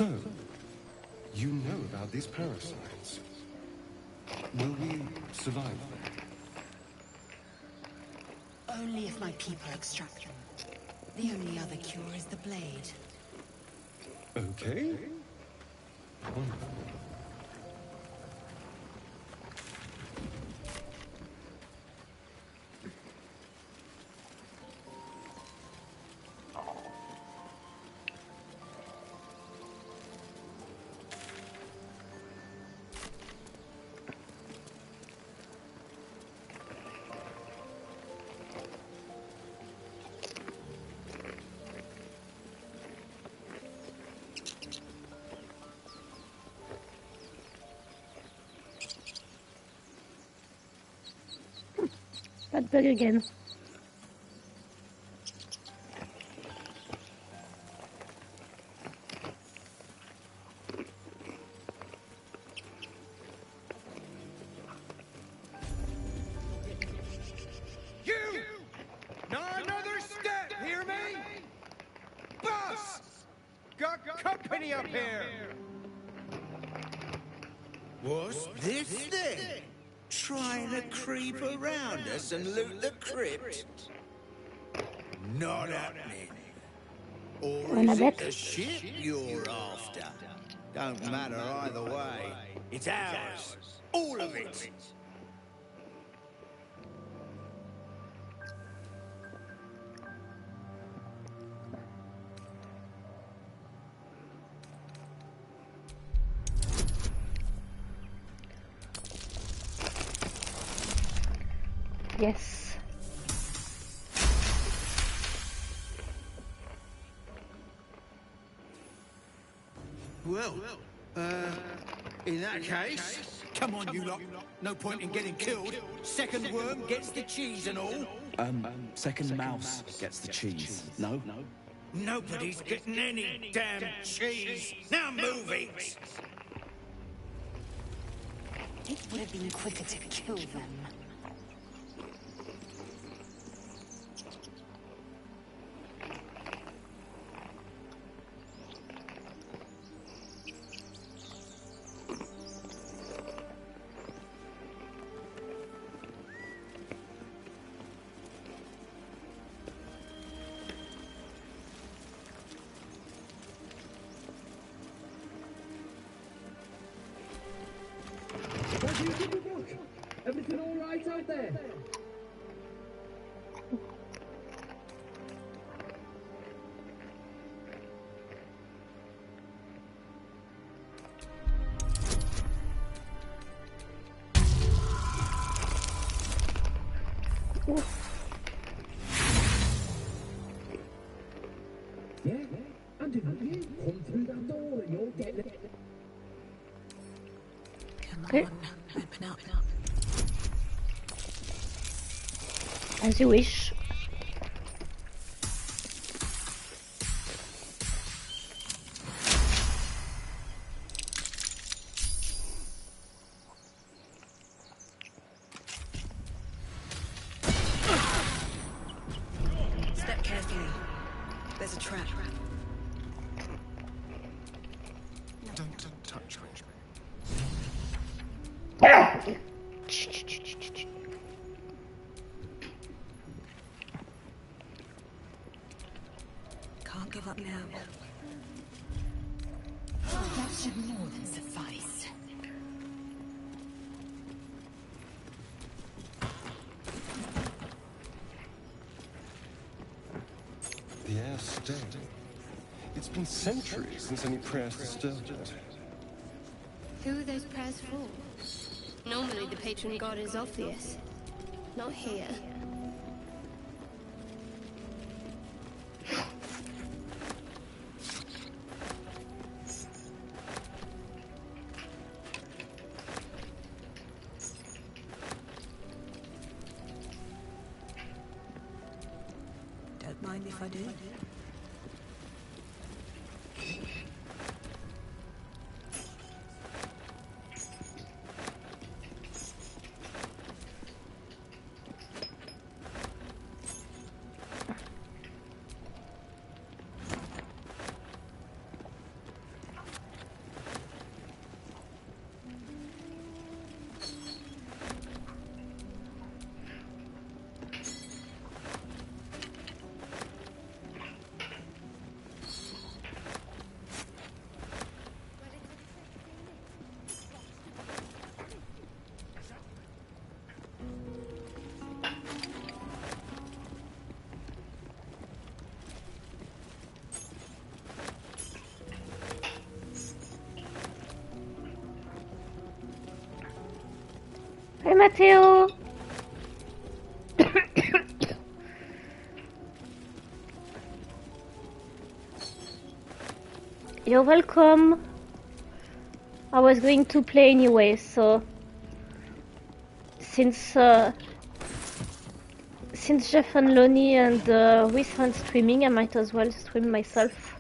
So, you know about these parasites. Will we survive them? Only if my people extract them. The only other cure is the blade. Okay. Wonderful. That bug again. You! Not another step, hear me? Boss! Got company up here! What's this then? Trying to creep around us and loot the crypt? Not happening. Or is it the ship you're after? Don't matter either way. It's ours. All of it. Yes. Well, in that case, come on, you lot. No point in getting killed. Second worm gets the cheese and all. Second mouse gets the cheese. No? Nobody's getting any damn cheese. Now move it. It would have been quicker to kill them. Everything all right out there? Yeah, and if you come through that door and you'll get it. Come on, open up. As you wish. Step carefully. There's a trap. Don't touch me. Can't give up now. That should more than suffice. The air's steady. It's been centuries since any prayers disturbed it. Who are those prayers for? Normally the patron god is Orpheus. Not here. Don't mind if I do. Hey Matteo! You're welcome. I was going to play anyway, so since Jeff and Lonnie and Whis aren't streaming, I might as well stream myself.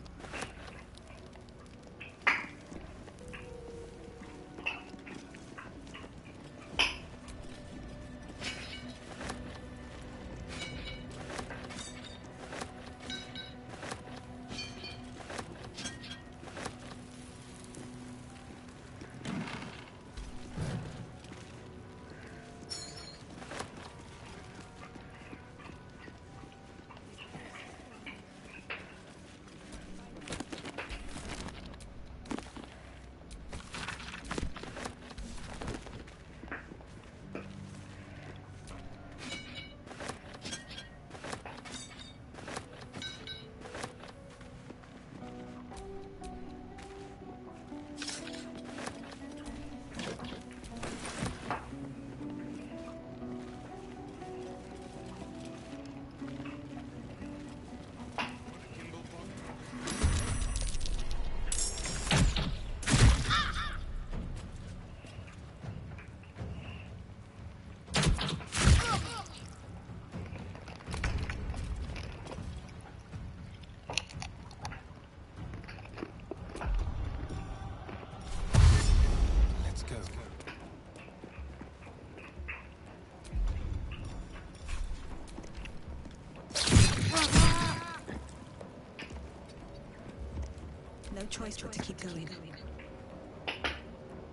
No choice but to keep going.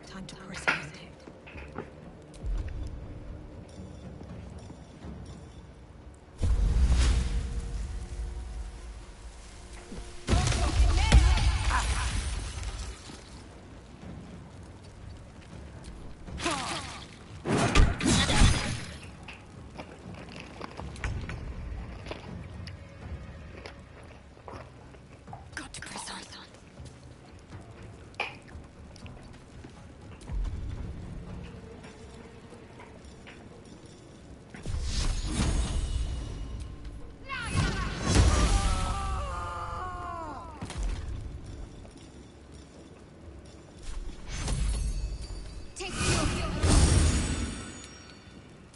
Time to press ahead. Got to press on.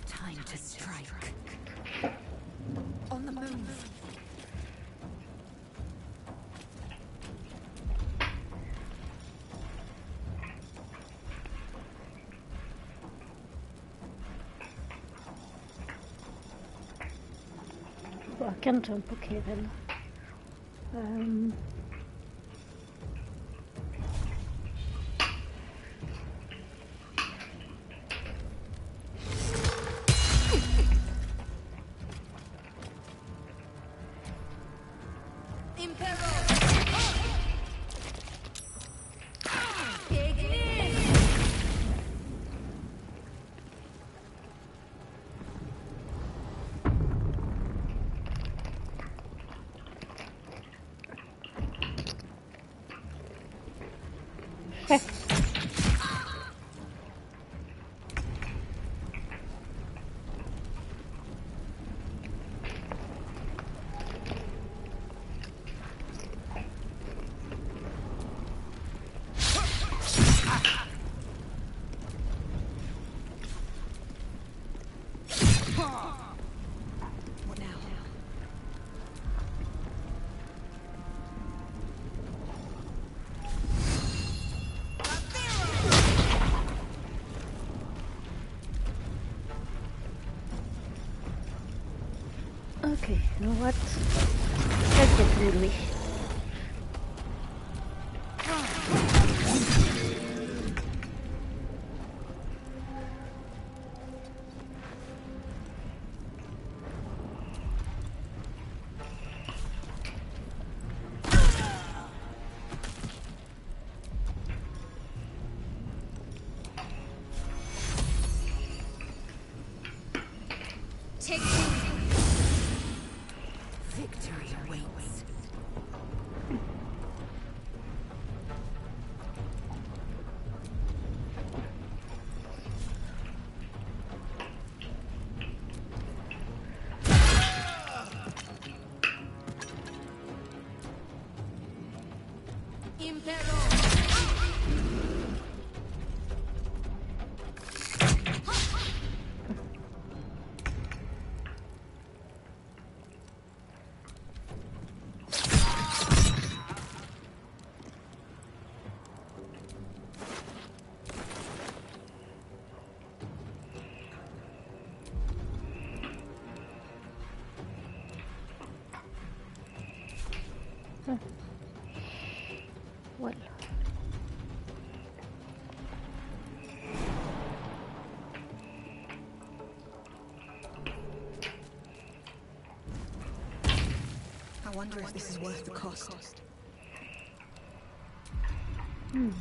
Time to strike. On the move. Oh, I can jump, okay then. What now? Okay, you know what? Let's get angry. Victory awaits. Well. I wonder if this is worth the cost. Need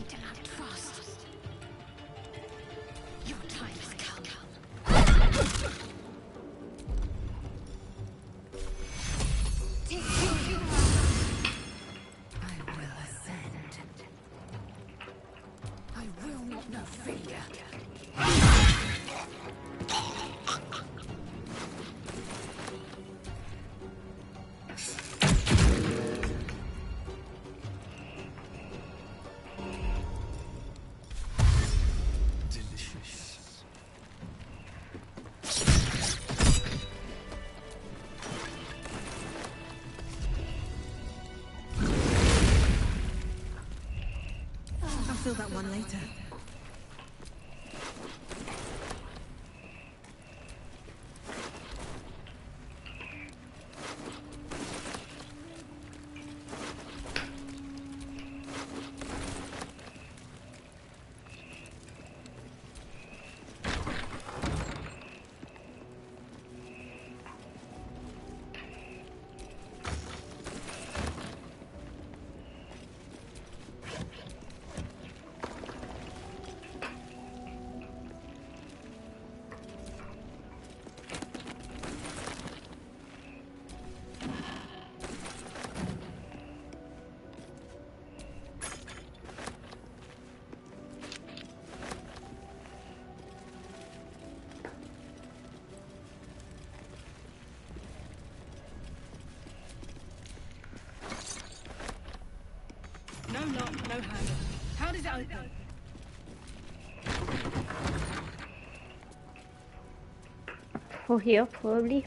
to have trust. Your time has come. I will ascend. I will not know failure. Delicious. I'll fill that one later. No lock, no handle. How does it open? For here, probably.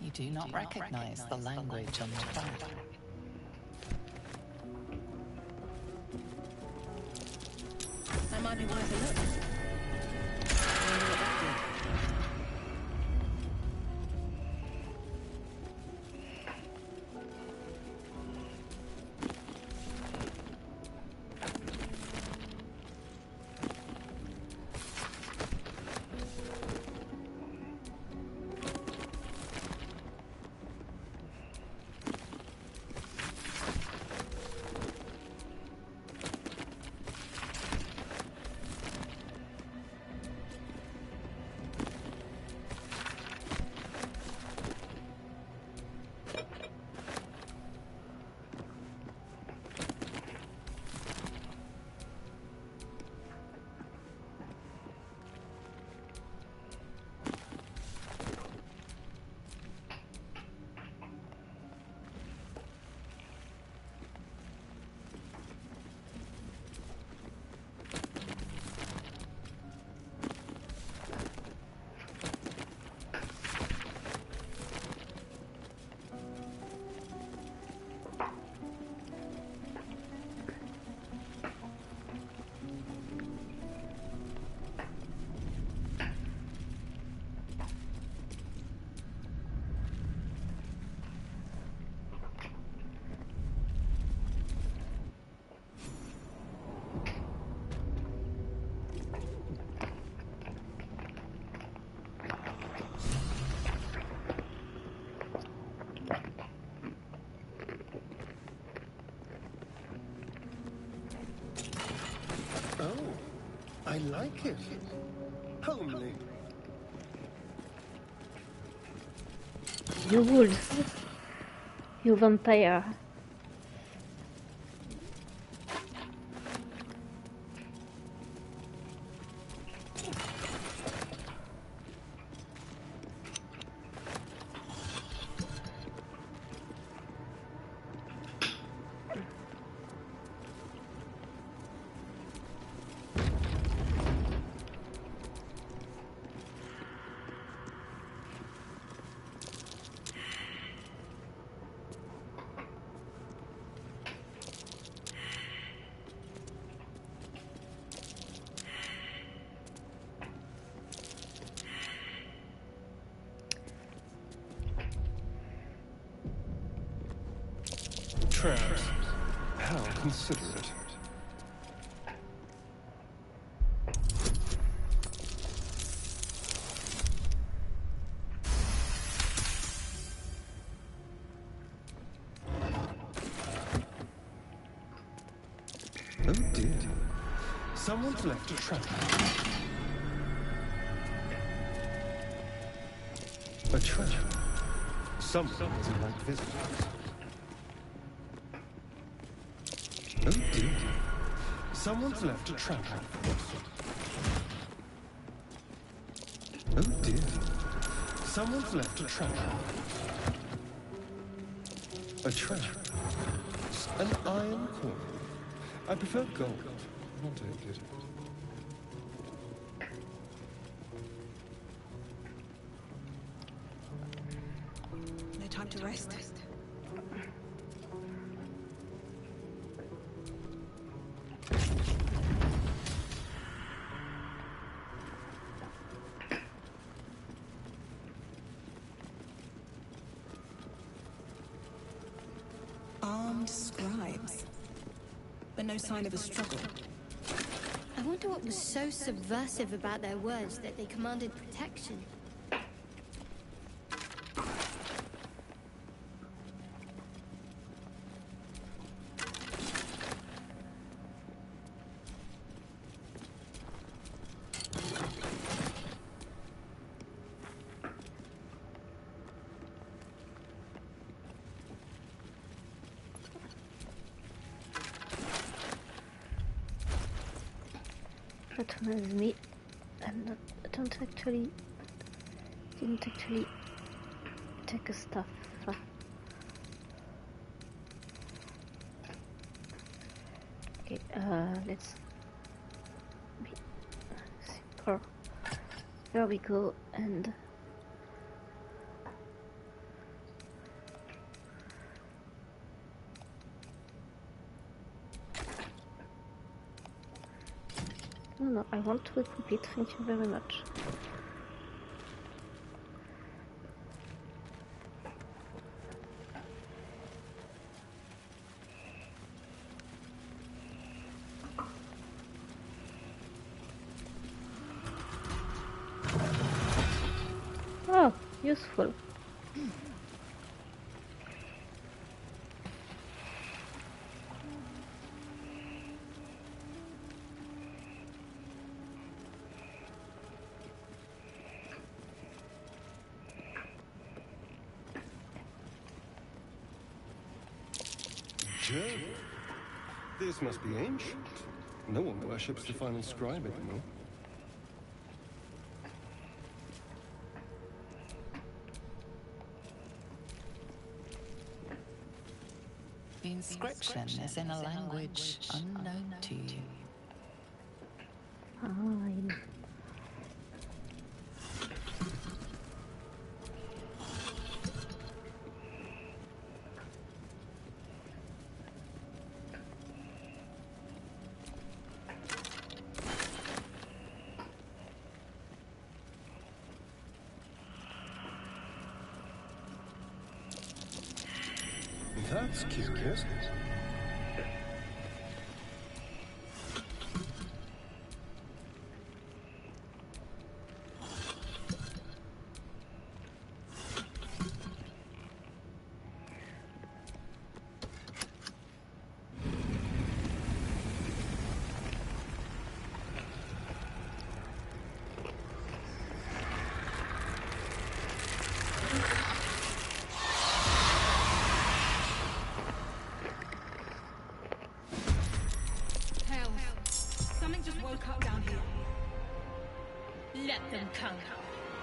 You do not recognize the language on the plaque. That might be worth a look. like it. Homely. You would. You vampire. Traps. How considerate. Oh dear. Someone's left a trap. A trap. Someone doesn't like visitors. Oh dear. Someone's left a trap out for us. Oh dear. Someone's left a trap out for us. A trap. An iron coin. I prefer gold. Not to get it. No time to rest. Armed scribes, but no sign of a struggle. I wonder what was so subversive about their words that they commanded protection. That reminds me, didn't actually take a stuff. Okay, let's be simple. There we go, and no, I want to equip it, thank you very much. Oh, useful. This must be ancient. No one worships the final scribe anymore. The inscription is in a language unknown to you. Fine. That's curious.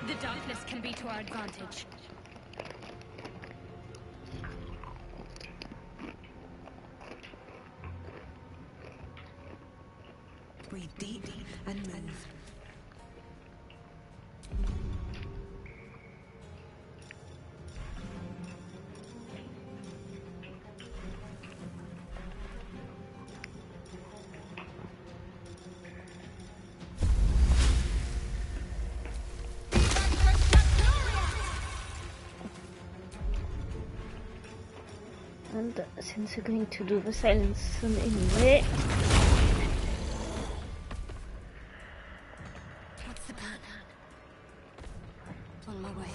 The darkness can be to our advantage. Breathe deep and move. And since we're going to do the silence soon anyway. What's the plan? On my way.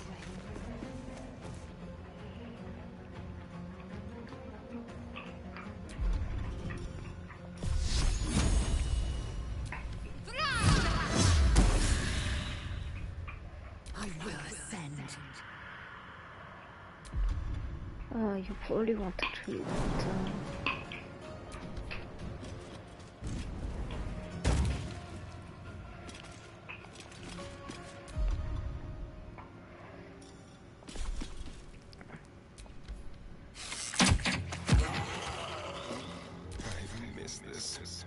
I will ascend. Oh, you probably wanted to do that. I've missed this.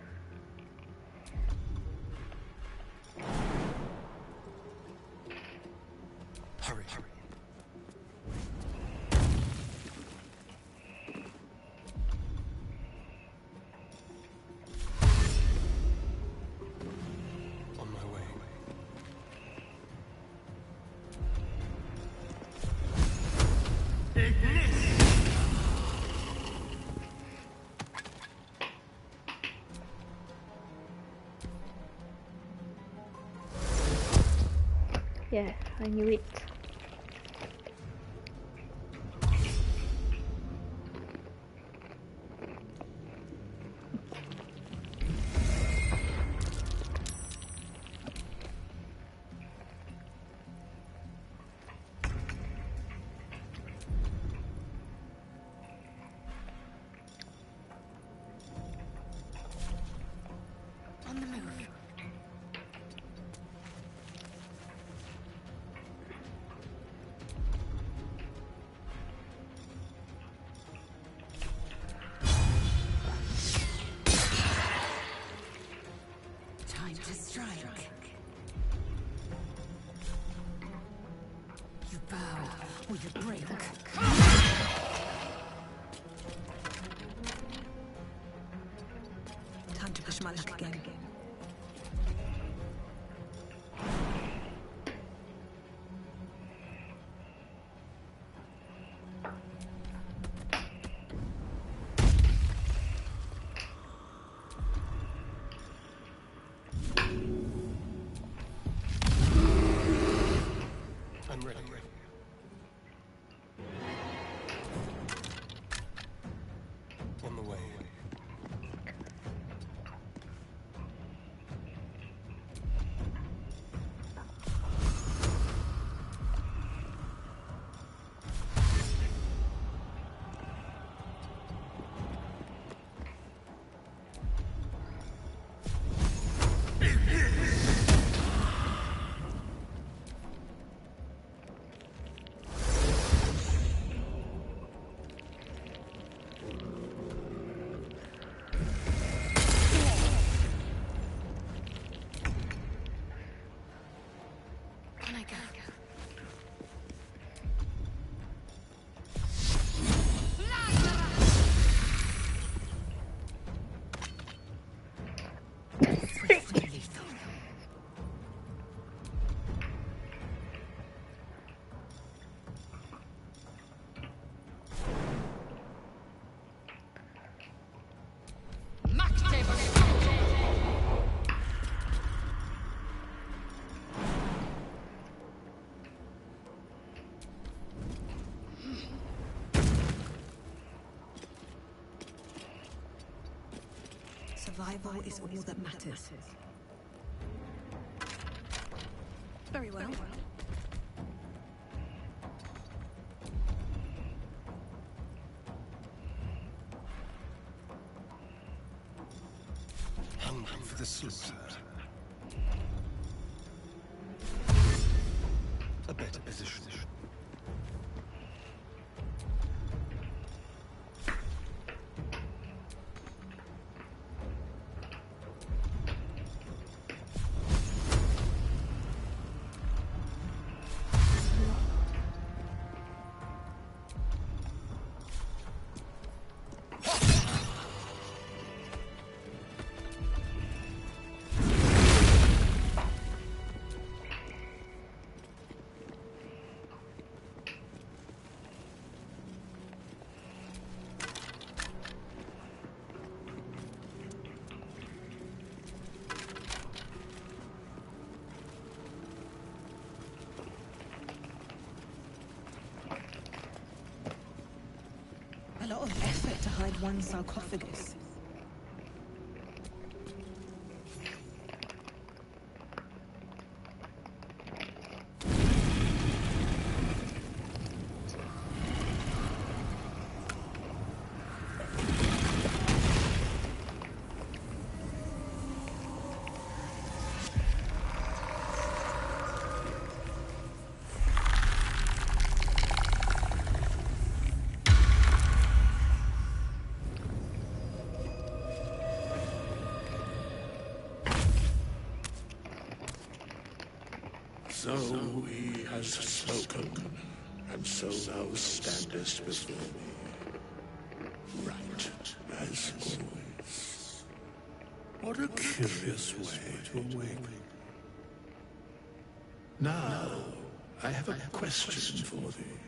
Hurry. On my way. Yeah, I knew it. On the move. Time to strike. You bow or you break. Time to push my luck again. I'm ready. On the way. Can I go? Survival is all that matters. Very well. Hungry for the slaughter. better position. A lot of effort to hide one sarcophagus. So he has spoken, and so thou standest before me. Right, as always. What a curious way to awaken. Now, I have a question for thee.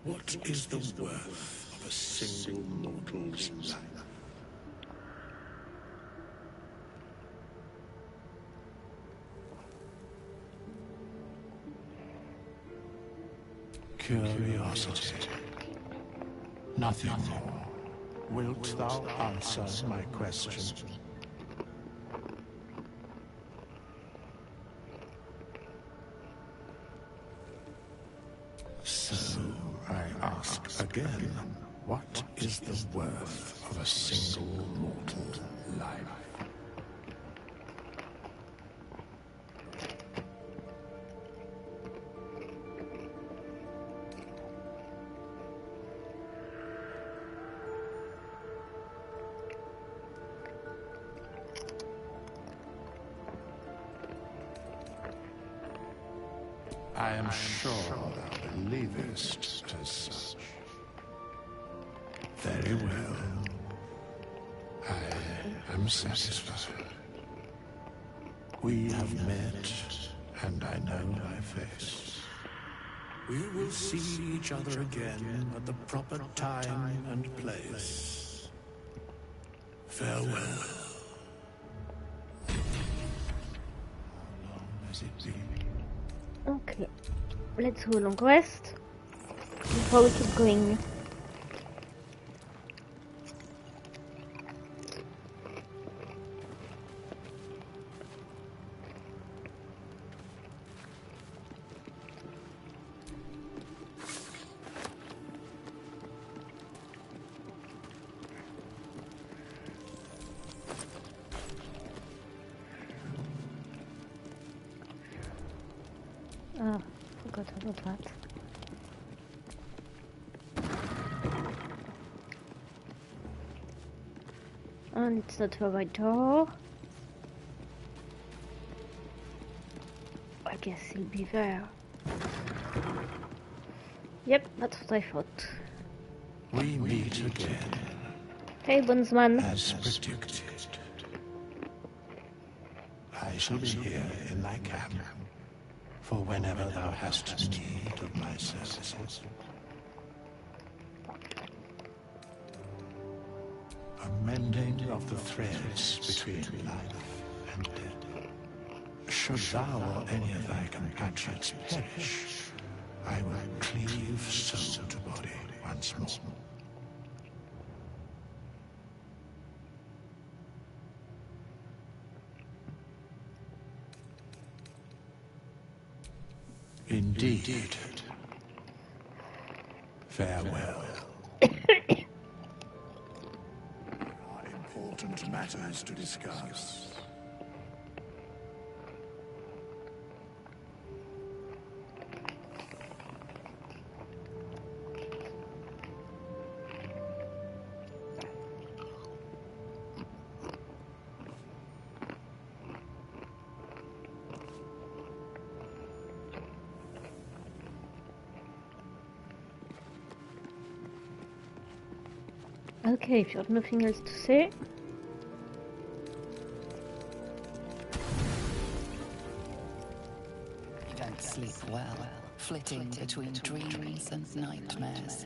What is the worth of a single mortal's life? Curiosity. Nothing more. Wilt thou answer my question? So, I ask again, what is the worth of a single mortal life? I am sure thou believest as such. Very well. I am satisfied. We have met, and I know thy face. We will see each other again at the proper time and place. Farewell. How long has it been? Okay, let's do a long rest before we keep going. Ah, forgot about that. And it's not the right door. I guess he'll be there. Yep, that's what I thought. We meet again. Hey, Bondsman. As predicted. I shall be here in thy camp for whenever thou hast need of my services. A mending of the threads between life and death. Should thou or any of thy compatriots perish, I will cleave soul to body once more. Indeed. Farewell. There are important matters to discuss. Okay, if you have nothing else to say. You don't sleep well, flitting between dreams and nightmares.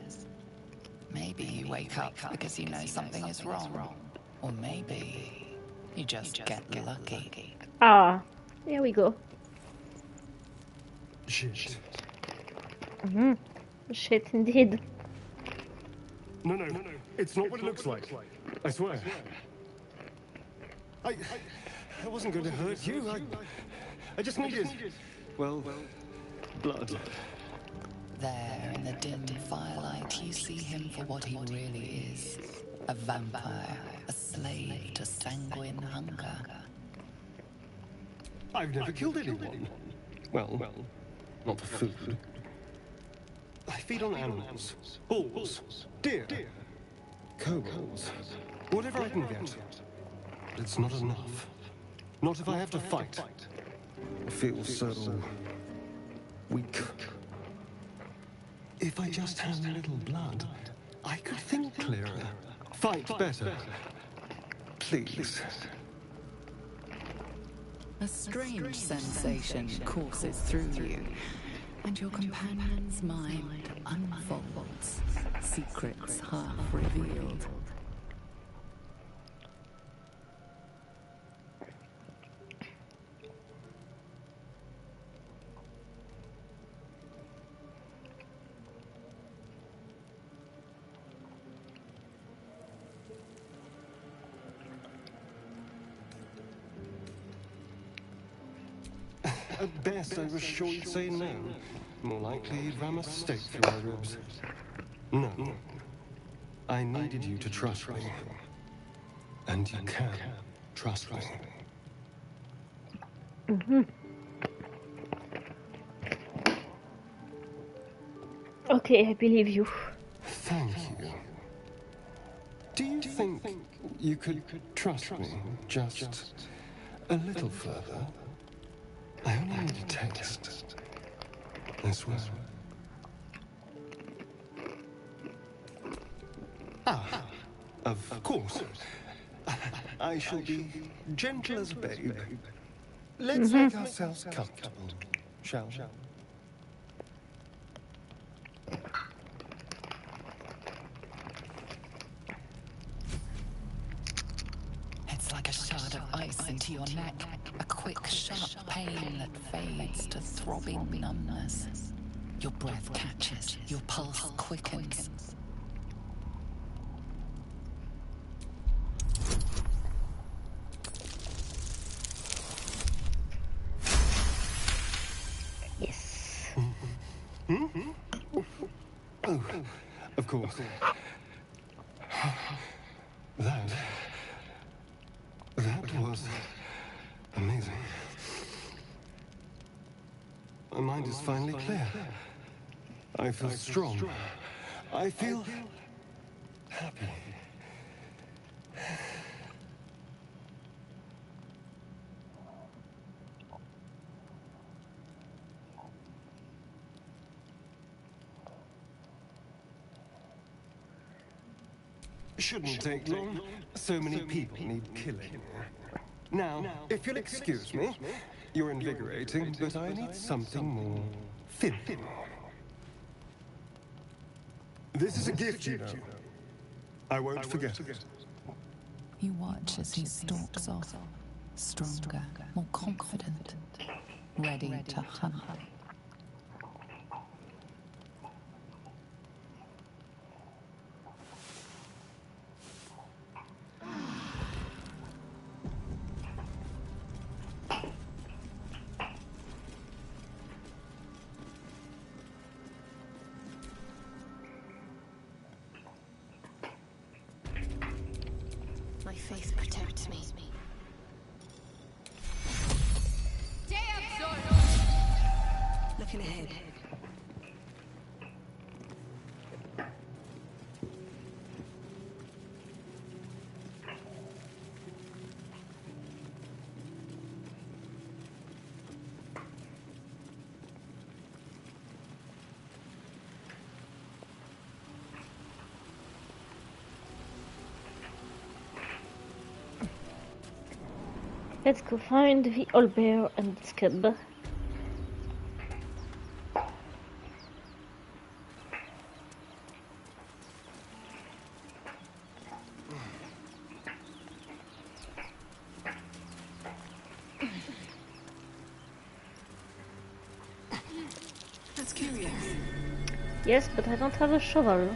Maybe you wake up because you know something is wrong. Or maybe you just get lucky. Ah, there we go. Shit. Shit, indeed. No, it's not what it looks like. I swear. I wasn't going to hurt you. I just needed, well, blood. There, in the dim firelight, you see him for what he really is. A vampire, a slave to sanguine hunger. I've never killed anyone. Well, not for food. I feed on animals. Bulls, deer, kobolds, whatever I can get. But it's not enough. Not if I have to fight. I feel so weak. If I just had a little blood, I could think clearer, fight better. Please. A strange sensation courses through you, and your companion's mind unfolds, secrets half revealed. At best, I was sure you'd say no. More likely, you'd ram a stake through my ribs. No. I needed you to trust me. And you can trust me. Okay, I believe you. Thank you. Do you think you could trust me just a little further? I only need a taste. I swear. Ah, of course. I shall be gentle as a babe. Let's make ourselves comfortable, shall we? It's like a shard of ice into your neck, a quick, sharp pain that fades to throbbing numbness. Your breath catches, your pulse quickens. Yes. Oh, of course. That was amazing. My mind is finally clear. I feel strong. I feel happy. Shouldn't take long. So many people need killing. Now, if you'll excuse me, you're invigorating, but I need something more filling. This is a gift, you know. I won't forget it. You watch as he stalks off, stronger, more confident, ready to hunt. My faith protects me. Looking ahead. Let's go find the old bear and its cub. That's curious. Yes, but I don't have a shovel.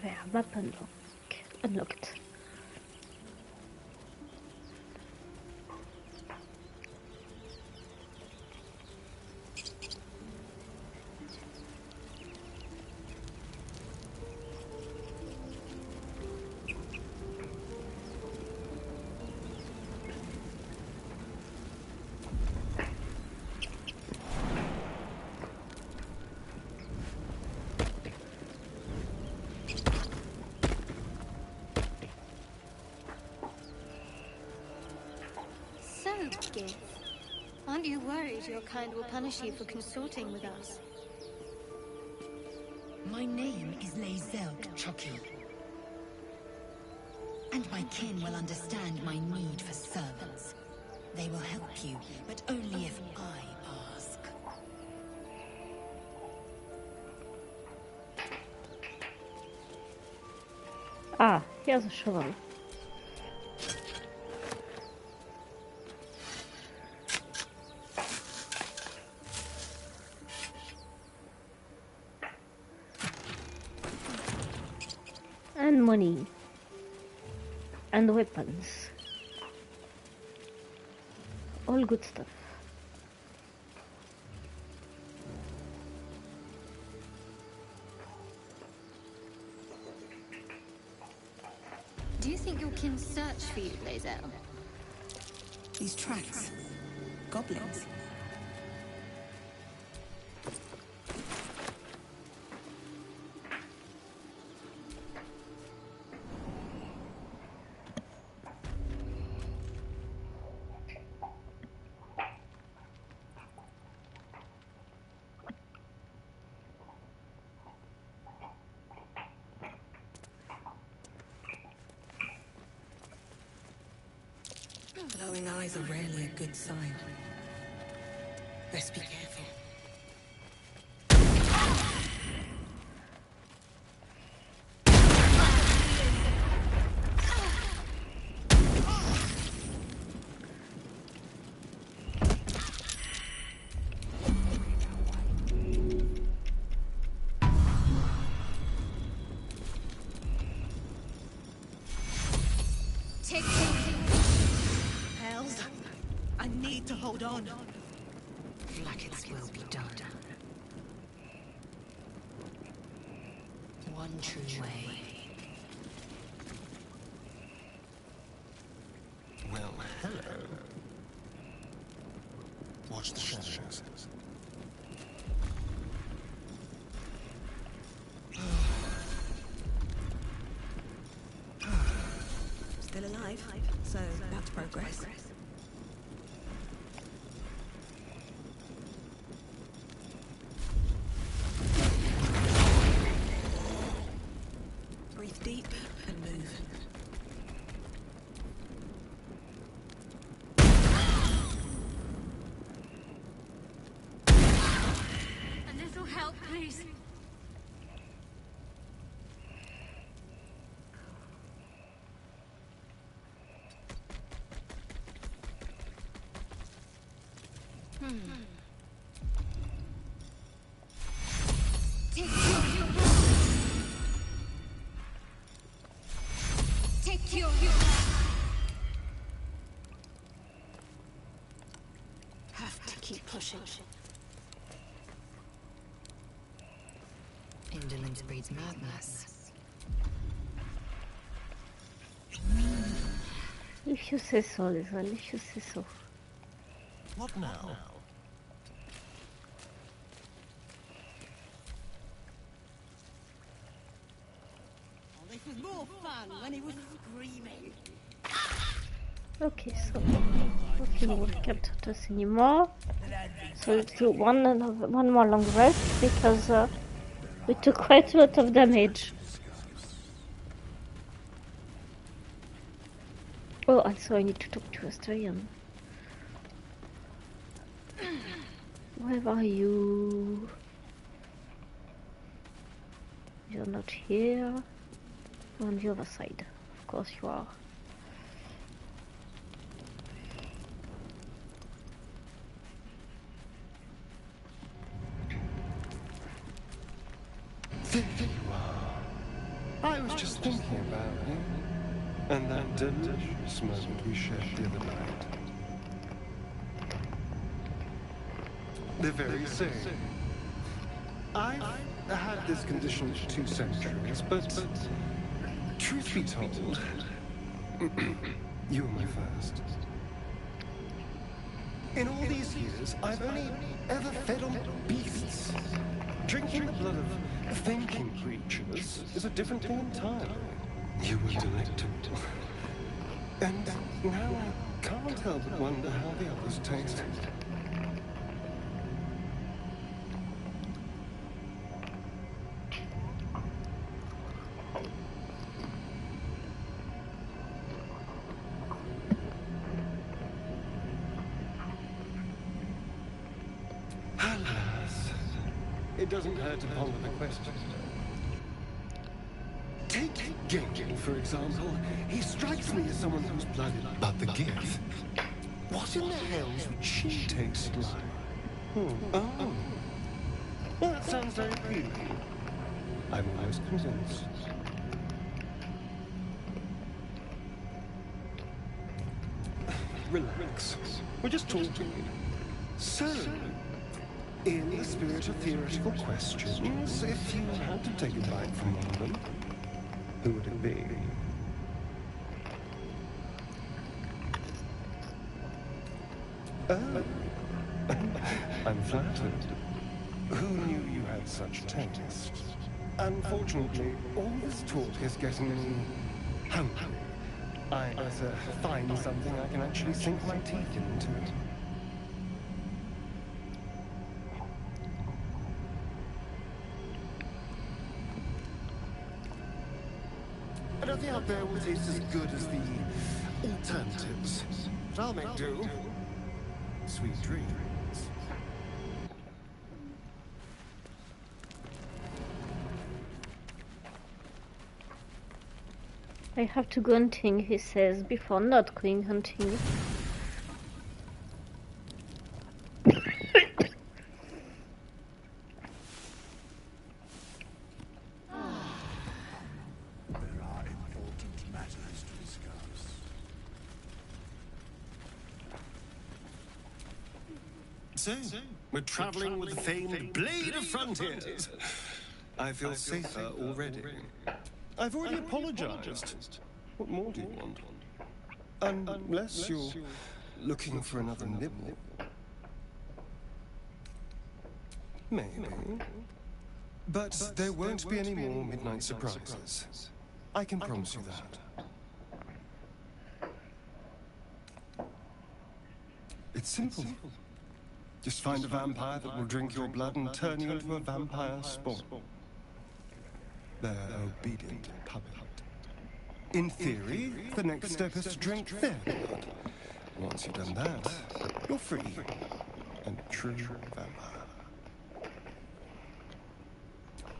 There, map unlocked. So, Gith, aren't you worried your kind will punish you for consorting with us? My name is Lazelk Chucky. And my kin will understand my need for servants. They will help you, but only if I ask. Ah, here's a shovel. And money. And weapons. All good stuff. Do you think your kin search for you, Lazel? These tracks. Goblins. Glowing eyes are rarely a good sign. Best be careful. Hells, I need to hold on. Blackets will be done. One true way. Well, hello. Watch the shadows. Still alive, so that's progress. Breathe deep and move. A little help, please. Take your have to keep pushing. Indolence breeds madness. If you say so, Lizel, if you say so. What now? This was more fun when he was screaming. Okay, so hopefully we can't hurt us anymore. So let's do one more long rest because we took quite a lot of damage. Oh, also I need to talk to Asterion. Where are you? You're not here. You're on the other side. Of course you are. There you are. I was just thinking about you. And that delicious moment we shared the other night. The very same. I've had this condition for 2 centuries, but truth be told, you were my first. In all these years, I've only ever fed on beasts. Drinking the blood of thinking creatures is a different thing entirely. You were delectable. And now I can't help but wonder how the others taste. Alas, it doesn't hurt to ponder the question. Take Genji, for example. He strikes me as someone who's blooded. But the gift? What in the hells would she taste like? Oh. Well, that sounds very appealing. I'm almost convinced. Relax. We're just talking. So, in the spirit of theoretical questions, if you had to take a bite from one of them, who would it be? Oh. I'm flattered. Who knew you had such taste? Unfortunately, all this talk is getting me hungry. I better find something I can actually sink my teeth into. Nothing out there will taste as good as the alternatives. But I'll make do. Sweet dreams. I have to go hunting, he says, before not going hunting. So, we're traveling with the famed Blade of Frontiers. I feel safer already. I've already apologized. What more do you want? Unless you're looking for another nibble. Maybe. But there won't be any more midnight surprises. I can promise you that. It's simple. Just find a vampire that will drink your blood and turn you into a vampire spawn. They're obedient puppet. In theory, the next step is to drink their blood. Once you've done that, you're free and a true vampire.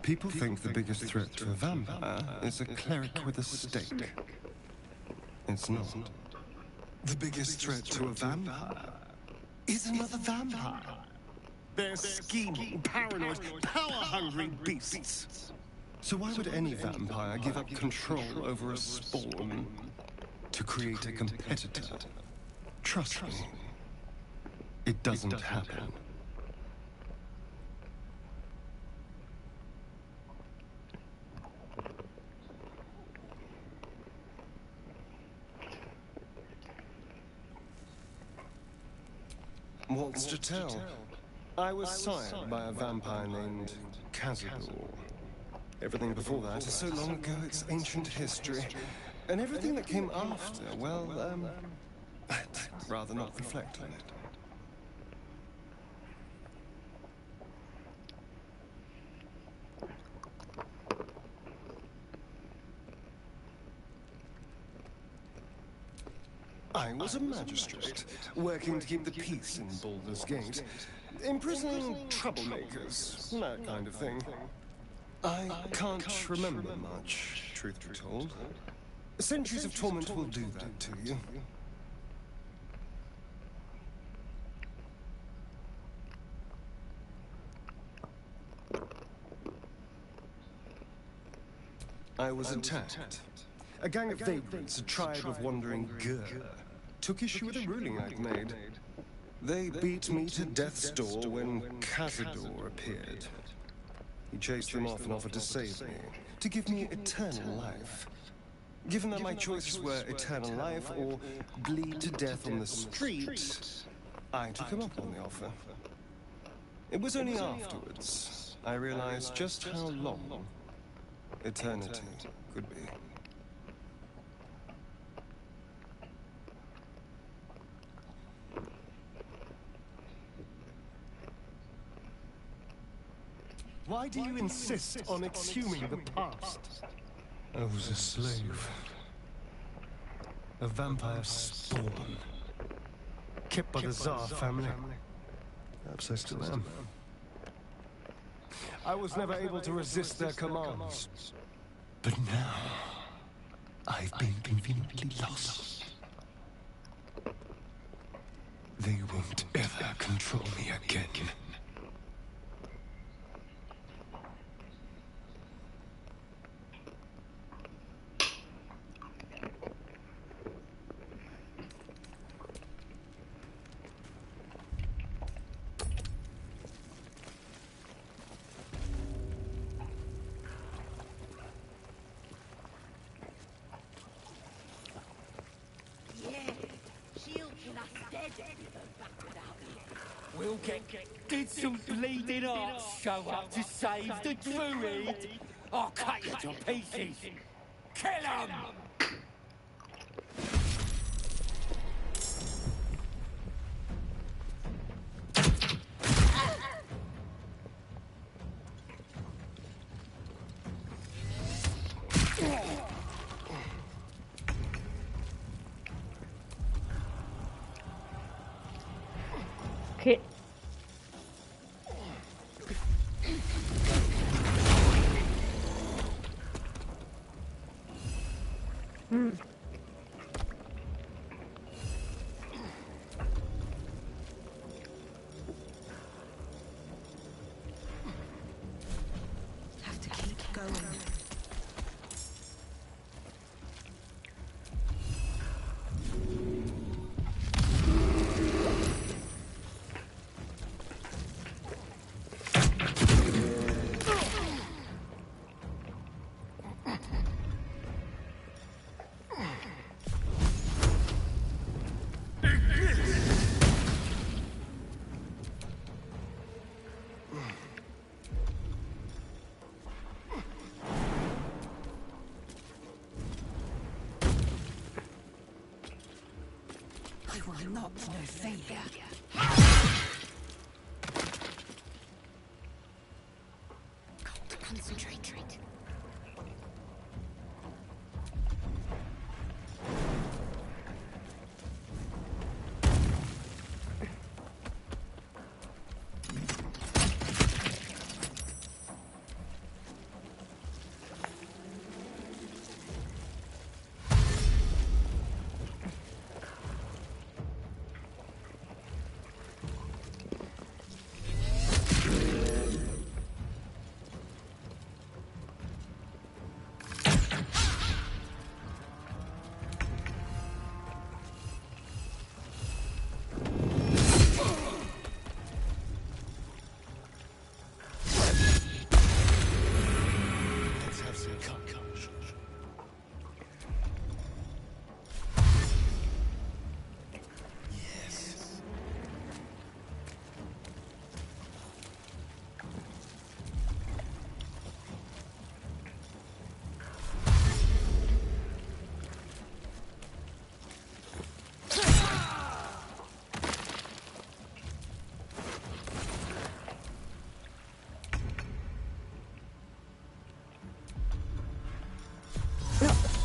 People think the biggest threat to a vampire is a cleric with a stake. It's not. The biggest threat to a vampire is another vampire. They're scheming, paranoid, power-hungry beasts. So why would any vampire give up control over a spawn to create a competitor? Trust me, it doesn't happen. What's to tell? I was sired by a vampire named Cazador. Everything before that is so long ago it's ancient history. And everything that came after, well, I'd rather not reflect on it. I was a magistrate, working to keep the peace in Baldur's Gate, imprisoning troublemakers, that kind of thing. I can't remember much, truth be told. Centuries of torment will do that to you. I was attacked. A gang of vagrants, a tribe of wandering Gur, took issue with a ruling I'd made. They beat me to death's door when Cazador appeared. He chased them off and offered to save me, to give me eternal life. Given that my choices were eternal life or bleed to death on the street, I took him up on the offer. It was only afterwards I realized just how long eternity could be. Why do you insist on exhuming the past? I was a slave. A vampire spawn. Kept by the Tsar family. Perhaps I still am. I was never able to resist their commands. But now, I've been conveniently lost. They won't ever control me again. We'll did some bleeding hearts show up to save the druid? I'll cut you to pieces. Kill him! Okay. Have to keep going. I will not know failure. Got to concentrate.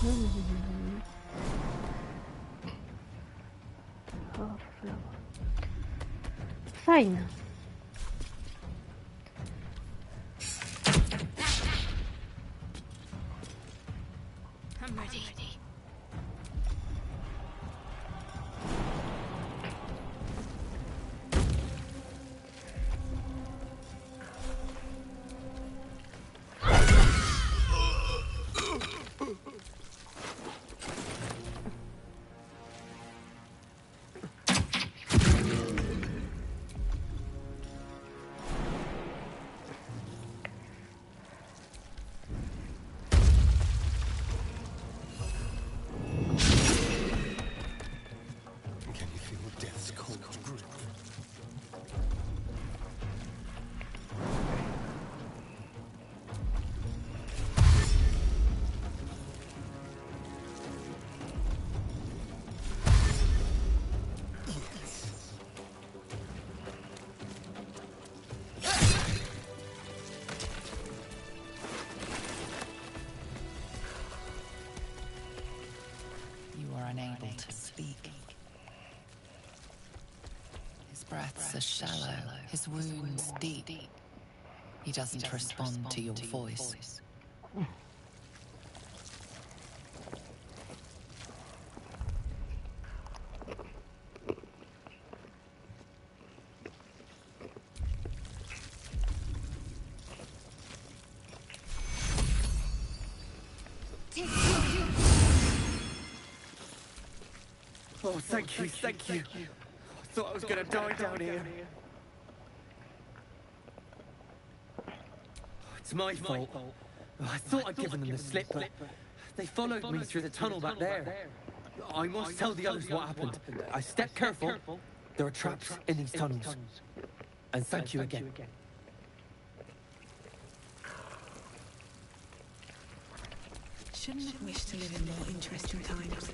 Oh, flower. Fine. I'm ready. Can you feel death's cold grip? You are unable to speak. His breaths are shallow, his wounds deep. He doesn't respond to your voice. Oh, thank you, thank you. I thought I was gonna die down here. It's my fault. I thought I'd given them the slip, but they followed me through the tunnel back there. I must tell the others what happened. I stepped careful. There are traps in these tunnels. And thank you again. Shouldn't have wished to live in more interesting times.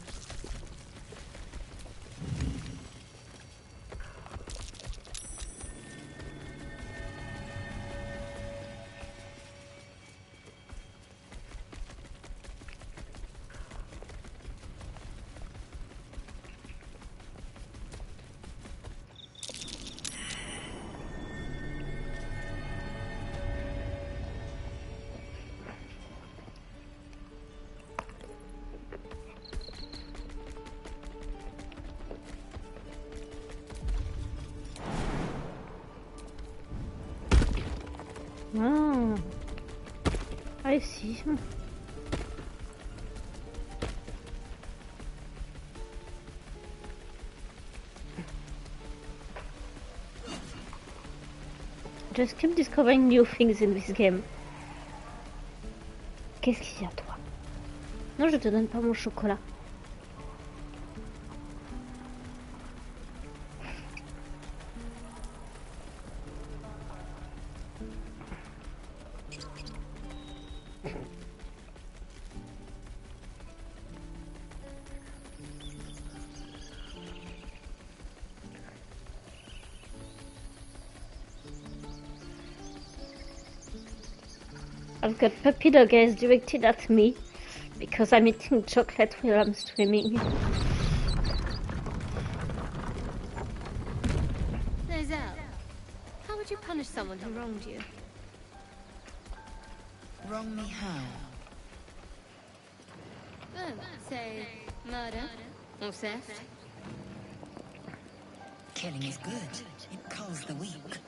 Ah, I see. Just keep discovering new things in this game. Qu'est-ce qu'il y a, toi? Non, je te donne pas mon chocolat. I've got puppy dog eyes directed at me because I'm eating chocolate while I'm streaming. Lae'zel, how would you punish someone who wronged you? Wrong me how? Oh, say, murder or theft? Killing is good. It culls the weak.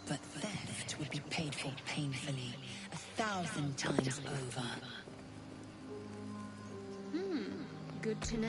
But theft would be paid for painfully, 1,000 times over. Good to know.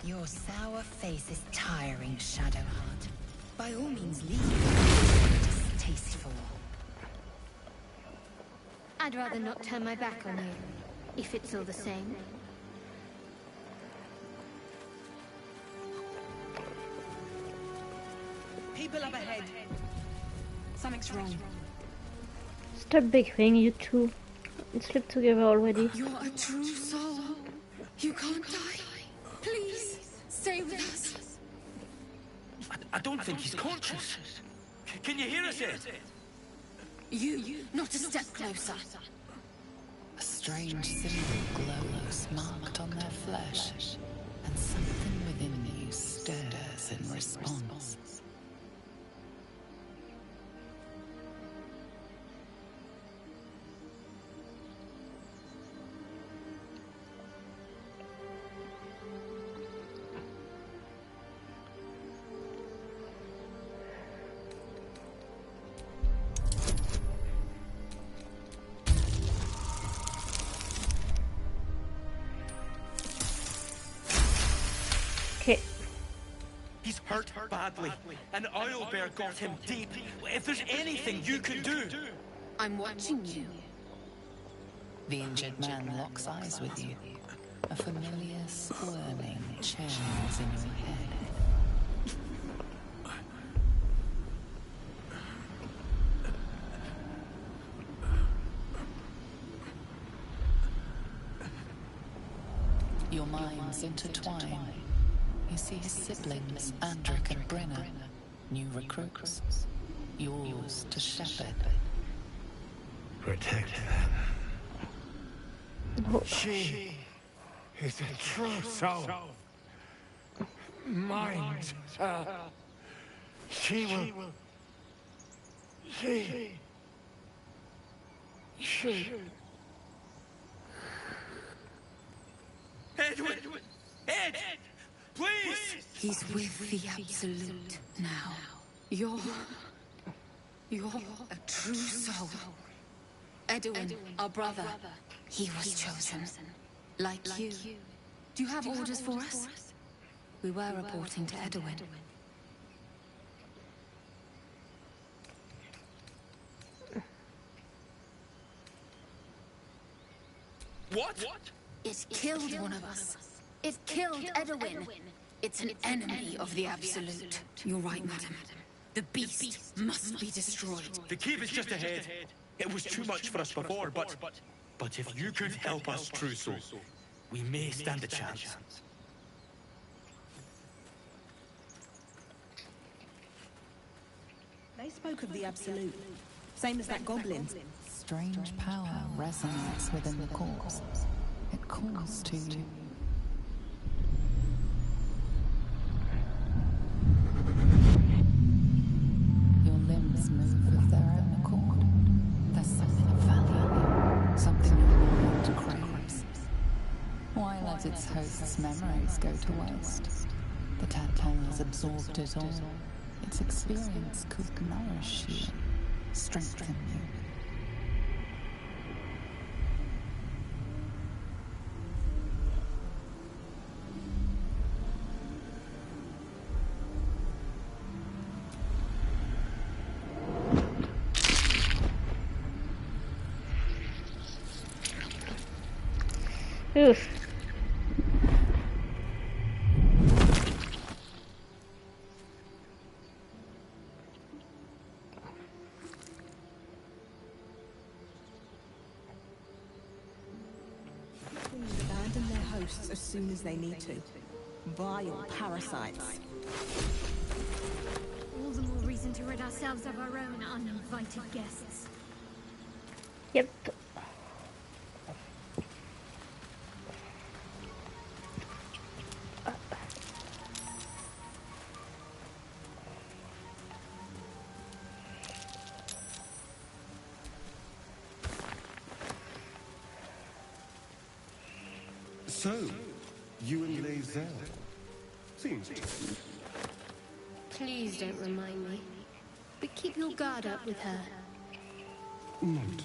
Your sour face is tiring, Shadowheart. By all means, leave. Distasteful. I'd rather not turn my back on you. if it's all the same. People up ahead. Something's wrong. Stop bickering, you two. Let's sleep together already. You're a true soul. You can't die. Please, stay with us. I don't think he's conscious. Can you hear us, Ed? You, not a step closer. A strange symbol glows marked on their flesh, and something within you stirs in response. Okay. He's hurt badly, and Owlbear got him deep. If there's anything you could do... I'm watching you. The injured man locks eyes with you. A familiar squirming churns in your head. Your minds intertwine. You see his siblings, Andric and Brenna, new recruits, yours to shepherd. Protect them. She is a true soul. Mind her. She will... She... Edwin! Ed! Please! He's with the Absolute now. You're a true soul. Edwin, our brother, he was chosen. Like you. Do you have orders for us? We were reporting to Edwin. What? It killed one of us. It killed Edwin. It's an enemy of the Absolute. You're right, madam. The beast must be destroyed. The keep is just ahead. It was too much for us before, but if you could help us, true soul, we may stand a chance. They spoke of the Absolute, same as that goblin. Strange power resonates within the corpse. It calls to you. Your limbs move of their own accord. There's something of value in you, something your mind craves. Why let its host's memories go to waste? The tadpole has absorbed it all. Its experience could nourish you, strengthen you. Oof. Abandon their hosts as soon as they need to. Vile parasites. All the more reason to rid ourselves of our own uninvited guests. Yep. So, you and Lae'zel. Seems... Please don't remind me. But keep your guard up with her. Noted.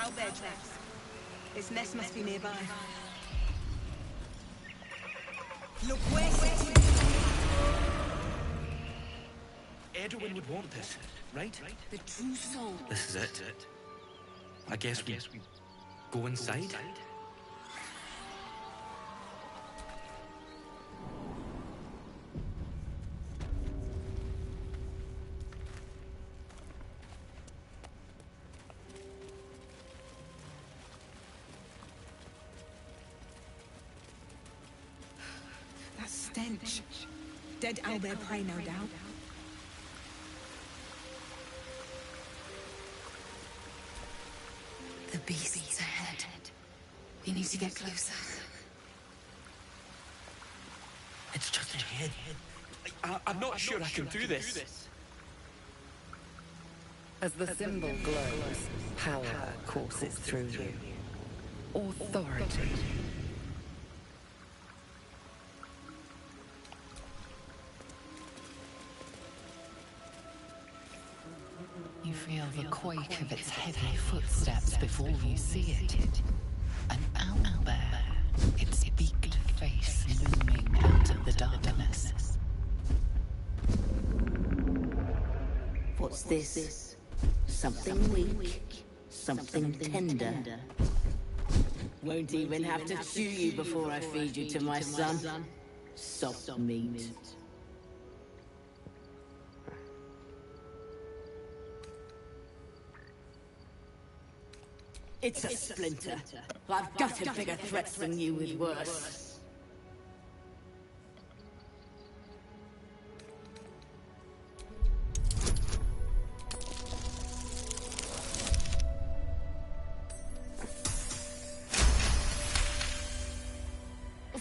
Owlbear traps. Its nest must be nearby. Look where Edwin would want this, right? The true soul. This is it. I guess we go inside? that stench? Dead owlbear prey, no doubt. The beast's ahead. We need to get closer. It's just ahead. I'm not sure I can do this. As the symbol glows, power courses through you. Authority. You feel the quake of its heavy footsteps before you see it. An owlbear, its beaked face looming out of the darkness. What's this? Something weak, something tender. Won't even have to chew you before I feed you to my son. Soft meat. It's a splinter. I've gutted bigger threats than you with worse.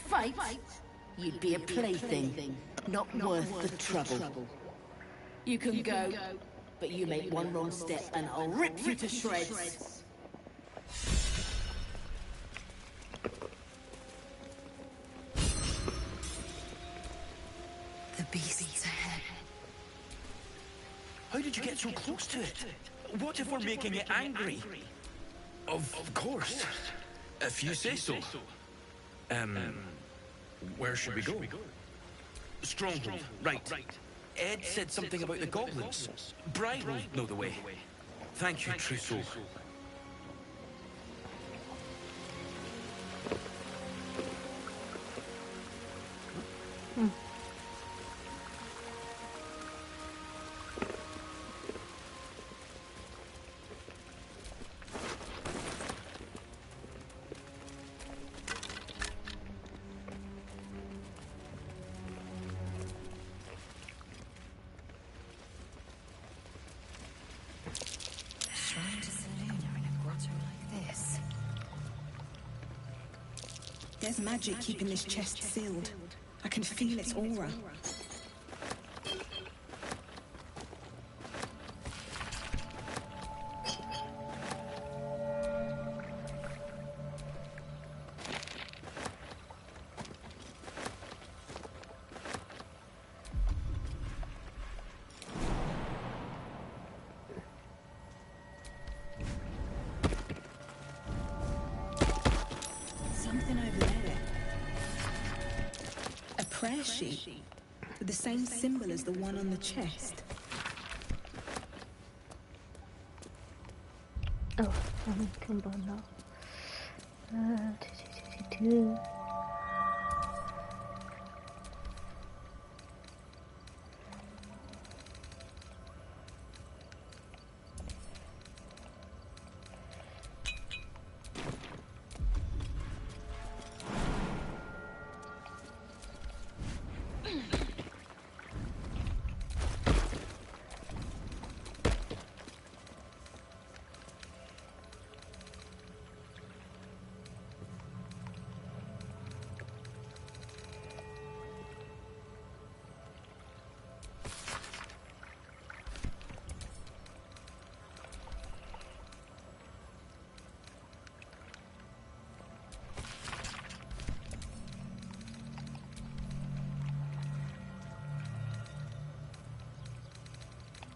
Fight? You'd be a plaything, not worth the trouble. You can go, but you make one wrong step and I'll rip you to shreds. The beast's ahead. How did you get so close to it? What if we're making it angry? Of course. If you say so. Where should we go? Stronghold, right. Ed said something about the goblins. Brian will know the way. Thank you, true soul. There's magic keeping this chest sealed. I can feel its aura. Something over there. A prayer sheet with the same symbol as the one on the chest. Oh, I'm combo now.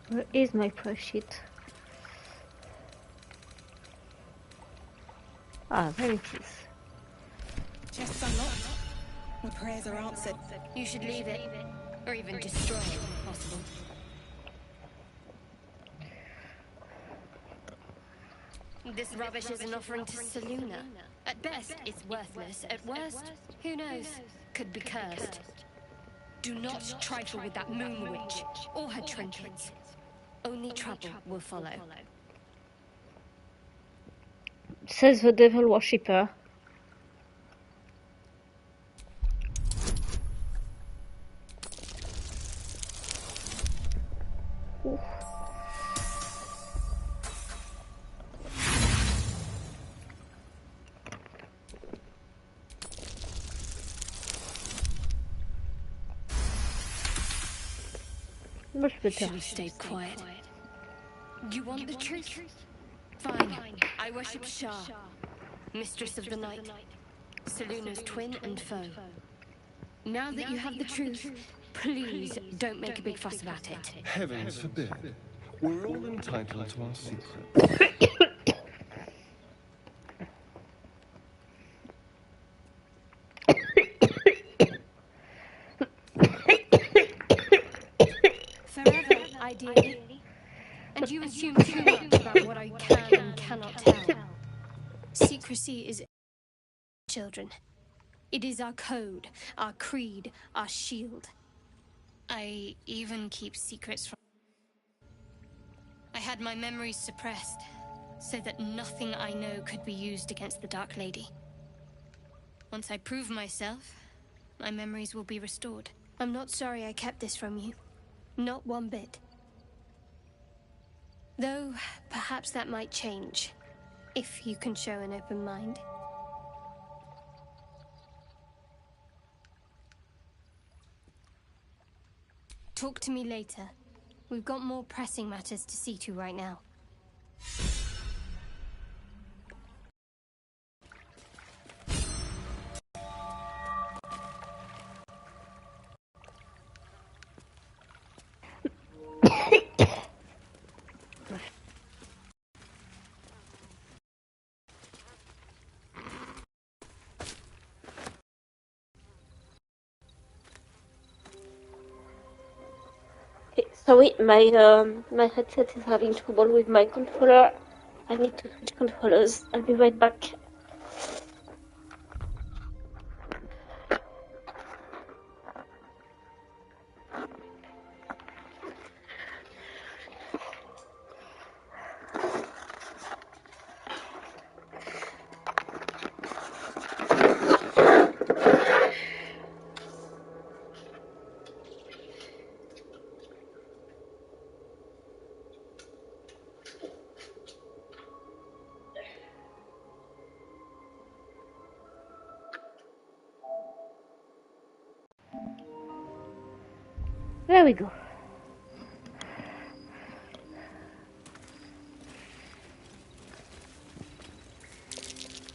Where is my prayer sheet? Ah, there it is. Chests unlocked. My prayers are answered. You should leave it, or even destroy it if possible. This rubbish is an offering to Seluna. At best, it's worthless. At worst, who knows? Could be cursed. Do not trifle with that moon witch, or her trinkets. Only trouble will follow. Says the devil worshipper. Ooh. Much better. Should have stayed quiet. You want the truth? Fine. I worship Shah, mistress of the night, Seluna's twin and foe. Now that you have the truth, please don't make a big fuss about it. Heavens forbid. We're all entitled to our secrets. Forever, ideally. And you assume too much about what I can and cannot tell. Secrecy is children. It is our code, our creed, our shield. I even keep secrets from... I had my memories suppressed, so that nothing I know could be used against the Dark Lady. Once I prove myself, my memories will be restored. I'm not sorry I kept this from you. Not one bit. Though, perhaps that might change, if you can show an open mind. Talk to me later. We've got more pressing matters to see to right now. Sorry, my headset is having trouble with my controller. I need to switch controllers. I'll be right back. There we go.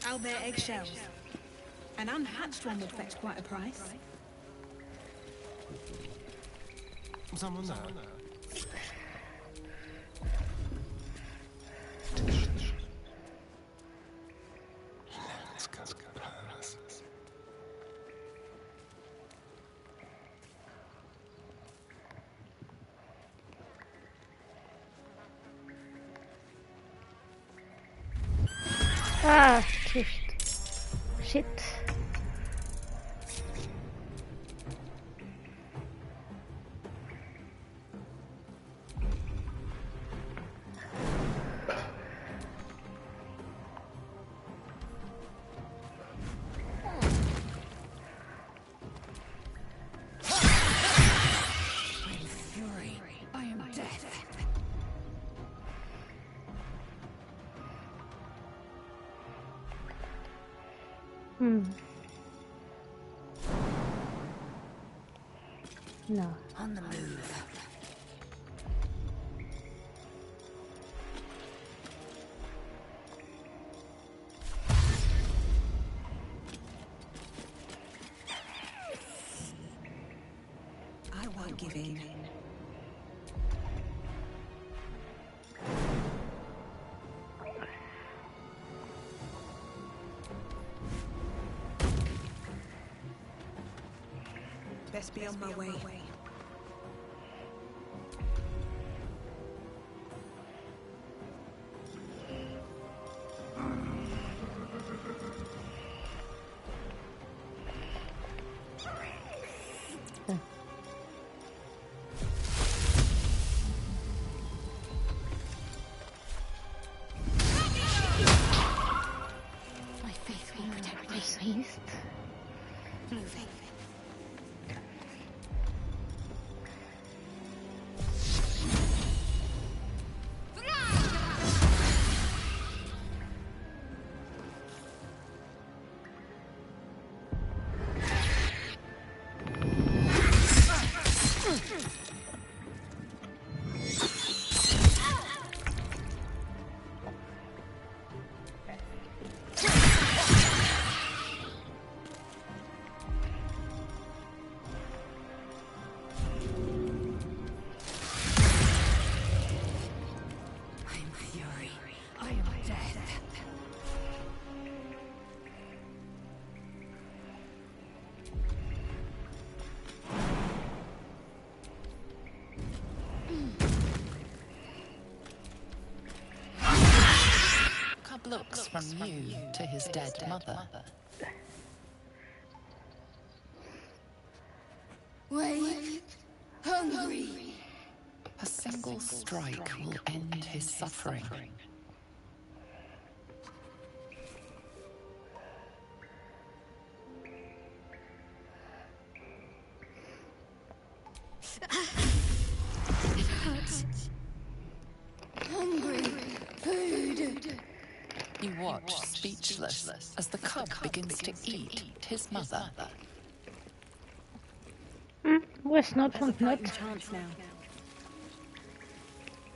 Owlbear eggshells. An unhatched one would fetch quite a price. Someone there? Ah, shit. Shit. No. On the move. I won't give in. Best be on my way. My faith will protect me. East. Moving. Looks from you to his dead mother. Wait. Hungry. A single strike will end his suffering. It hurts. Hungry. Food. You watch, speechless, as the cub begins to eat his mother. Where's not There's a from not? fighting chance now.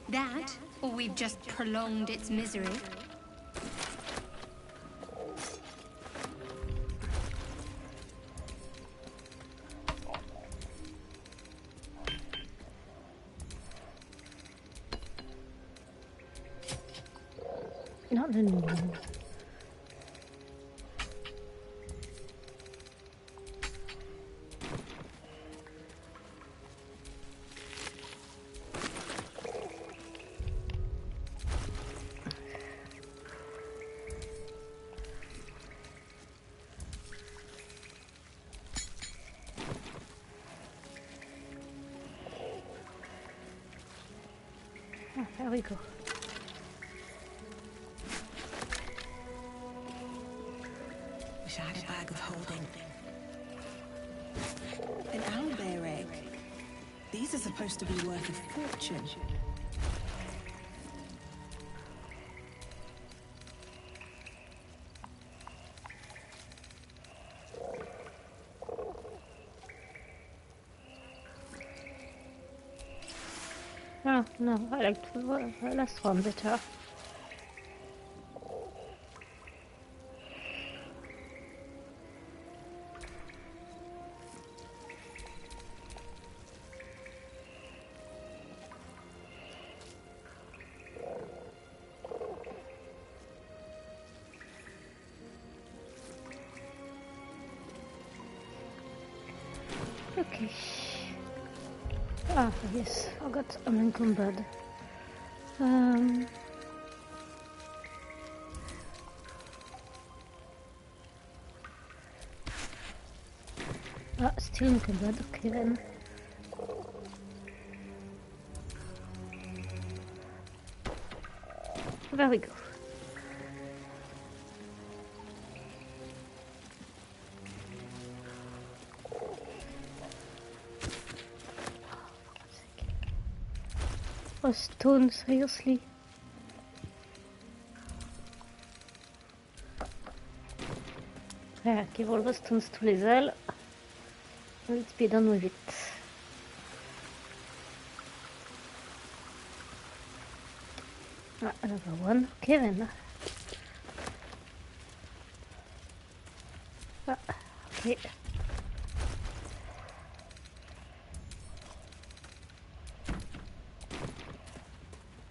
That, or we've just prolonged its misery. Not anymore. Ah, there we go. Wish I had a bag of holding. An owlbear egg. These are supposed to be worth a fortune. Oh, no, I like the last one better. Okay. Ah, yes, I got unencumbered. Still encumbered, okay then. There we go. Oh, stone, seriously? Yeah, give all the stones to Lizel. Let's be done with it. Ah, another one. Okay then. Ah, okay.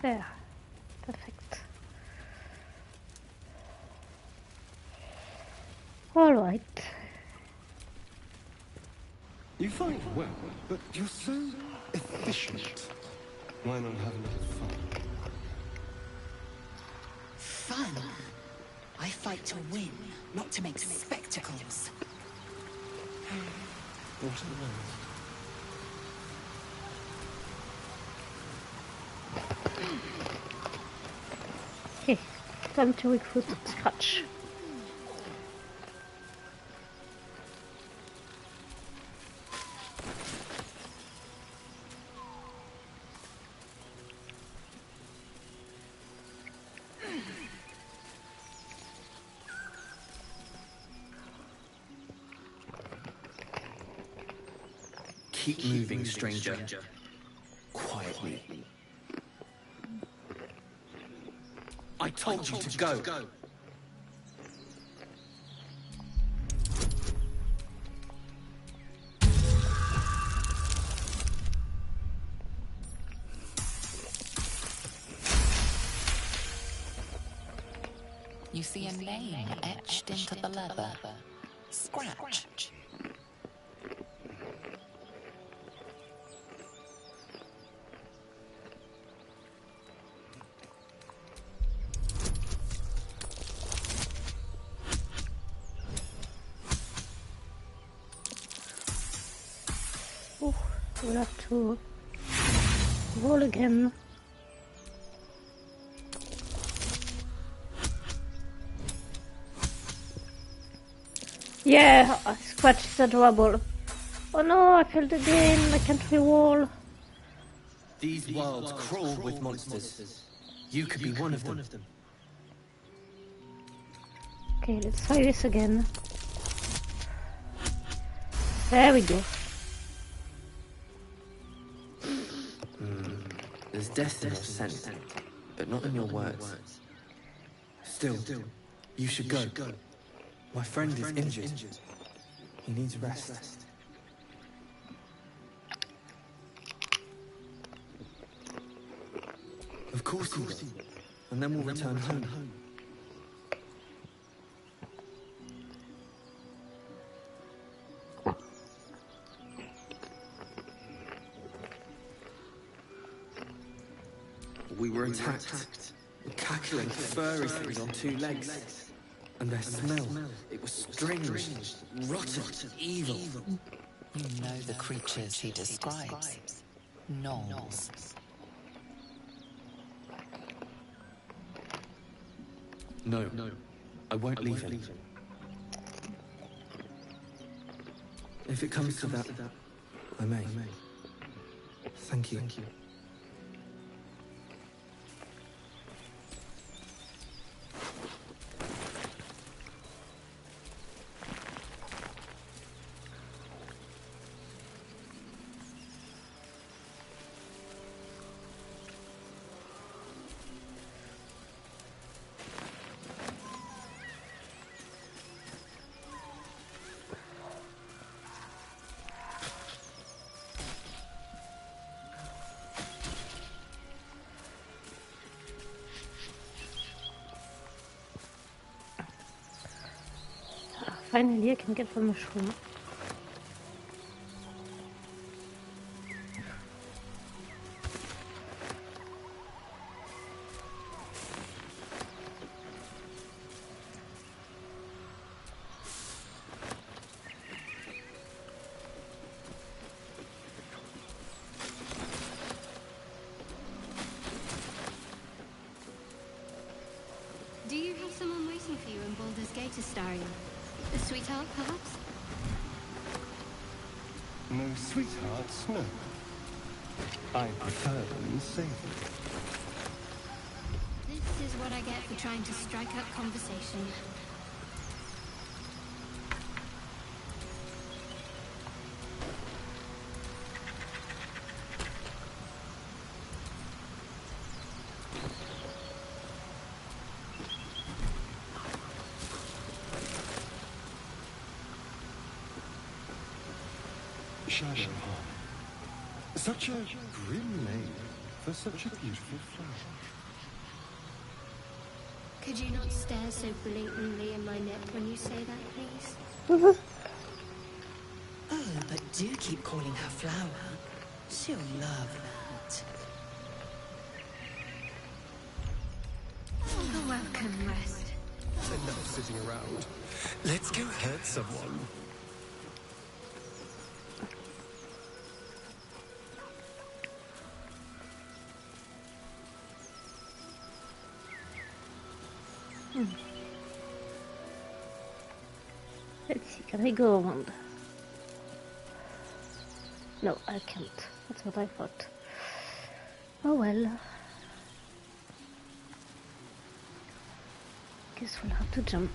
There. Perfect. All right. You fight well, but you're so efficient. Why not have a little fun? Fun? I fight to win, not to make spectacles. What a Okay, time to recruit Scratch. Keep moving, stranger. Quietly. I told you to go. You see a name etched into the leather. Scratch. Oh, we'll have to roll again. Yeah, Scratch is adorable. Oh no, I failed again. I can't re-roll. These worlds crawl with monsters. You could be one of them. Okay, let's try this again. There we go. There's death in your scent, but not in your words. Still, you should go. My friend is injured. He needs rest. Of course he will. And then we'll return home. We were attacked. Cackling, furry things on two legs. And their smell, it was strange, rotten, evil. You know the creatures he describes. Gnolls. No, I won't leave him. If it comes to that, I may. Thank you. Finally, I can get the mushroom. Do you have someone waiting for you in Baldur's Gate, Astarion? A sweetheart, perhaps? No sweethearts, no. I prefer them savory. This is what I get for trying to strike up conversation. Shadowheart. Such a grim name for such a beautiful flower. Could you not stare so blatantly in my neck when you say that, please? Oh, but Do keep calling her Flower. She'll love that. A welcome rest. Enough sitting around. Let's go hurt someone. Let's see, can I go around? No, I can't. That's what I thought. Oh well. Guess we'll have to jump.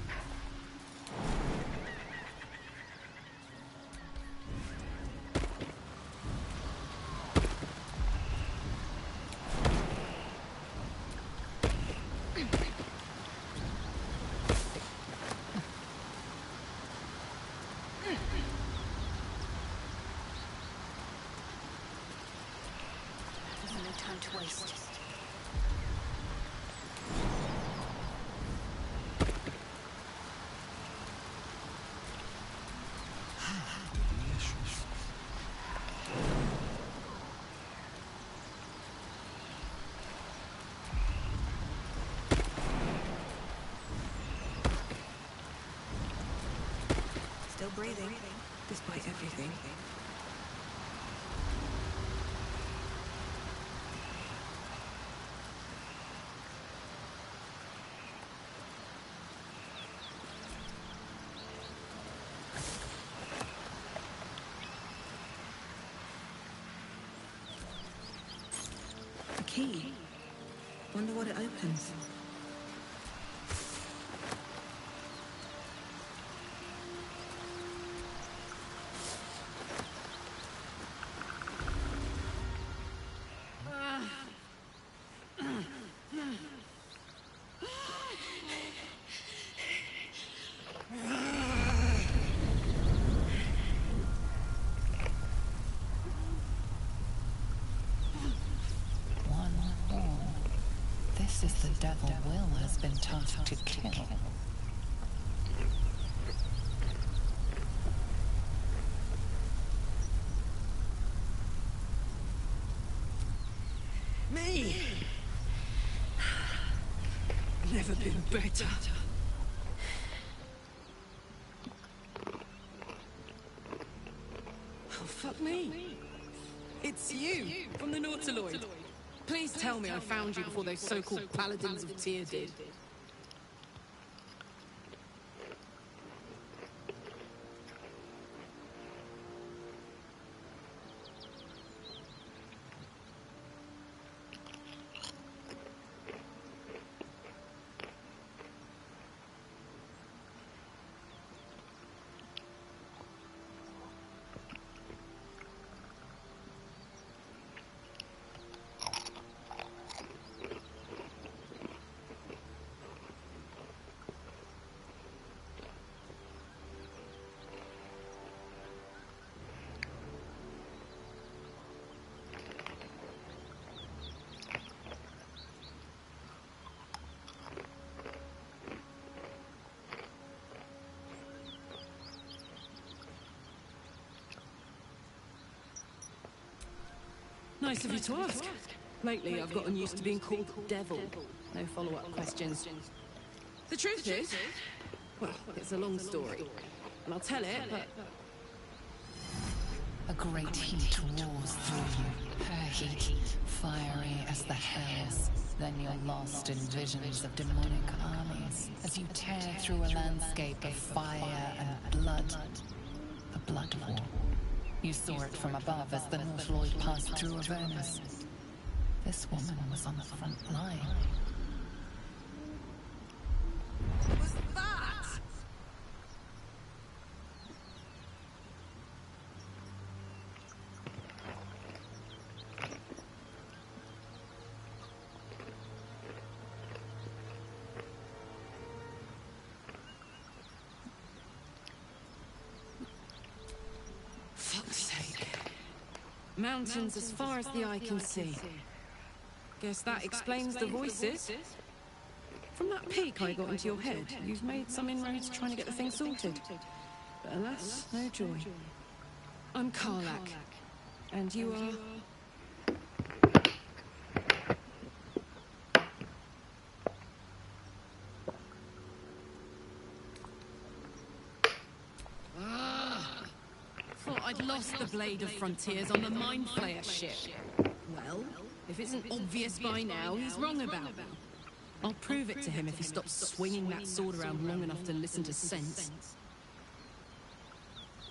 Still breathing, despite everything. A key. Wonder what it opens. This is the devil Will has been tasked to kill. Me! Never been better. Oh, fuck me. It's you, from the Nautiloid. Please tell me I found you before those so-called paladins of Tyr did. Nice of you to ask. Lately, I've gotten used to being called Devil. No follow-up questions. The truth is, well, it's a long story. And I'll tell it, but... A great heat roars through you. Her heat, fiery as the hells. Then you're lost in visions of demonic armies as you tear through a landscape of fire and blood. The Blood War. You saw it from above as the Nautiloid passed through Avernus. This woman was on the front line. What was that? Fuck's sake. Mountains as far as the eye can see. Guess that explains the voices. From that peek I got into your head, you've made some inroads trying to get the thing sorted. But alas, no joy. I'm Karlak. And you are? Thought I'd lost the Blade of Frontiers on the Mind Flayer ship. Well, if it's isn't obvious by now, he's wrong about me. I'll prove it to him if he stops swinging that sword around long enough to listen to sense.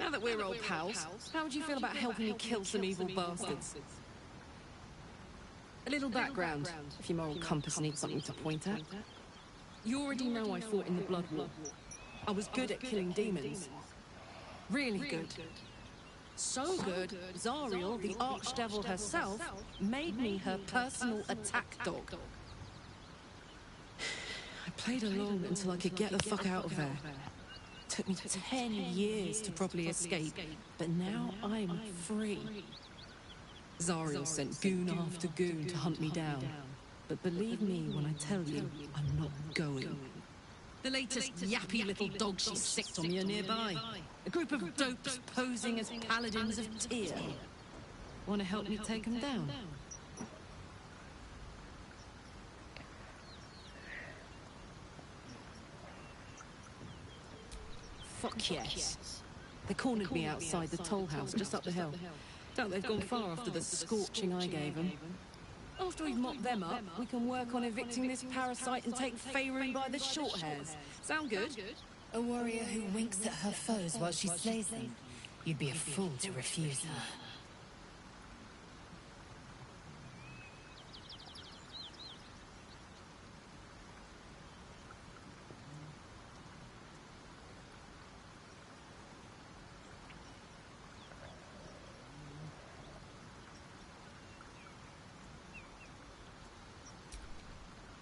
Now that we're old pals, how would you feel about helping me kill some evil bastards? A little background, if your moral compass needs something to point at. You already know I fought in the Blood War. I was good at killing demons. Really good. So good, Zariel, the Archdevil herself, made me her personal attack dog. I played along until I could get the fuck out of there. Took me 10 years to properly escape, but now I'm free. Zariel sent goon after goon to hunt me down. But believe me when I tell you, I'm not going. The latest yappy little dog she sicked on me are nearby. A group of dopes posing as paladins of Tyr. Want to help me take them down? Fuck yes. They cornered me outside the toll house just up the hill. Doubt they've gone far after the scorching I gave them. After we've mopped them up, we can work on evicting this parasite and take Faerun by the short hairs. Sound good? A warrior who winks at her foes while she slays them. You'd be a fool to refuse her.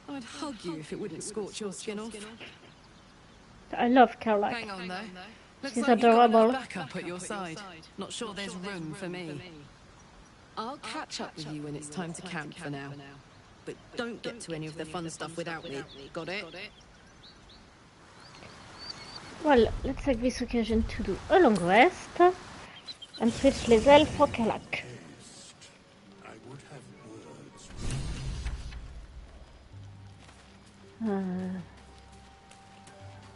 I'd hug you if it wouldn't scorch your skin off. I love Karlak. Hang on though. Looks She's like you've got adorable. enough backup at your side. Not sure there's room for me. I'll catch up with you when it's time to camp for now. But don't get to any of the fun stuff without me. Got it? Well, let's take this occasion to do a long rest and switch les ailes for Karlak.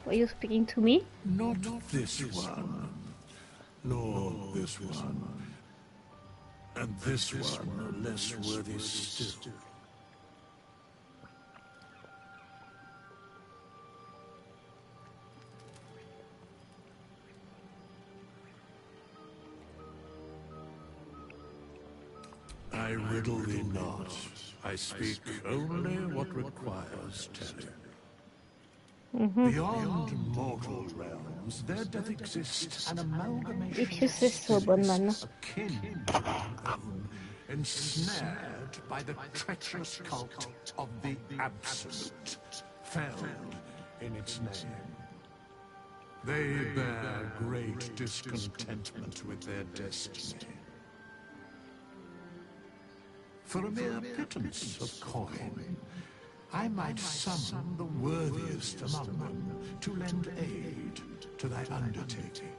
Were you speaking to me? Not this one, nor this one, and this one are less worthy still. I riddle thee not. I speak only what requires telling. Beyond mortal realms, there doth exist an amalgamation If you say so, Bonman. akin to our own, ensnared by the treacherous cult of the Absolute, found in its name. They bear great discontentment with their destiny. For a mere pittance of coin, I might summon the worthiest among them to lend aid to thy undertaking.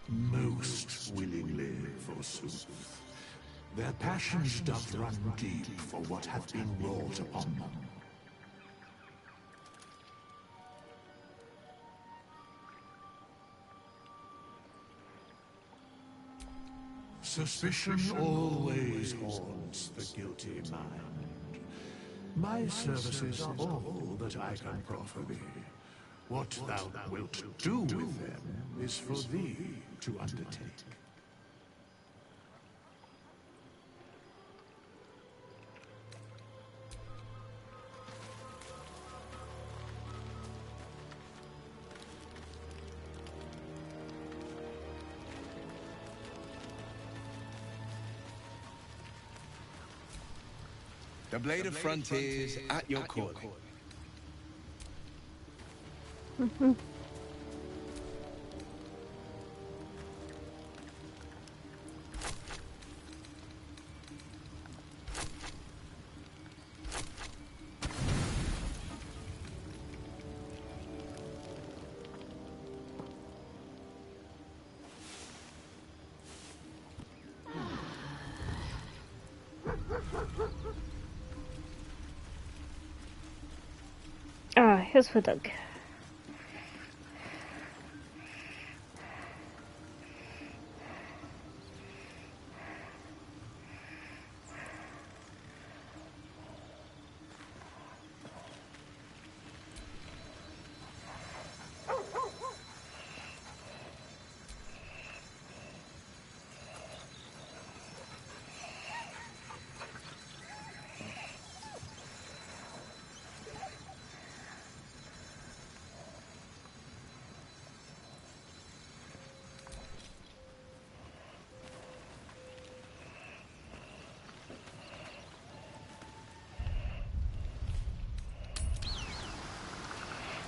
Most willingly, forsooth. Their passions doth run deep for what hath been wrought upon them. Suspicion always haunts the guilty mind. My services are all that I can proffer thee. What thou wilt do with them is for thee to undertake. The Blade of Frontiers at your calling. here's the dog.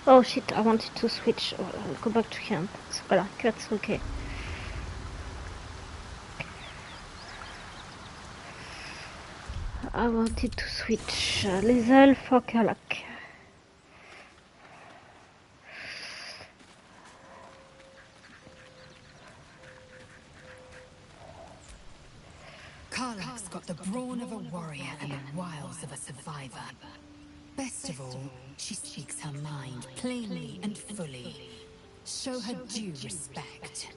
Oh shit, I wanted to switch, go back to camp. Voilà, that's okay. I wanted to switch les ailes for Karlach. Karlach's got the brawn of a warrior and the wiles of a survivor. Best of all, she speaks her mind plainly and fully. Show her due respect.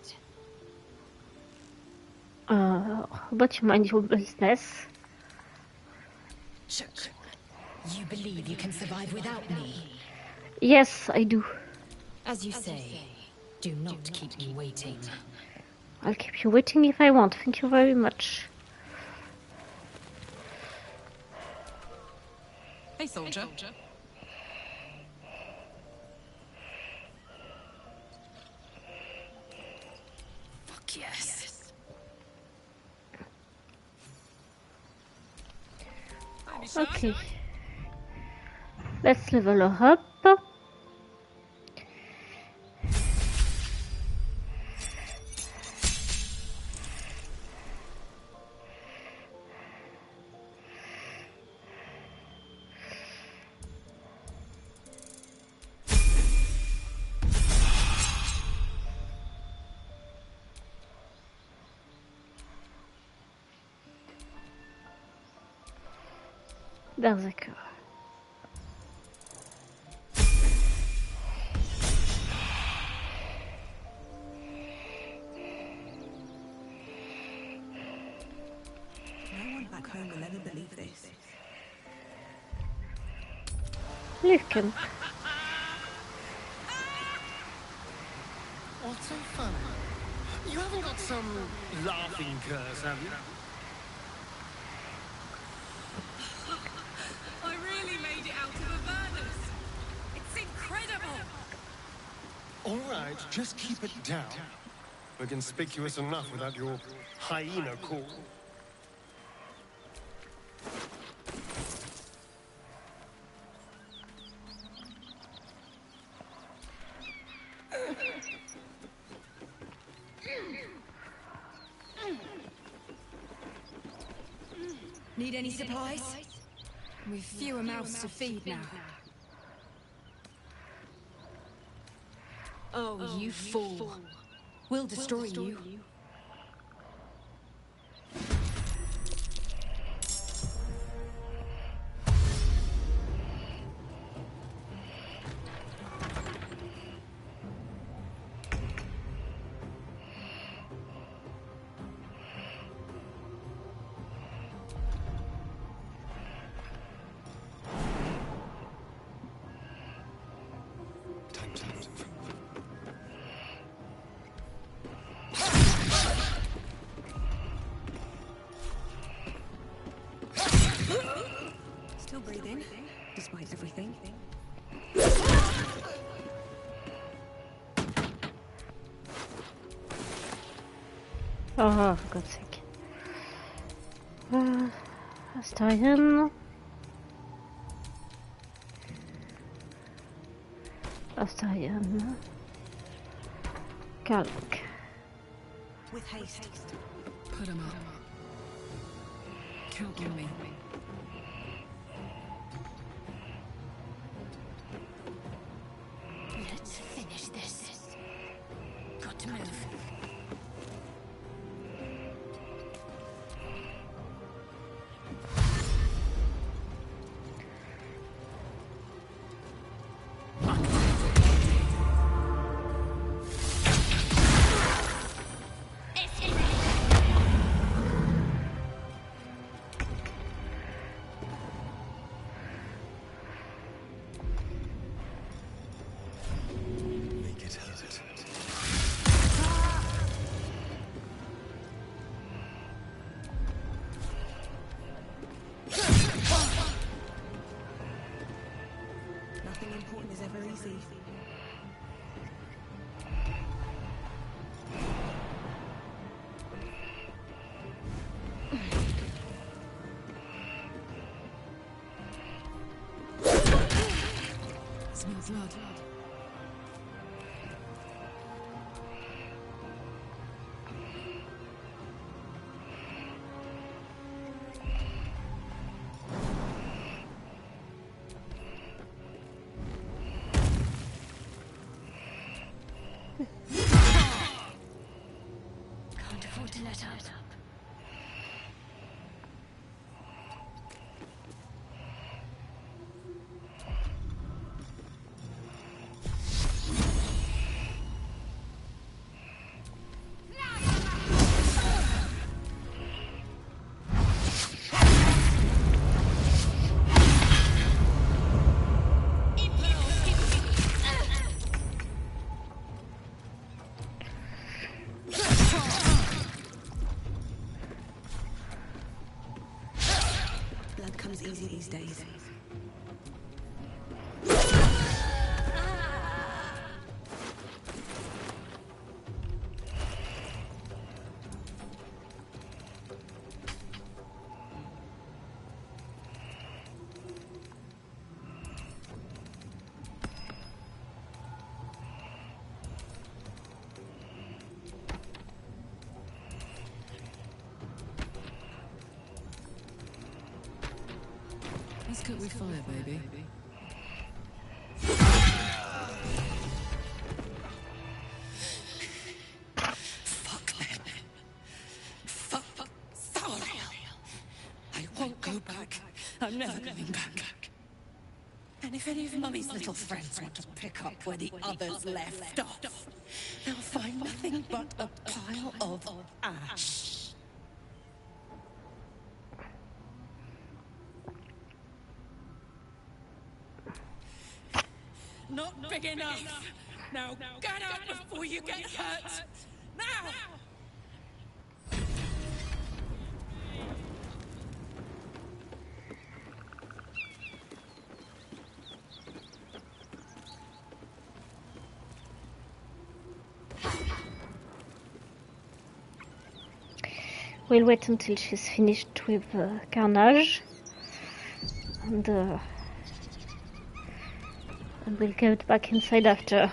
But you mind your business. Chook, you believe you can survive without me? Yes, I do. As you say, do not keep me waiting. I'll keep you waiting if I want. Thank you very much. Hey, soldier. Fuck yes. Okay. Let's level her up. Berserker. No one back home will ever believe this. Leave camp. What's so funny? You haven't got some laughing curse, have you? I really made it out of Avernus. It's incredible. All right, just keep it down. We're conspicuous enough without your hyena call. Need any supplies? We've fewer mouths to feed now. Oh, you fool. We'll destroy you. Still breathing, despite everything. Oh, for God's sake. Let's tie him. Let's tie him. Karlach. With haste. Put him up. Count on me. Let's finish this. Got to move. easy. Smell blood. Can't afford to let up. Blood comes easy these days. Let's cook with fire, baby. Fuck them. Fuck Thariel. I won't go back. I'm never coming back. And if any of Mummy's little friends want to pick up where the others left off, they'll find nothing but a pile of ash. Not big enough. Now get out before you get hurt. Now! We'll wait until she's finished with Carnage, and we'll get back inside after.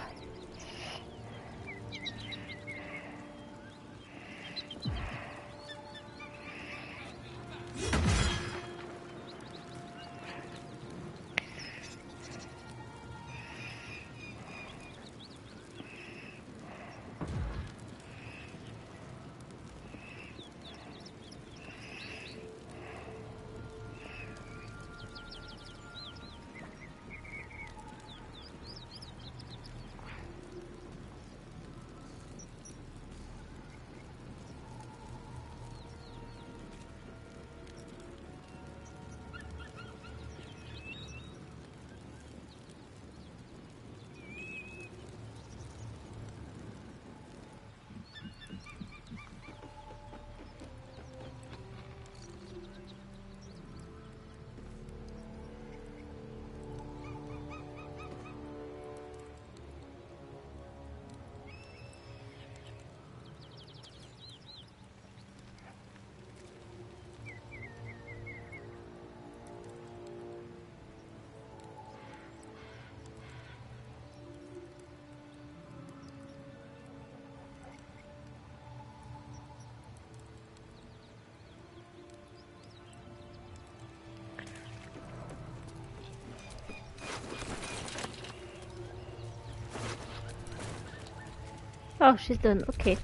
Oh, she's done. Okay.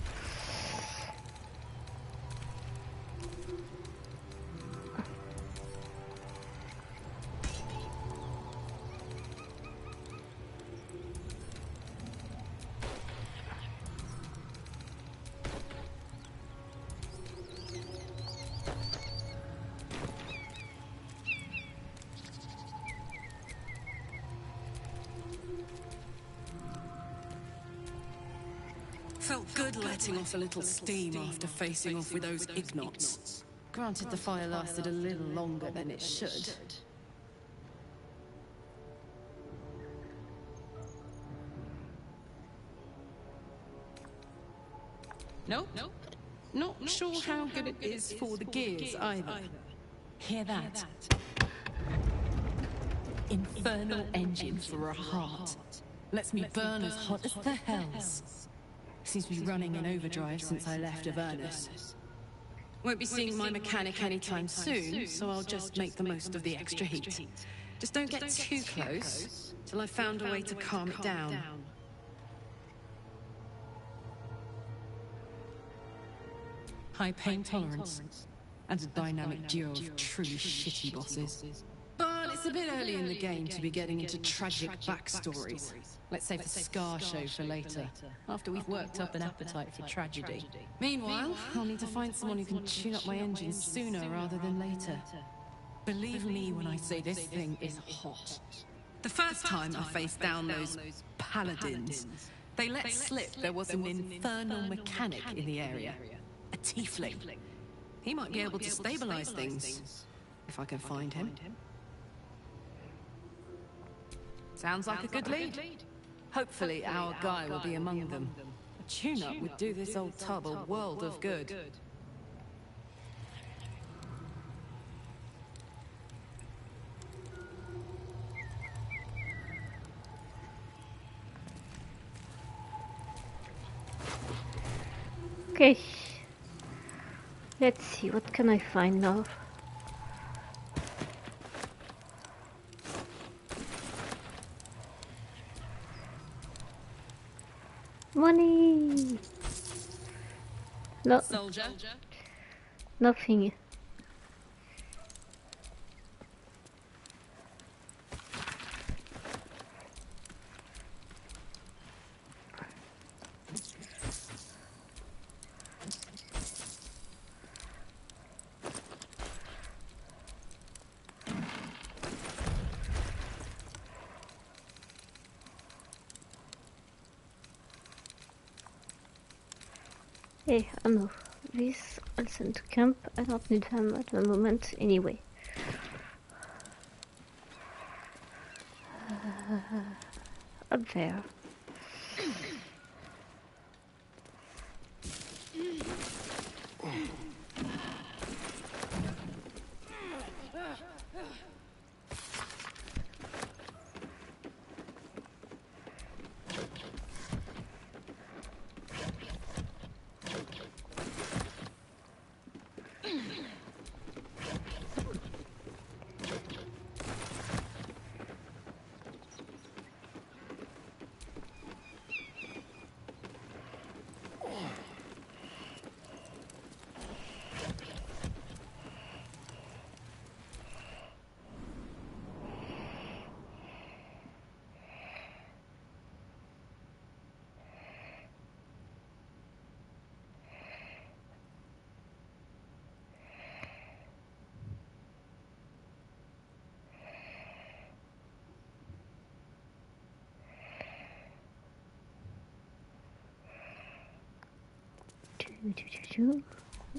Felt good letting off a little steam after facing off with those Ignots. Granted, the fire lasted a little longer than it should. Nope. Not sure how good it is for the gears either. Hear that? Infernal engine for a heart. Lets me burn as hot as the hells. Seems to be running in overdrive since I left Avernus. Won't be seeing my mechanic anytime soon, so I'll just make the most of the extra heat. Just don't get too close till I've found a way to calm it down. High pain tolerance, and a dynamic duo of truly shitty bosses. But it's a bit early in the game to be getting into tragic backstories. Let's save the scar show for later, after we've worked up an appetite for tragedy. Meanwhile, I'll need to find someone who can tune up my engines sooner rather than later. Believe me when I say this thing is hot. The first time I faced down those paladins, they let slip there was an infernal mechanic in the area. A tiefling. He might be able to stabilize things, if I can find him. Sounds like a good lead. Hopefully our guy will be among them. A tune-up would do this old tub a world of good. Okay. Let's see, what can I find now? Money! No. Soldier. Nothing. Hey, I know. These I'll send to camp. I don't need them at the moment anyway. Up there.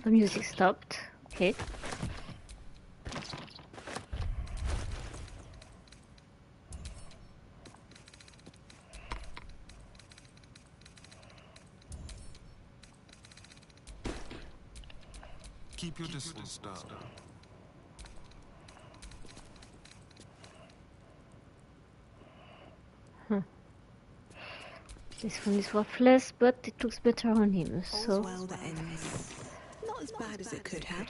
The music stopped. Okay. Keep your distance down. This one is worthless, but it looks better on him, so... All's well that ends. Not as bad as it could have.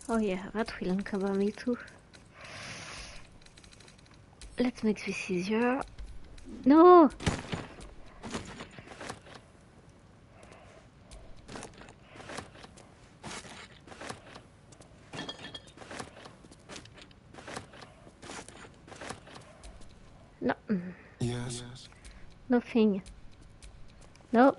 Oh yeah, that will cover me too. Let's make this easier. No! No. Yes. Nothing. No.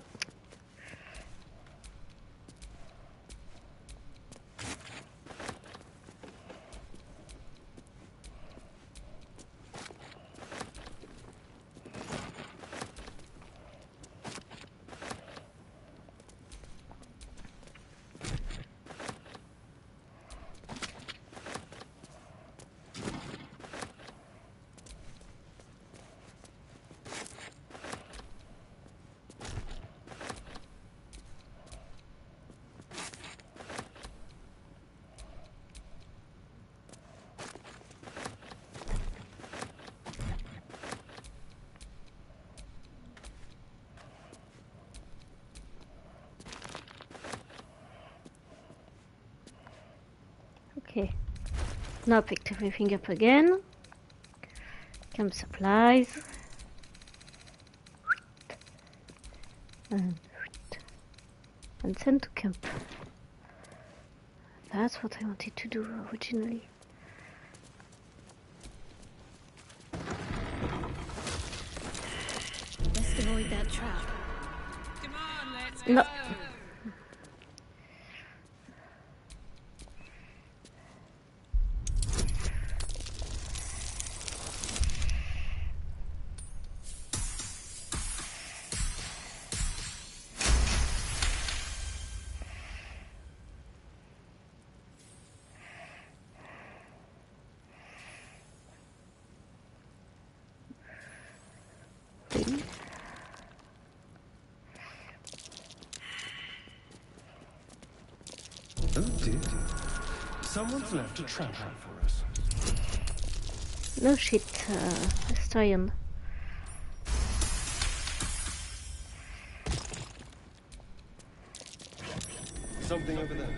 Okay. Now picked everything up again. Camp supplies. And send to camp. That's what I wanted to do originally. Best avoid that trap. Come on, let's No. go. Oh dear. Someone's left a trap out for us. No shit, Styrian. Something over there.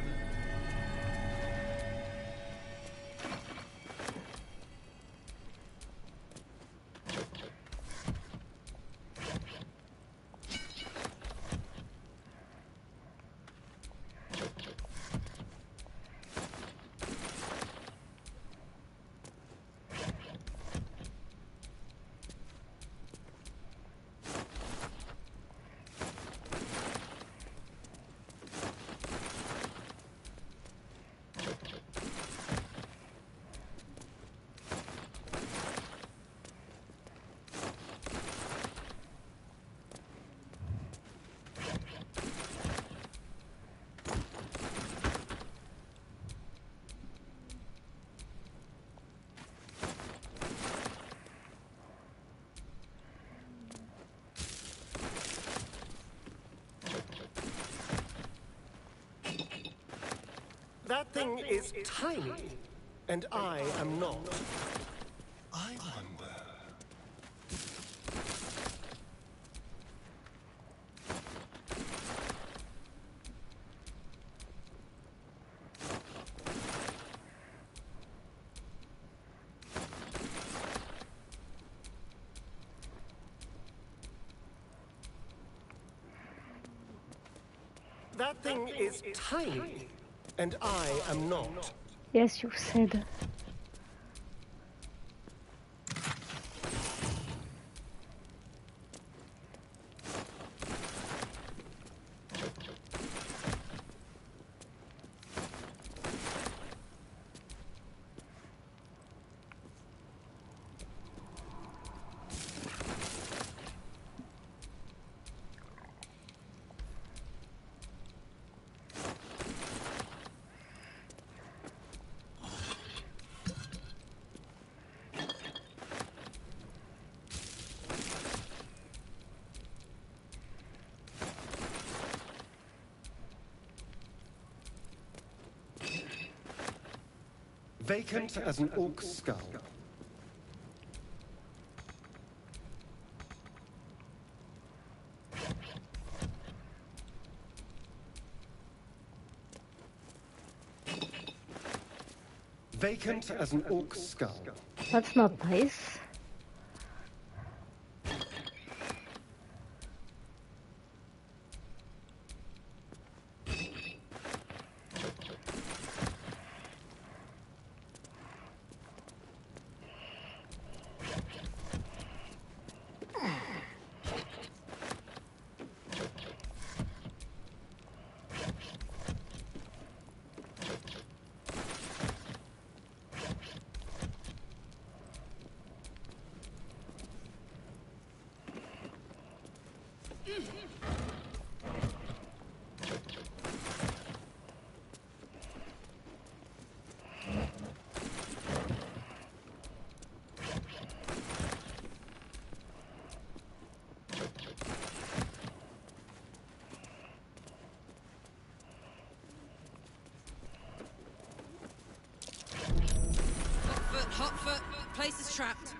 That thing is tiny, and I am not. I wonder. That thing is tiny, and I am not. Yes, you said. Vacant as an orc skull. Vacant as an orc skull. That's not nice. Hotfoot, place is trapped.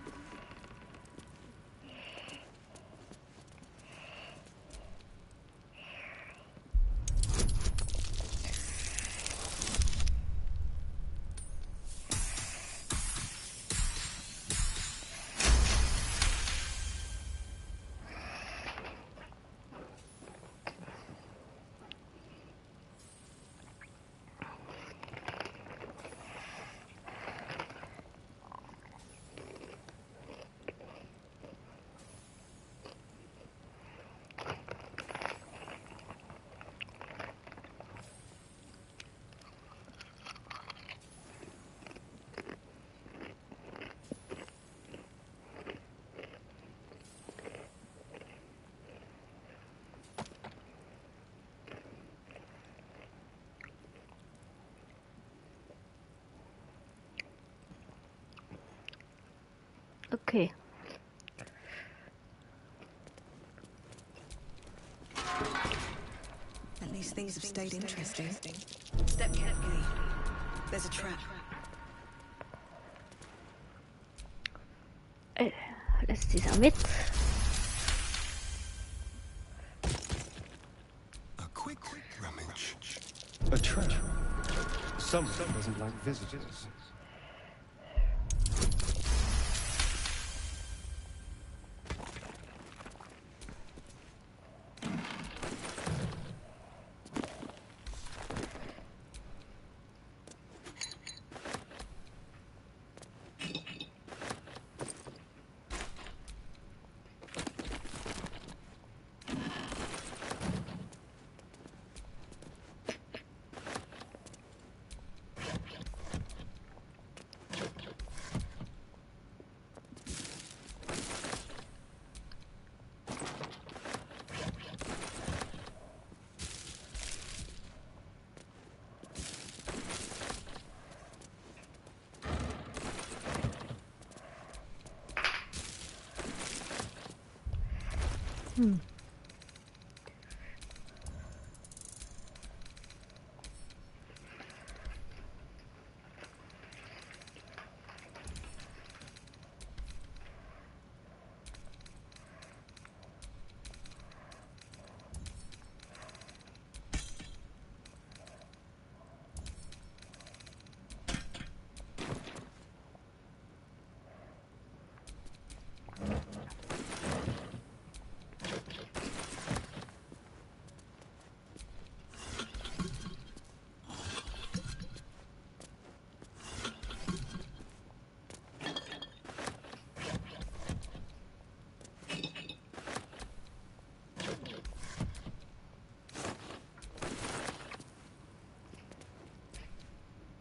Okay. At least things have stayed interesting. Step carefully. There's a trap. Lässt dieser mit. A quick rummage. A trap. Someone doesn't like visitors.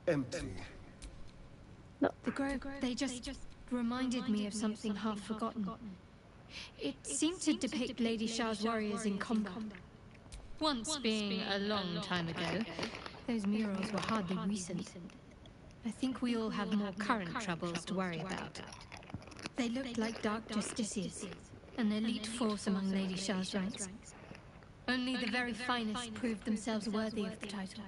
Empty. No. The grove, they just reminded me of something half forgotten. It seemed to depict Lady Shah's warriors in combat. Once being a long time ago, those murals were hardly recent. I think we all have more current troubles to worry about. They looked like dark justiciars, an elite force among Lady Shah's ranks. Only the very finest proved themselves worthy of the title.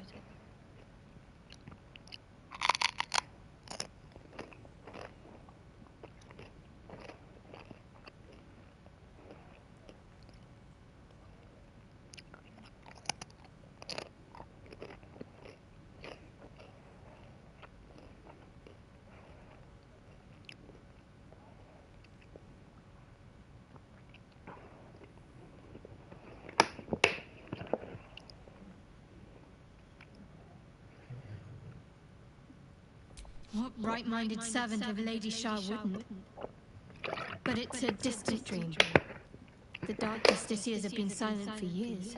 What right-minded servant of Lady Shah wouldn't? But it's a distant dream. The Dark Justiciars have been silent for years.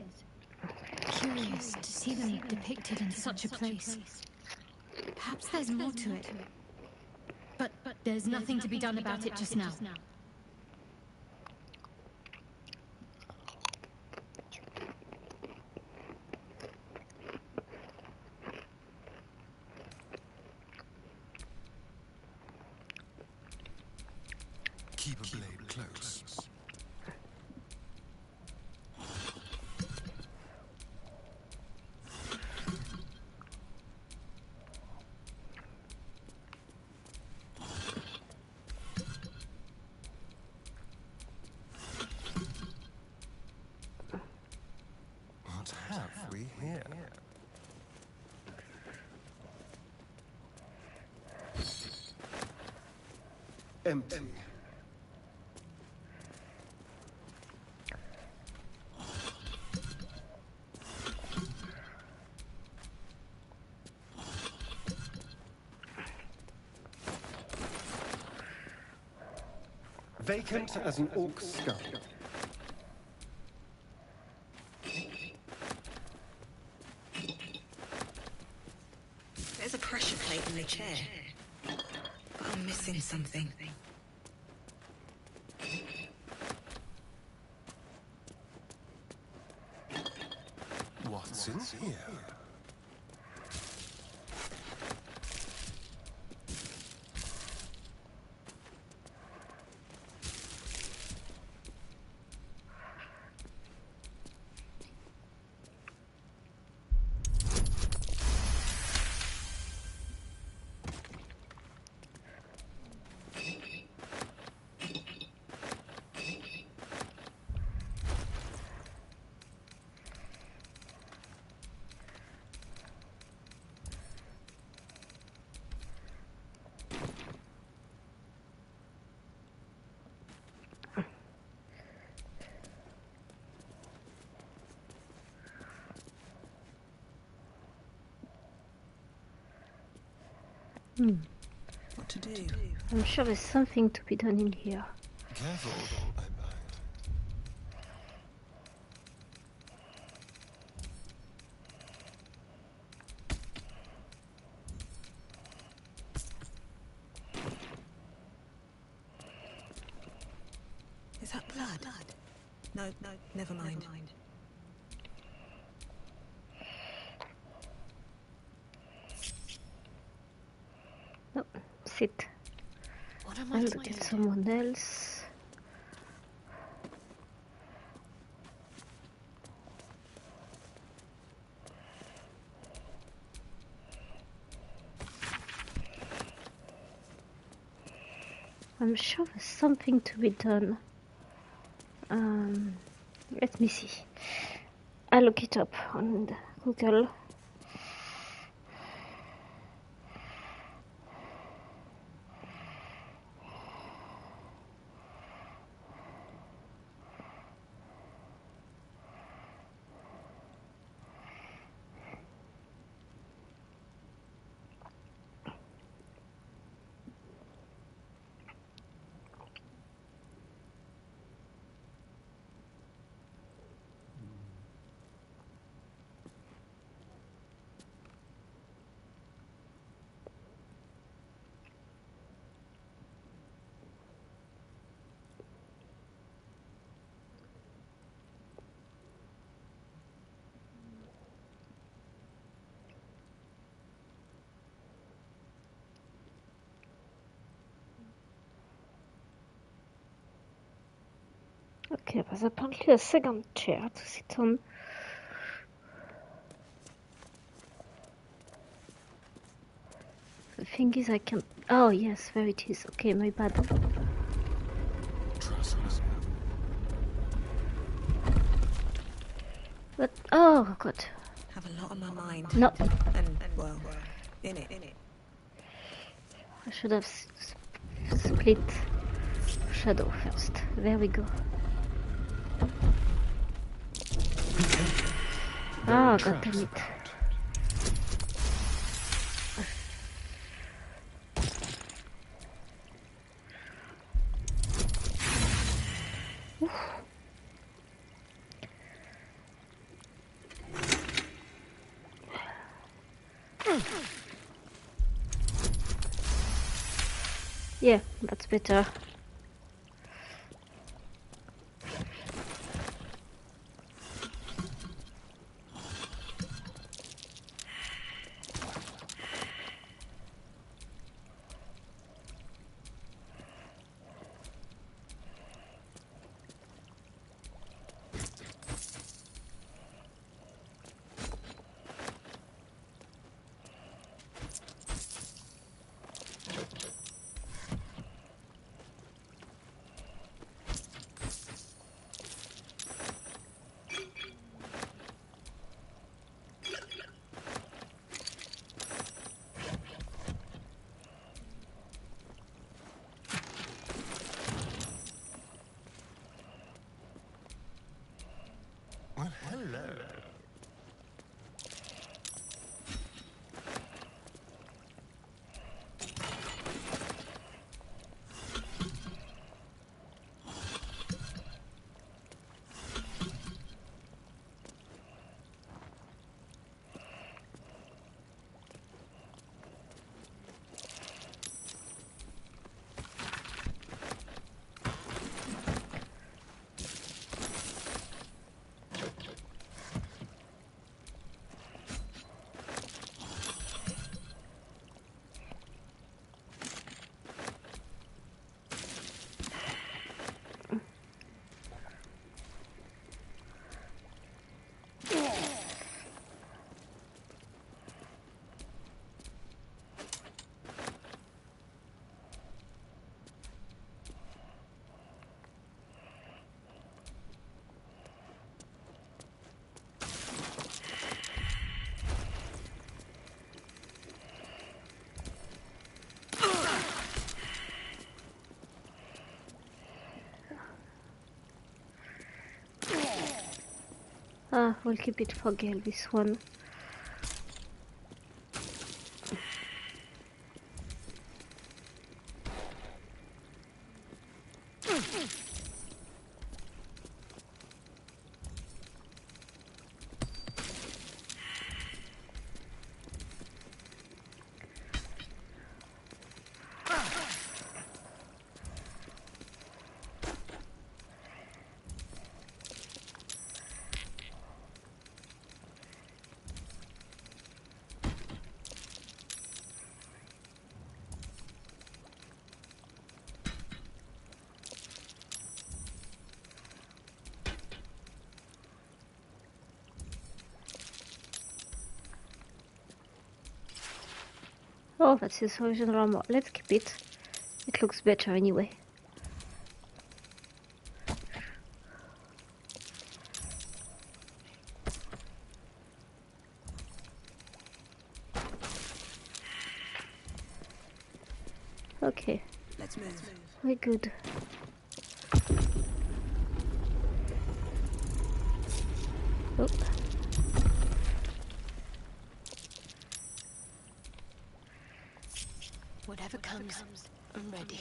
Curious to see them depicted in such a place. Perhaps there's more to it. But there's nothing to be done about it just now. Keep a blade close. Empty. Vacant as an orc skull. There's a pressure plate in the chair, but I'm missing something. What's in here? What to do? I'm sure there's something to be done in here. Careful, I might. Is that blood? No, never mind. No, sit. What am I'll I look at someone else. I'm sure there's something to be done. Let me see. I'll look it up on Google. Okay, there's apparently a second chair to sit on. The thing is I can't... Oh yes, there it is. Okay, my bad. But... Oh god. Have a lot on my mind. No. And well, in it. I should have split shadow first. There we go. Ah, god damn it. Yeah, that's better. Ah, we'll keep it for Gale, this one. Oh, that's his original armor. Let's keep it. It looks better anyway. Okay. Let's move. Very good. Oh. Whatever comes, I'm ready.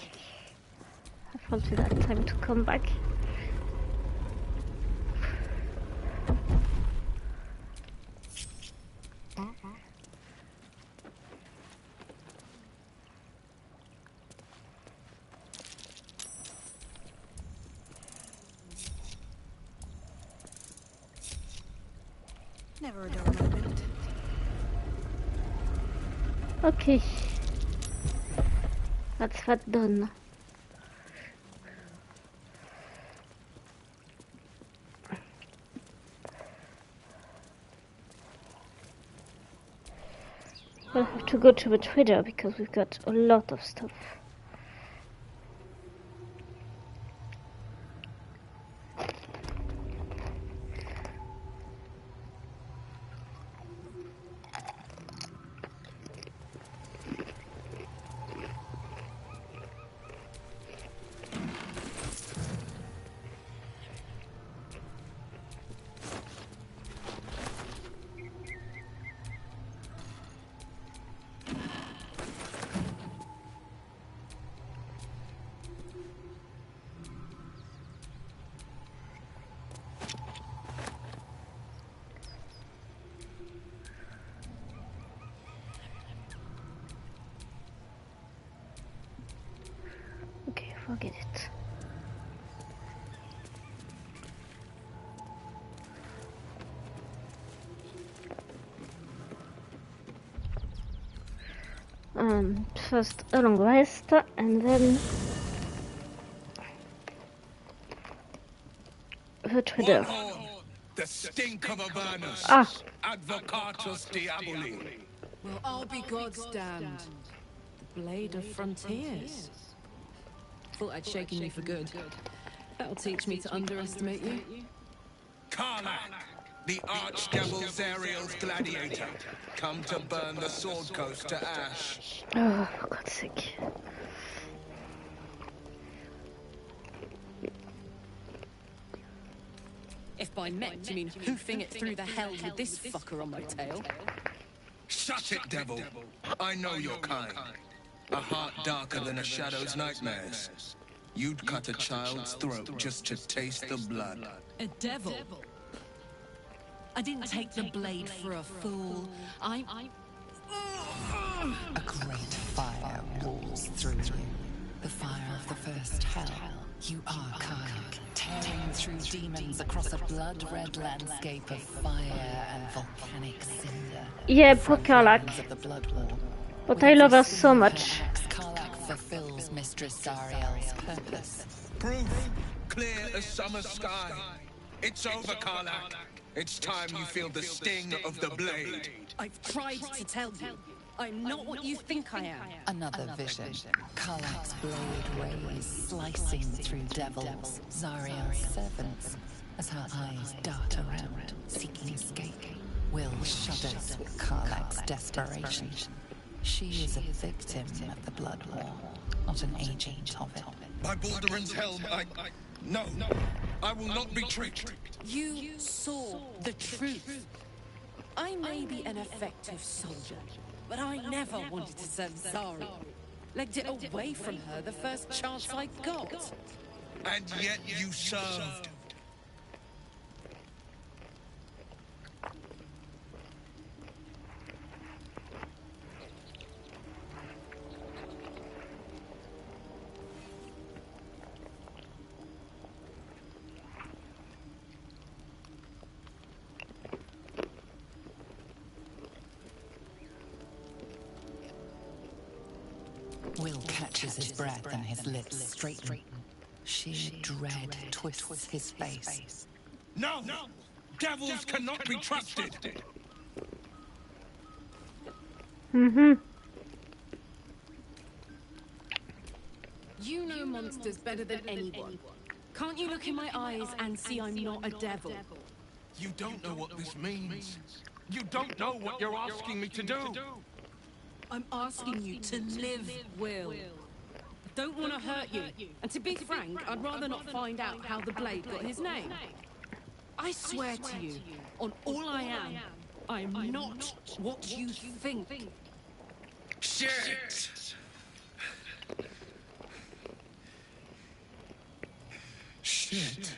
I fancy that time to come back. Never a dull moment. Okay. That's that done. We'll have to go to the trader because we've got a lot of stuff. Okay, forget it. First a long rest and then the trader. The stink of Avernus. Ah. Advocatus Diaboli. Well, I'll be God's damned. The Blade of Frontiers. Thought I'd shaken you for good. That'll teach me to underestimate you. Karlach, the Archdevil Zariel's gladiator, come to burn the Sword Coast to ash. Oh, for God's sake. If by met you mean hoofing it through the hell with this fucker on my tail. Shut it, devil. I know your kind. A heart darker than a shadow's nightmares. You'd cut a child's throat just to taste the blood. A devil? I didn't take the blade for a fool. I'm... A great fire roars through you. The fire of the first hell. You are Karlach, tearing through demons across a blood-red landscape of fire and volcanic cinder. Yeah, poor Karlach. But I love her so much. Karlach fulfills Mistress Zariel's purpose. Proof, clear as summer sky. It's over, Karlach. It's time you feel the sting of the blade. I've tried to tell you. I'm not what you think I am. Another vision. Karlach's blade rays slicing through devils, Zariel's servants, as her eyes dart around, seeking escape. Will shudders with Karlach's desperation. She is a victim of the Blood War, not an agent of it. By Baldur's helm, No. I will not be tricked. You saw the truth. I may be an effective soldier, but I never wanted to serve Zari. Legged it away from her the first chance I got. And yet you served. Will catches his breath and his lips straighten. Sheer dread twists his face. No! Devils cannot be trusted! You know monsters better than anyone. Can't you look in my eyes and see I'm not a devil? You don't know what this means. You don't know what you're asking me to do. I'm asking you to live, Will. I don't want to hurt you. And to be frank, I'd rather not find out how the blade got his name. I swear to you, on all I am not what you think. Shit! Shit.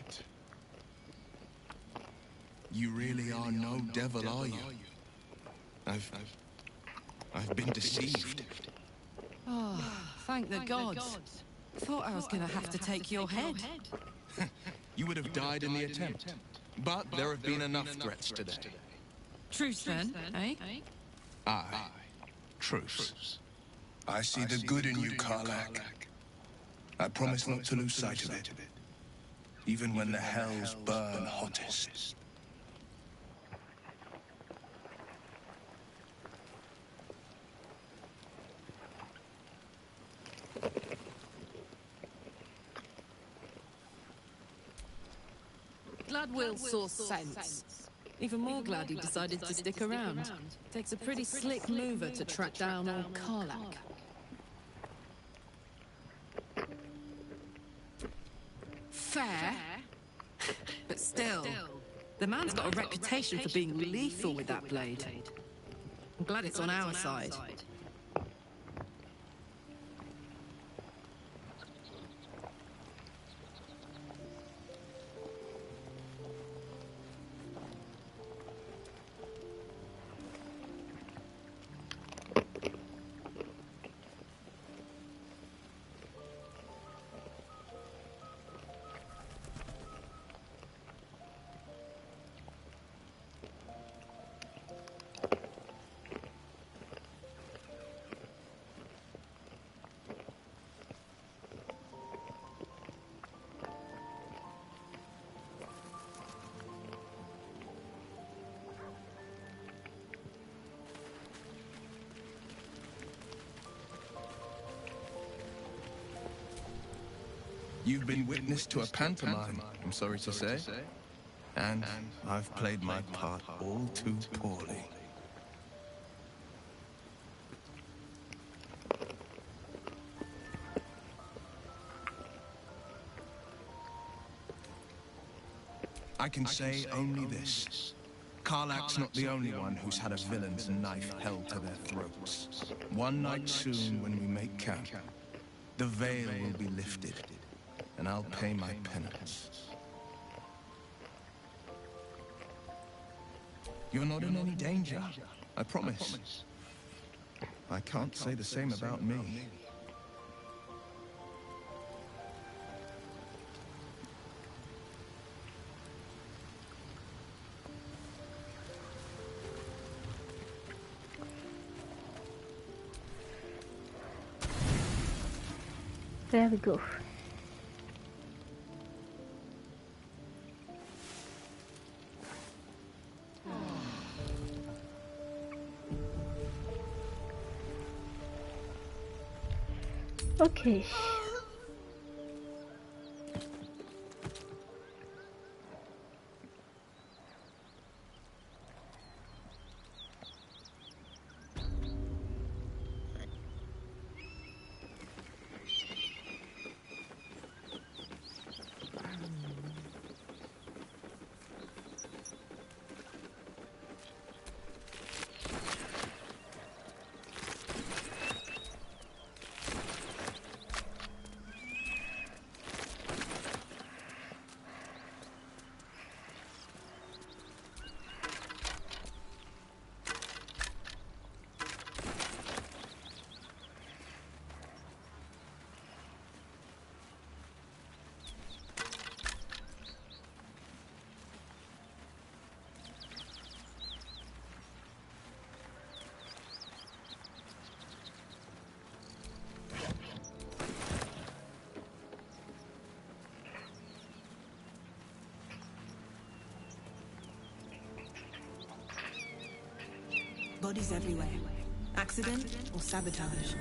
You really are no devil, are you? I've been deceived. Oh, thank the gods. Thought I was gonna have to take your head. You would have died in the attempt. But there have been enough threats today. Truce then, eh? Aye. Truce. I see the good in you, Karlach. I promise not to lose sight of it. Even when the hells burn hottest. Glad Will saw sense. Even more glad he decided to stick around. Takes a pretty slick mover to track down old Karlach. Fair, but still, the man's got a reputation for being lethal with that blade. I'm glad it's on our side. You've been witness to a pantomime, I'm sorry to say. And I've played my part all too poorly. I can say only this. Karlach's not the only one who's had a villain's knife held to their throats. One night soon, when we make camp, the veil will be lifted, and I'll pay my penance. You're not in any danger, I promise. I can't say the same about me. There we go. Okay. Bodies everywhere. Accident or sabotage?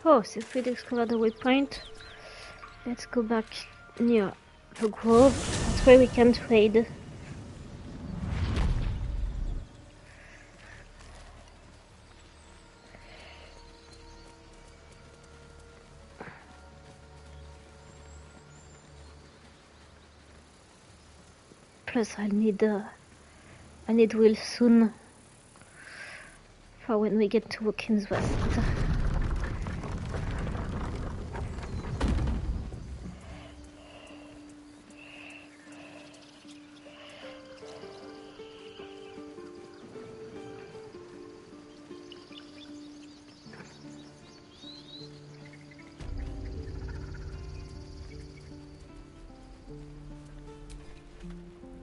Oh, so if we discover the waypoint, let's go back near the grove. That's where we can trade. Plus, I need wheels soon for when we get to Watkins West.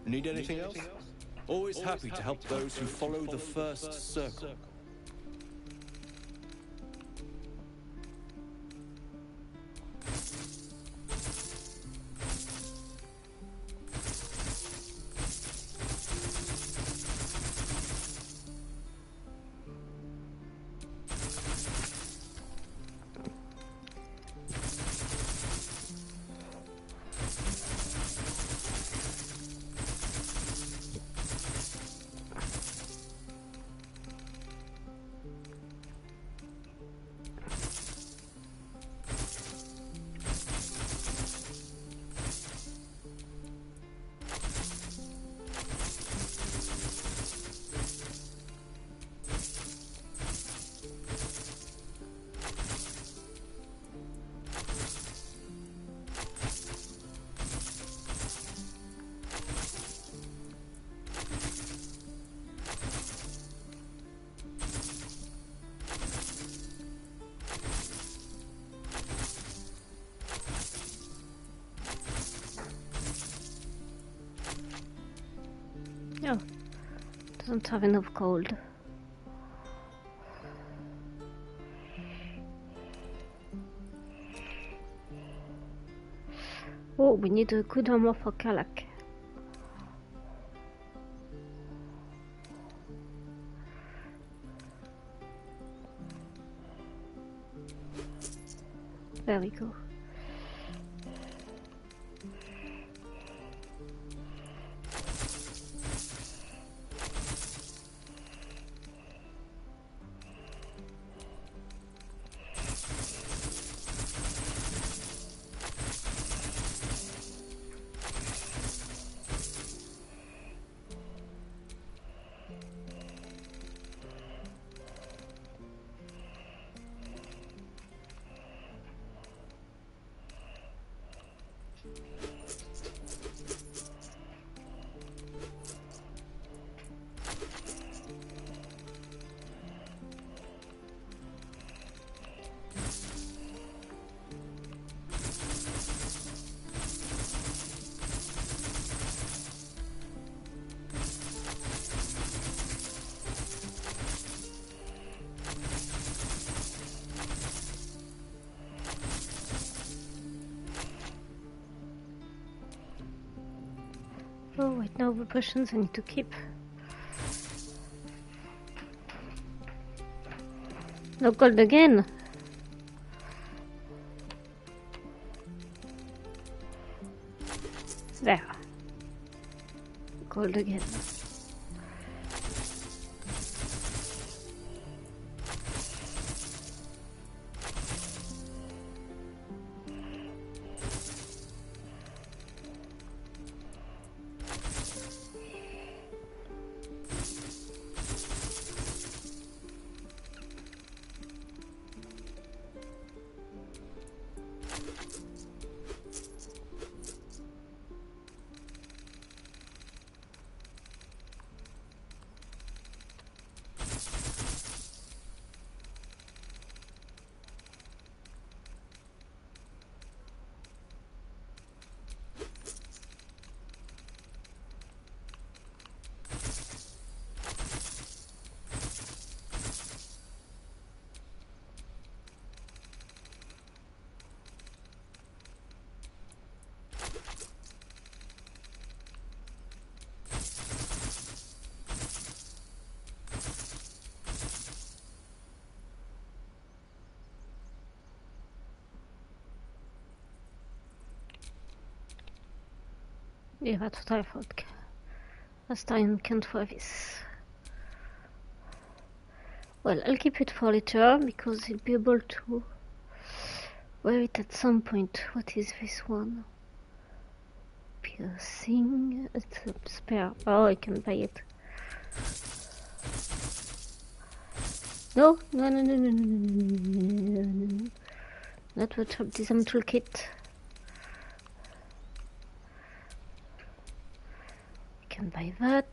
Need anything else? Always happy to help those who follow the first circle. Oh, doesn't have enough gold. Oh, we need a good armor for Kalak. There we go. Oh wait, no potions I need to keep. No gold again. There. Gold again. Yeah, that's what I thought. Last time can't try this. Well, I'll keep it for later because I'll be able to wear it at some point. What is this one? Piercing. It's a spare. Oh, I can buy it. No, no, no, no, no, no, no, no, no. Not the traptism toolkit. I can buy that.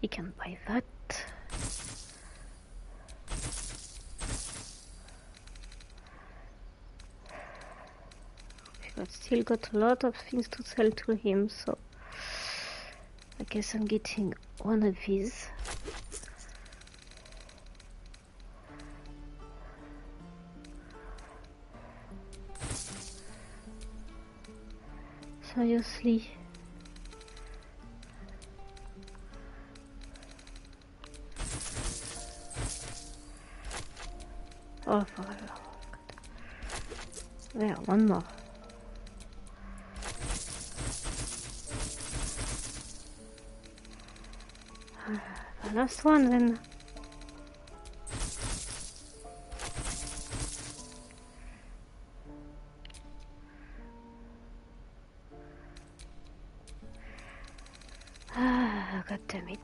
You can buy that. I've still got a lot of things to sell to him, so I guess I'm getting one of these. Seriously. Oh, for the Lord. There, one more. The last one then. Ah, god damn it.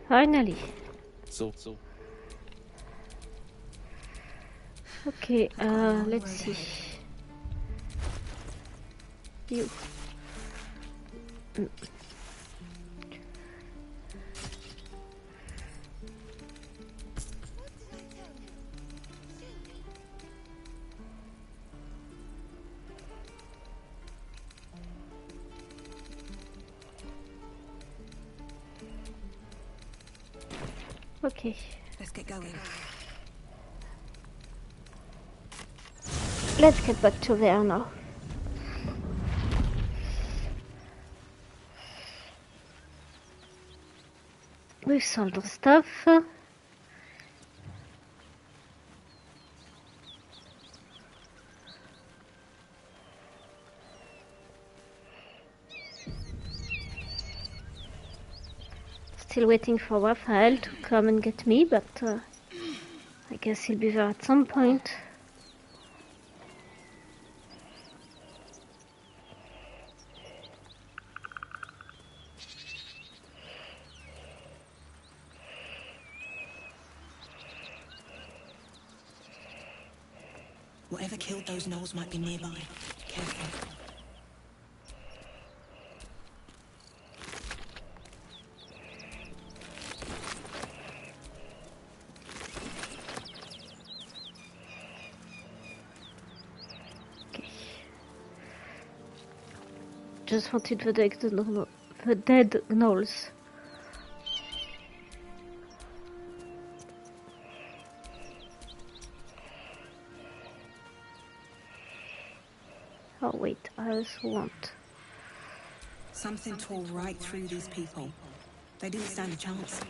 Finally. So. Okay, let's see. You. Okay. Let's get going. Let's get back to there now. We've sold the stuff. Still waiting for Raphael to come and get me, but I guess he'll be there at some point. Whatever killed those gnolls might be nearby. Careful. Just wanted the dead gnolls. Oh wait, I also want. Something tore right through these people. They didn't stand a chance.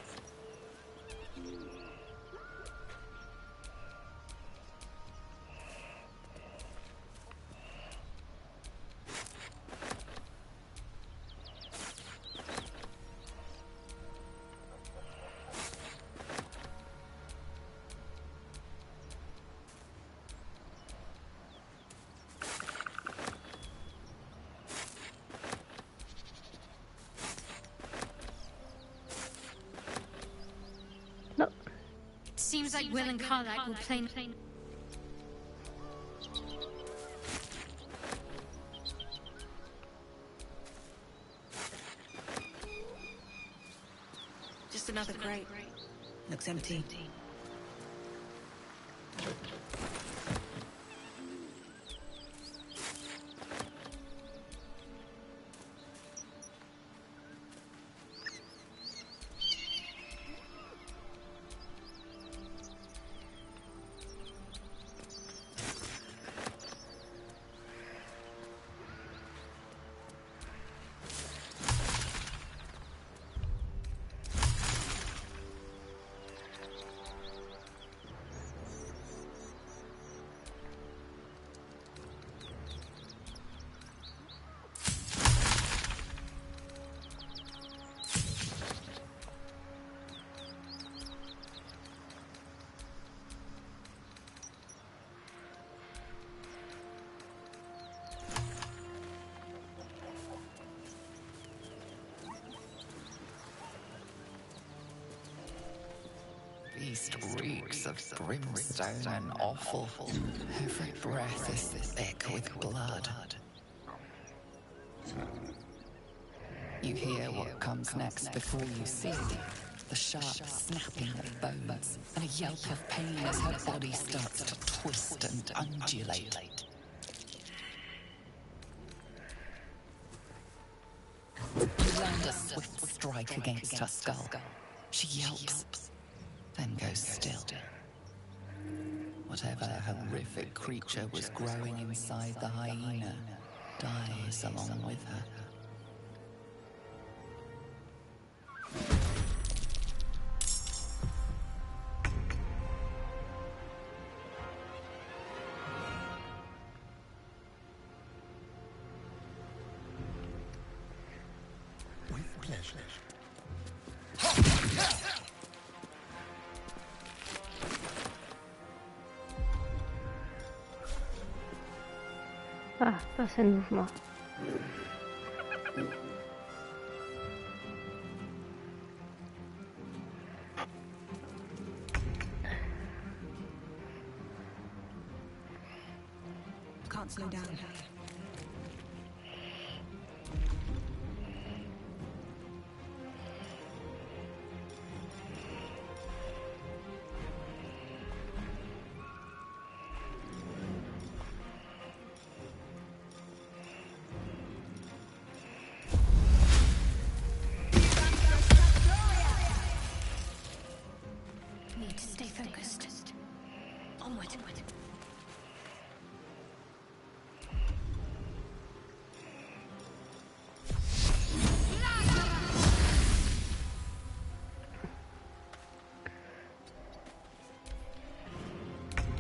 Seems like Will and Karlach will play. Just another crate. Looks empty. feast reeks of brimstone and offal. Every breath is thick with blood. You hear what comes next before you see it. The sharp snapping of bones, and a yelp of pain as her body starts to twist and undulate. You land a swift strike against her skull. She yelps, then goes still. Whatever horrific creature was growing inside the hyena dies along with her. With pleasure. Ah, passer le mouvement. Can't slow down. Need to stay focused. Onward.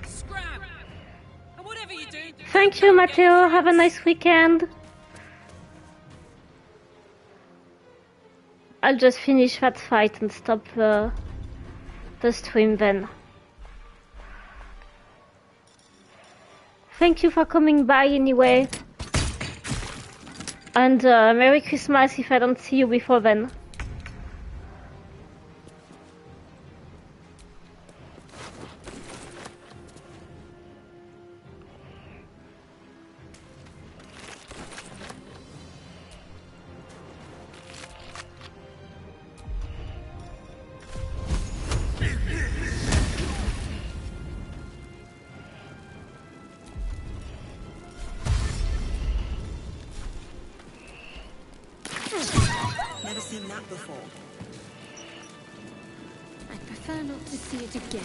Scram! And whatever you do, Thank you, Matteo. Have a nice weekend. I'll just finish that fight and stop the stream then. Thank you for coming by anyway. And Merry Christmas if I don't see you before then. Never seen that before. I'd prefer not to see it again.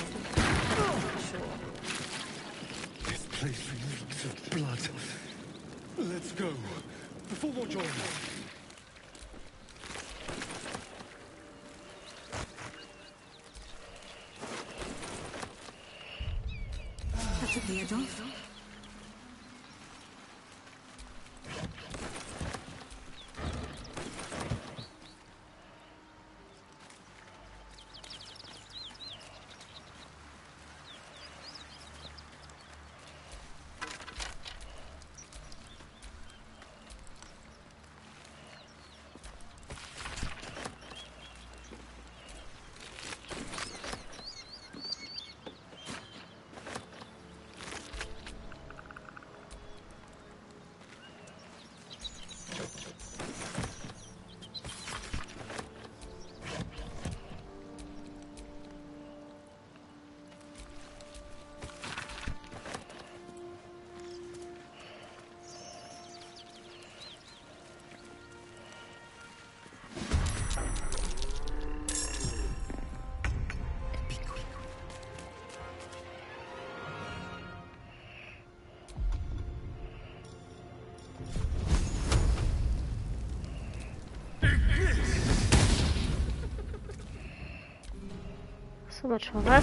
Sure. This place reeks of blood. Let's go. Before more join us. That took the edge off. So much for that.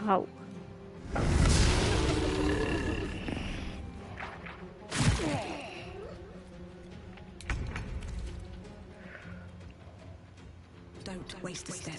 Ow. Don't waste a step.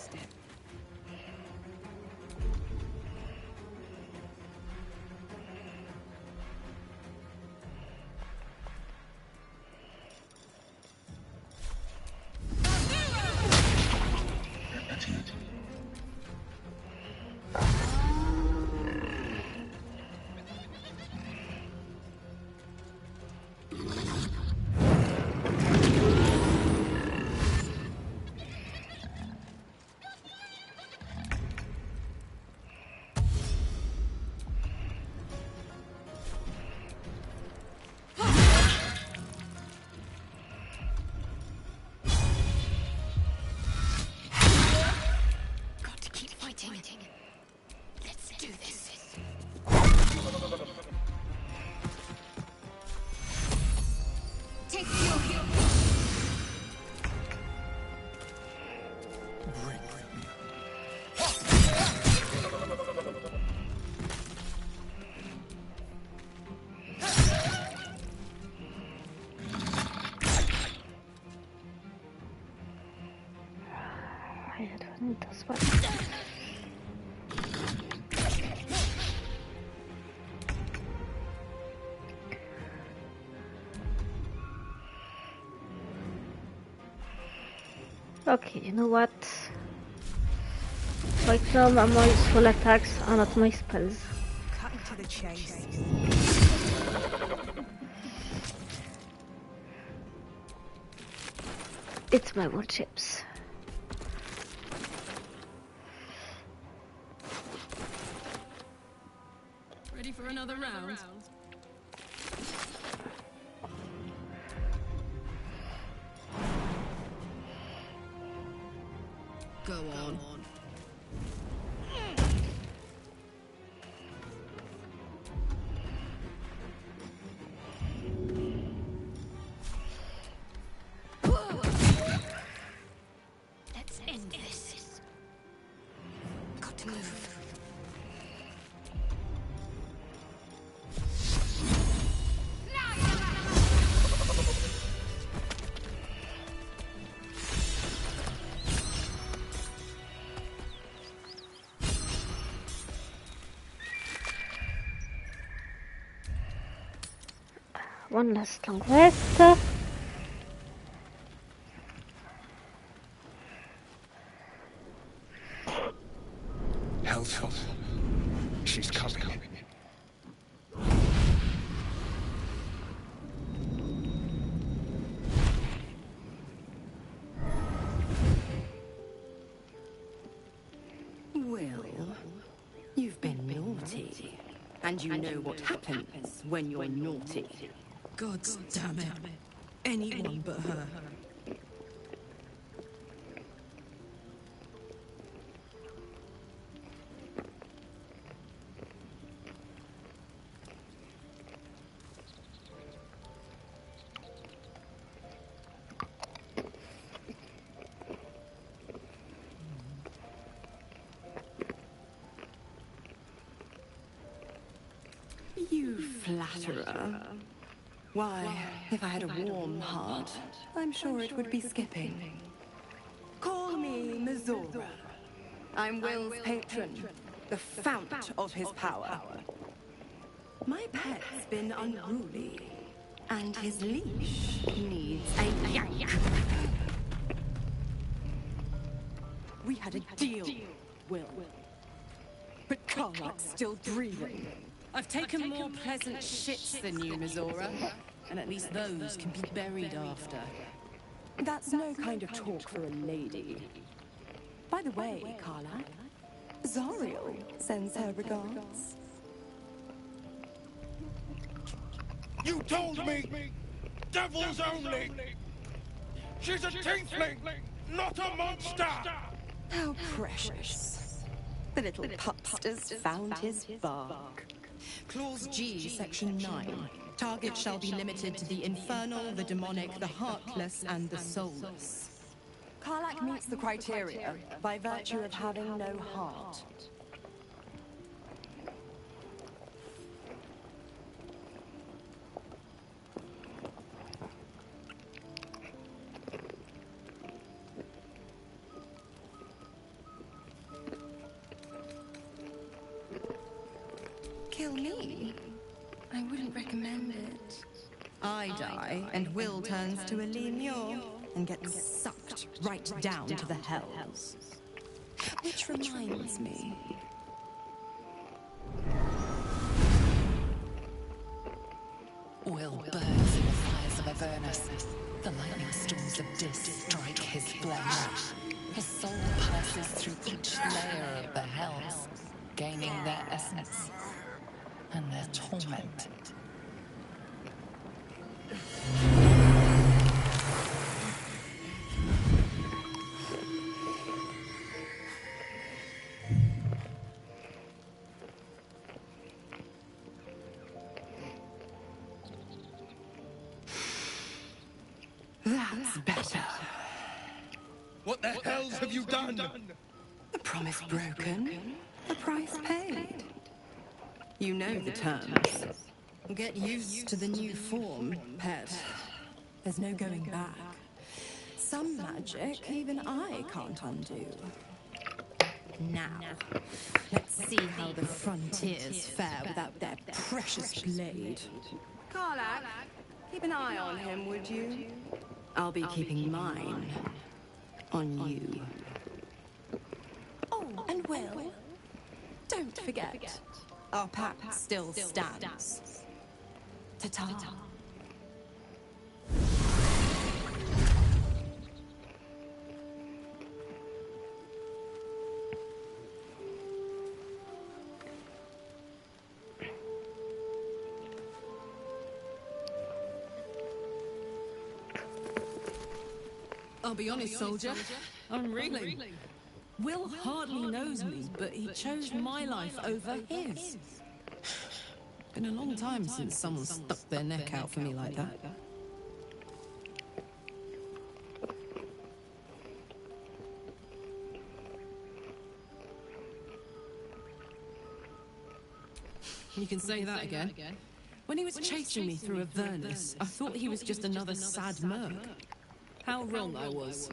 Das war. Okay, you know what? Right now my full attacks are not my spells. Cutting to the chase. It's my wood chips. Ready for another round? Go on. Let's end this. Got to move. One last long rest. Helpful. She's coming. Well, you've been naughty. And you know what happens when you're naughty. God damn it. Anyone but her. You flatterer. Why, if I had a warm heart, I'm sure it would be skipping. Call me Mizora. I'm Will's patron, the fount of his power. My pet's been unruly, and his leash needs a yank. We had a deal, Will. But Karlak's still breathing. I've taken more pleasant shits than you, Mizora. And at least those can be buried after. That's no kind of talk for a lady. By the way, Karlak, Zariel sends her regards. You told me! Devils only! She's a tiefling, not a monster! How precious. The little pupster's found his bark. Clause G, Section 9. Target shall be limited to the infernal, the demonic, the heartless, and the soulless. Karlak meets the criteria by virtue of having no heart. Kill me? I wouldn't recommend it. I die, and Will turns to a Lemure and gets sucked right down to the hells. Which reminds me. Will burns in the fires of Avernus. The lightning storms of Dis strike his flesh. His soul passes through each layer of the hells, gaining their essence and their torment. That's better. What the hells have you done? A promise broken, a price paid. You know the terms. Get used to the new form, pet. There's no going back. Some magic even I can't undo. Now, let's see how the frontiers fare without their precious blade. Karlach, keep an eye on him, would you? I'll be keeping mine on you. Oh, and Will, don't forget, our pact still stands. Ta-ta. I'll be honest, soldier. I'm reeling. Will hardly knows me, but he chose my life over his. Been a long time since someone stuck their neck out for me like that. You can say that again. When he was chasing me through Avernus, I thought he was just another sad merc. How wrong I was.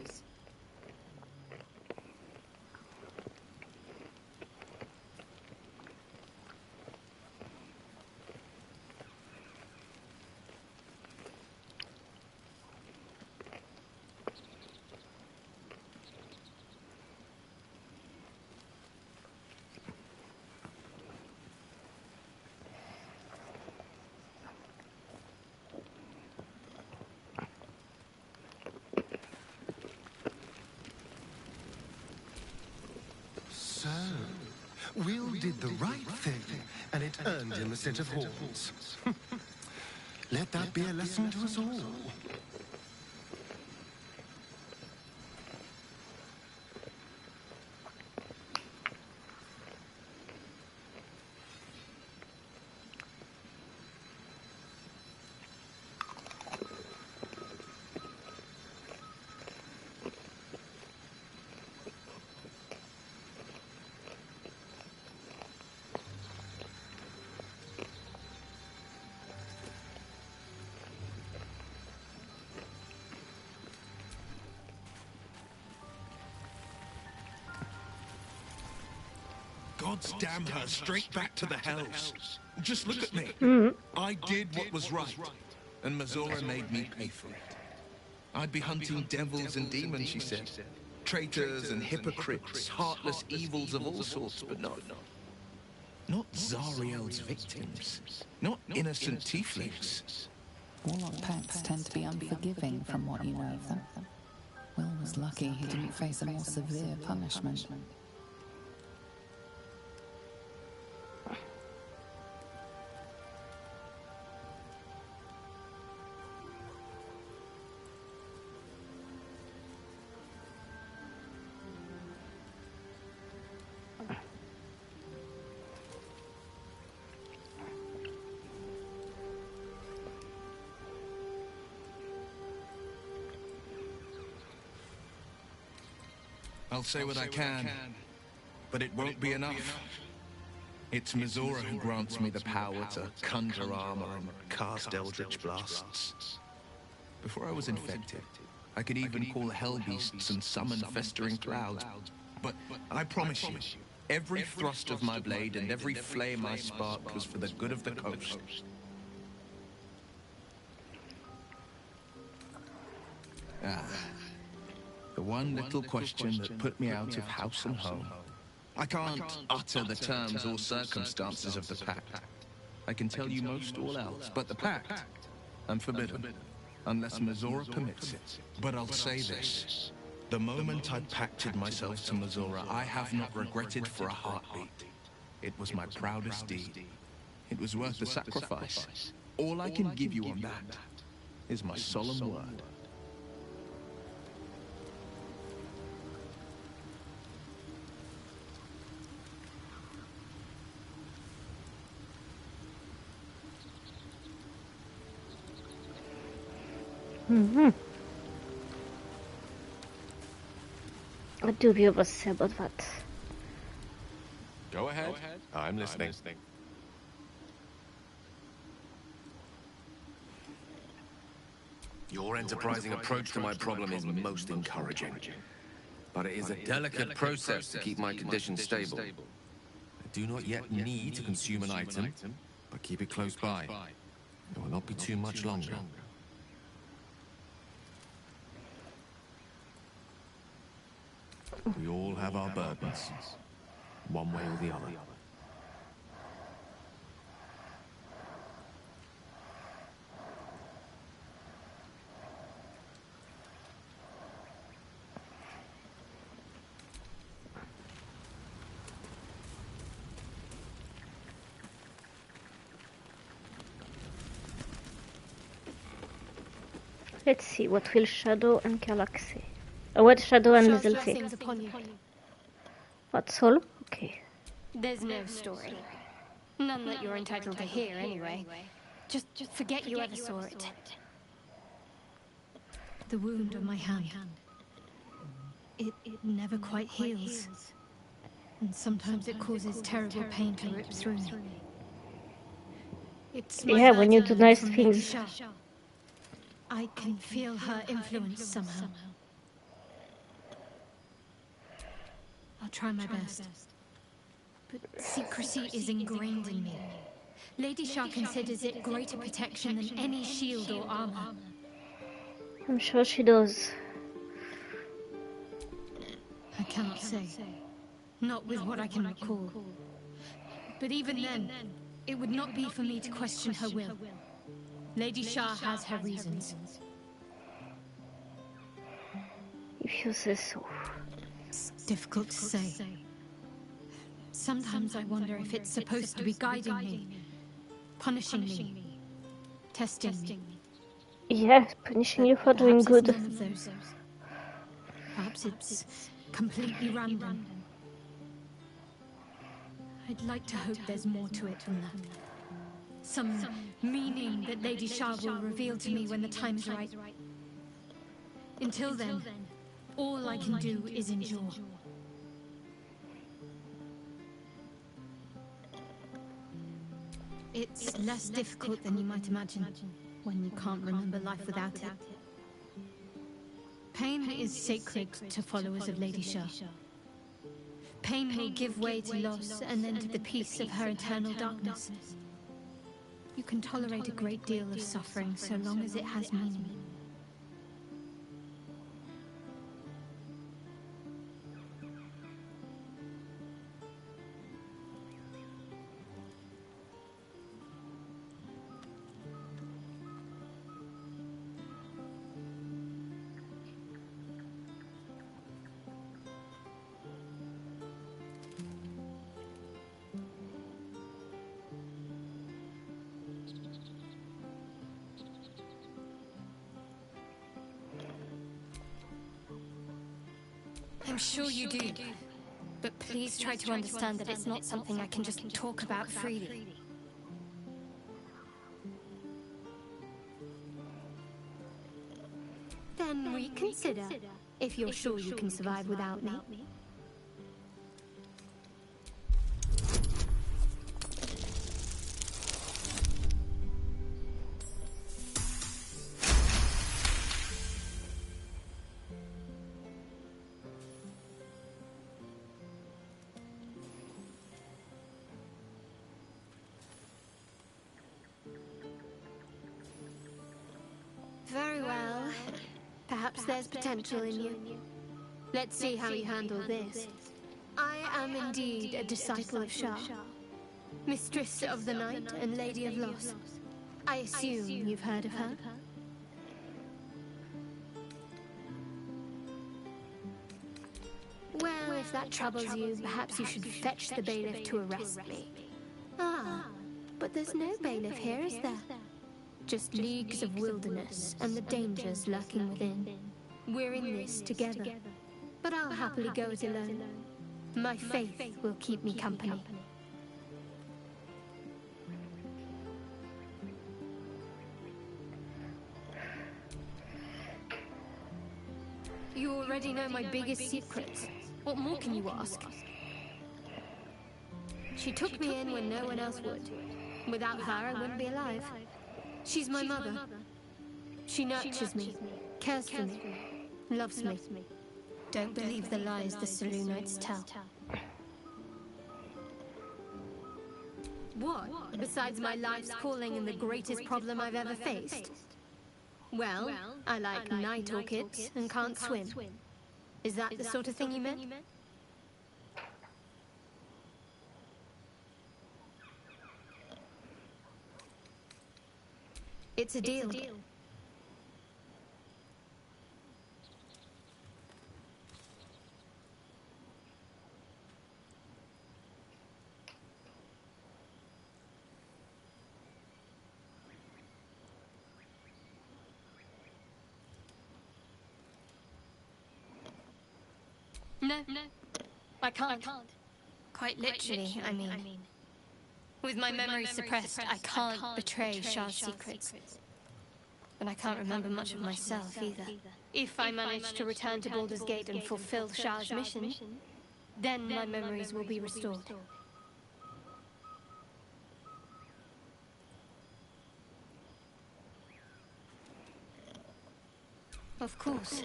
So, Will did the right thing, and it earned him a set of horns. Let that be a lesson to us all. God's damn her, straight back to the hells. Just look at me. I did what was right, and Mazora made me pay for it. I'd be hunting devils and demons, she said. Traitors and hypocrites, heartless evils of all sorts, but not Zariel's victims. Not innocent tieflings. Warlock pacts tend to be unforgiving from what you know of them. Will was lucky he didn't face a more severe punishment. I'll say what I can, but it won't be enough. It's Mazora who grants me the power to conjure armor and cast eldritch blasts. Before I was infected, I could even call hell beasts and summon festering clouds. But I promise you, every thrust of my blade and every flame I sparked was for the good of the coast. The one little question that put me out of house and home. I can't utter the terms or circumstances of the pact. I can tell you most all else, but the pact, I'm forbidden, unless Mazora permits it. But I'll say this. The moment I pacted myself to Mazora, I have not regretted for a heartbeat. It was my proudest deed. It was worth the sacrifice. All I can give you on that is my solemn word. What do you have to say about that? Go ahead. I'm listening. Your enterprising approach to my problem is most encouraging. But it is a delicate process to keep my condition stable. I do not yet need to consume an item, but keep it close by. It will not be too much longer. We all have our burdens, one way or the other. Let's see, what will Shadow and Karlach say? What Shadow and Shah's Lizel say? blessings upon you. That's all? Okay. There's no story. None that you're entitled to hear, anyway. Just forget you ever saw it. The wound on my hand. It never quite heals. And sometimes it causes terrible pain to rip through me. It's Yeah, when you do nice from things. Lady Shah. I can feel her influence somehow. I'll try my best. But secrecy is ingrained in me. Lady Shah considers it greater protection than any shield or armor. I'm sure she does. I cannot say. Not with what I can recall. But even then, it would not be for me to question her will. Lady Shah has her reasons. If you say so. It's difficult to say. Sometimes I wonder if it's supposed to be guiding me, punishing me, testing me. Yeah, punishing you for doing good. None of those. Perhaps it's completely random. I'd like to hope there's more to it than that. Some meaning that Lady Shah will reveal to me when the time's right. Until then, all I can do is endure. It's less difficult than you might imagine when you can't remember life without it. Pain is sacred to followers of Lady Shah. Pain will give way to loss and then to the peace of her eternal darkness. You can tolerate a great deal of suffering so long as it has meaning. I'm sure you do. But please try to understand that it's not something I can just talk about freely. Then reconsider, if you're sure you can survive without me. Very well. Perhaps there's potential in you. Let's see how you handle this. I am indeed a disciple of Shah, mistress of the night and lady of loss. I assume you've heard of her? Well, if that troubles you, perhaps you should fetch the bailiff to arrest me. Ah, but there's no bailiff here, is there? Just leagues of wilderness and the dangers lurking within. We're in this together, but I'll happily go it alone. My faith will keep me company. You already know my biggest secrets. What more can you ask? She took me in when no one else would. Without her, I wouldn't be alive. She's my mother. She nurtures me, cares for me, loves me. Don't believe the lies the Selûnites tell. What? Besides my life's calling and the greatest problem I've ever faced? Well, I like night orchids and can't swim. Is that the sort of thing you meant? It's a deal. No, I can't. Quite literally, I mean. With my memory suppressed, I can't betray Shah's secrets. But I can't remember much of myself either. If I manage to return to Baldur's Gate and fulfill Shah's mission, then my memories will be restored. Of course.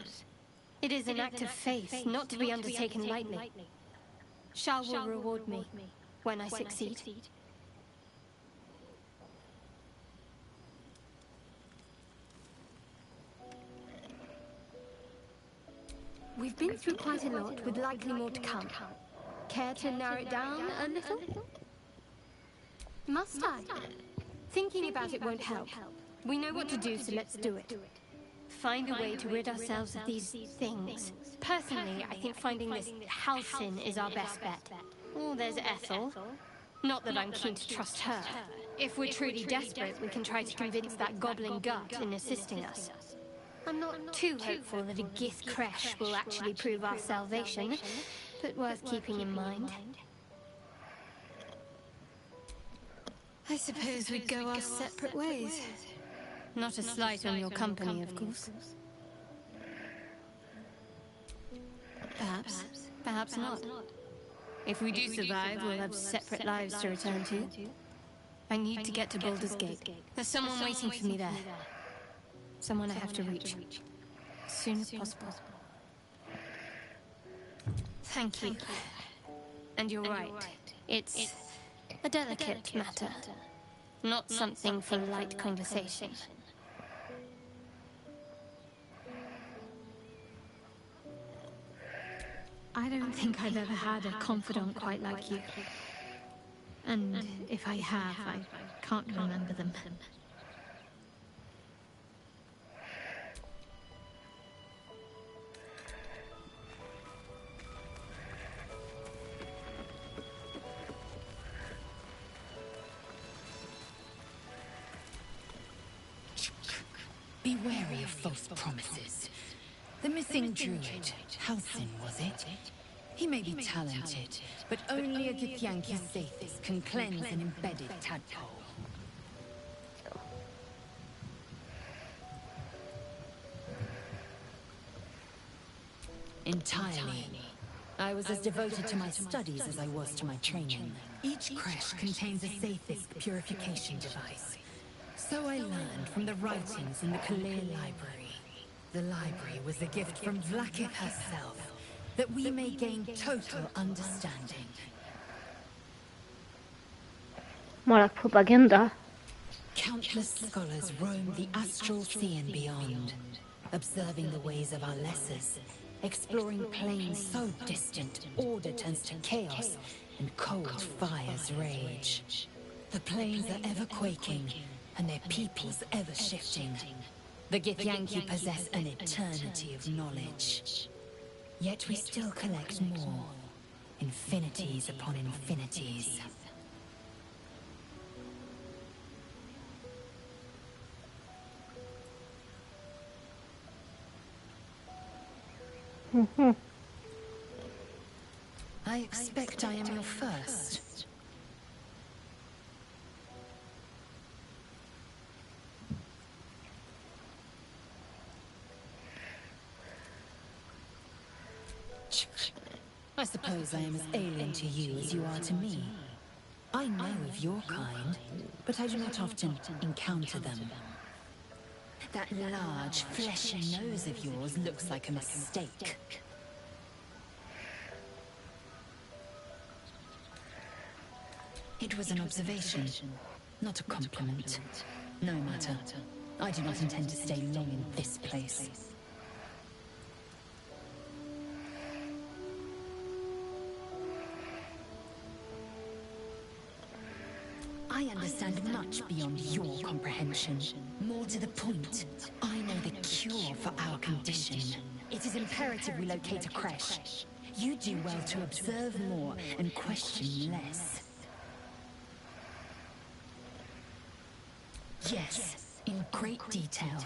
It is an act of faith, not to be undertaken lightly. Shah will reward me when I succeed. We've been through quite a lot, with likely more to come. Care to narrow it down a little? Must I? Thinking about it won't help. We know what to do, so let's do it. Find a way to rid ourselves of these things. Personally, I think finding this Halsin is our best bet. Oh, there's Ethel. Not that I'm keen to trust her. If we're truly desperate, we can try to convince that goblin gut in assisting us. I'm not too hopeful that a Gith Kresh will actually prove our salvation, but worth keeping in mind. I suppose we'd go our separate ways. Not a slight on your company, of course. Perhaps. Perhaps not. If we do survive, we'll have separate lives to return to. I need to get to Baldur's Gate. There's someone waiting for me there. Someone I have to reach. As soon as possible. Thank you. And you're right. It's a delicate matter. Not something for light conversation. I don't think I've ever had a confidant quite like you. And if I have, I can't remember them. Be wary of false promises. The missing druid, Halsin, was it? He may be talented, but only a Githyanki Sathis can cleanse an embedded tadpole. Entirely. I was as devoted to my studies as I was to my training. Each Kresh contains a Sathis purification device. So I learned from the writings in the Kalir Library. The library was a gift from Vlaakith herself, that we may gain total understanding. More like propaganda. Countless scholars roam the astral sea and beyond, observing the ways of our lessers, exploring planes so distant, order turns to chaos, and cold fires rage. The planes are ever quaking, and their peoples ever shifting. The Githyanki possess an eternity of knowledge. Yet we still collect more. Infinities upon infinities. I expect I am your first. I suppose I am as alien to you as you are to me. I know of your kind, but I do not often encounter them. That large, fleshy nose of yours looks like a mistake. It was an observation, not a compliment. No matter. I do not intend to stay long in this place. I understand much beyond your comprehension. More to the point, I know the cure for our condition. It is imperative we locate a creche. You do well to observe more and question less. Yes, in great detail.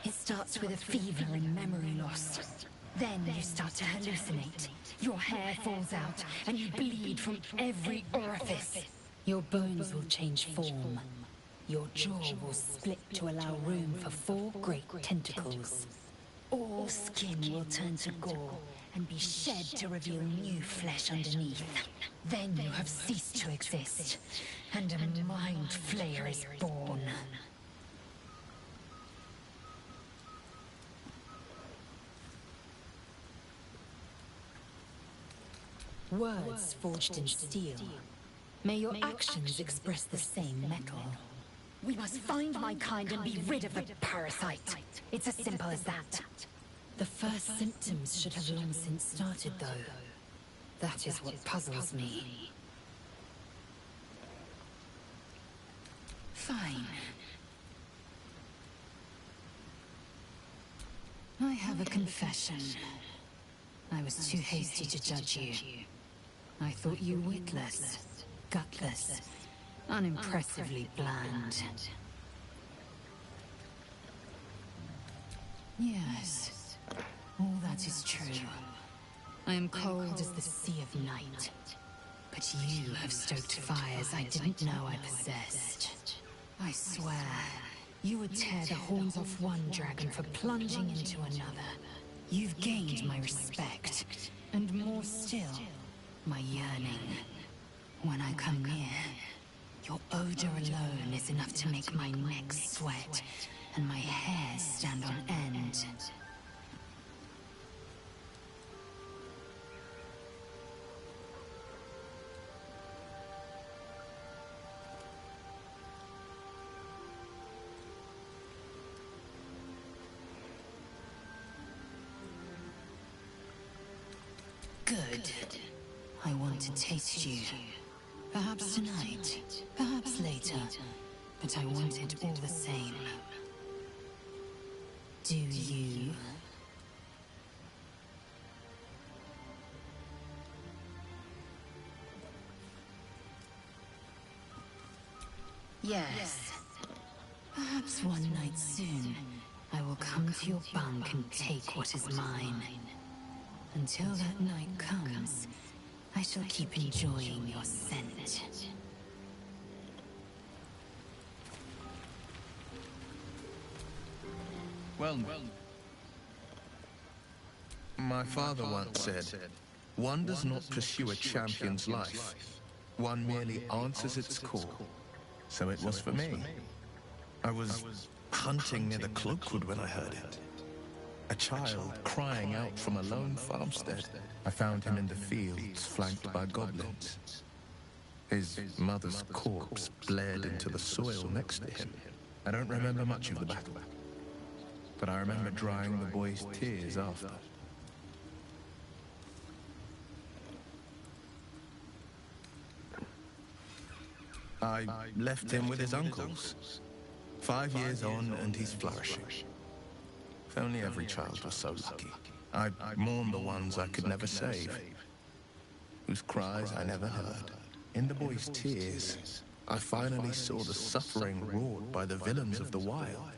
It starts with a fever and memory loss. Then you start to hallucinate. Your hair falls out and you bleed from every orifice. Your bones will change form. Your jaw will split to allow room for 4 great tentacles. All skin will turn to gore and be shed to reveal new flesh underneath. Then you have ceased to exist, and a mind flayer is born. Words forged in steel. May your actions express the same metal. We must find my kind and be rid of the parasite. It's as simple as that. The first symptoms should have long since started, though. That is what puzzles me. Fine. I have a confession. I was too hasty to judge you. I thought you witless, gutless, unimpressively bland. Yes, all that is true. I am cold as the sea of night. But you have stoked fires I didn't know I possessed. I swear, you would tear the horns off one dragon for plunging into another. You've gained my respect, and more still, my yearning. When I come near, your odor alone is enough to make my neck sweat and my hair stand on end. Good. I want to taste you. Perhaps tonight, perhaps later, but I want it all the same. Do you? Yes. Perhaps one night soon, I will come to your bunk and take what is mine. Until that night comes, I shall keep enjoying your scent. Well, my father once said, one does not pursue a champion's life. One merely answers its call. So it was for me. I was hunting near the cloakwood when I heard it. A child crying out from a lone farmstead. I found him in the fields, flanked by goblins. His mother's corpse bled into the soil next to him. I don't remember much of the battle, but I remember drying the boy's tears after. I left him with his uncles. 5 years on, and he's flourishing. If only every child was so lucky. I mourned the ones I could never save, whose cries I never heard. In the boy's tears, I finally saw the suffering wrought by the villains of the wild.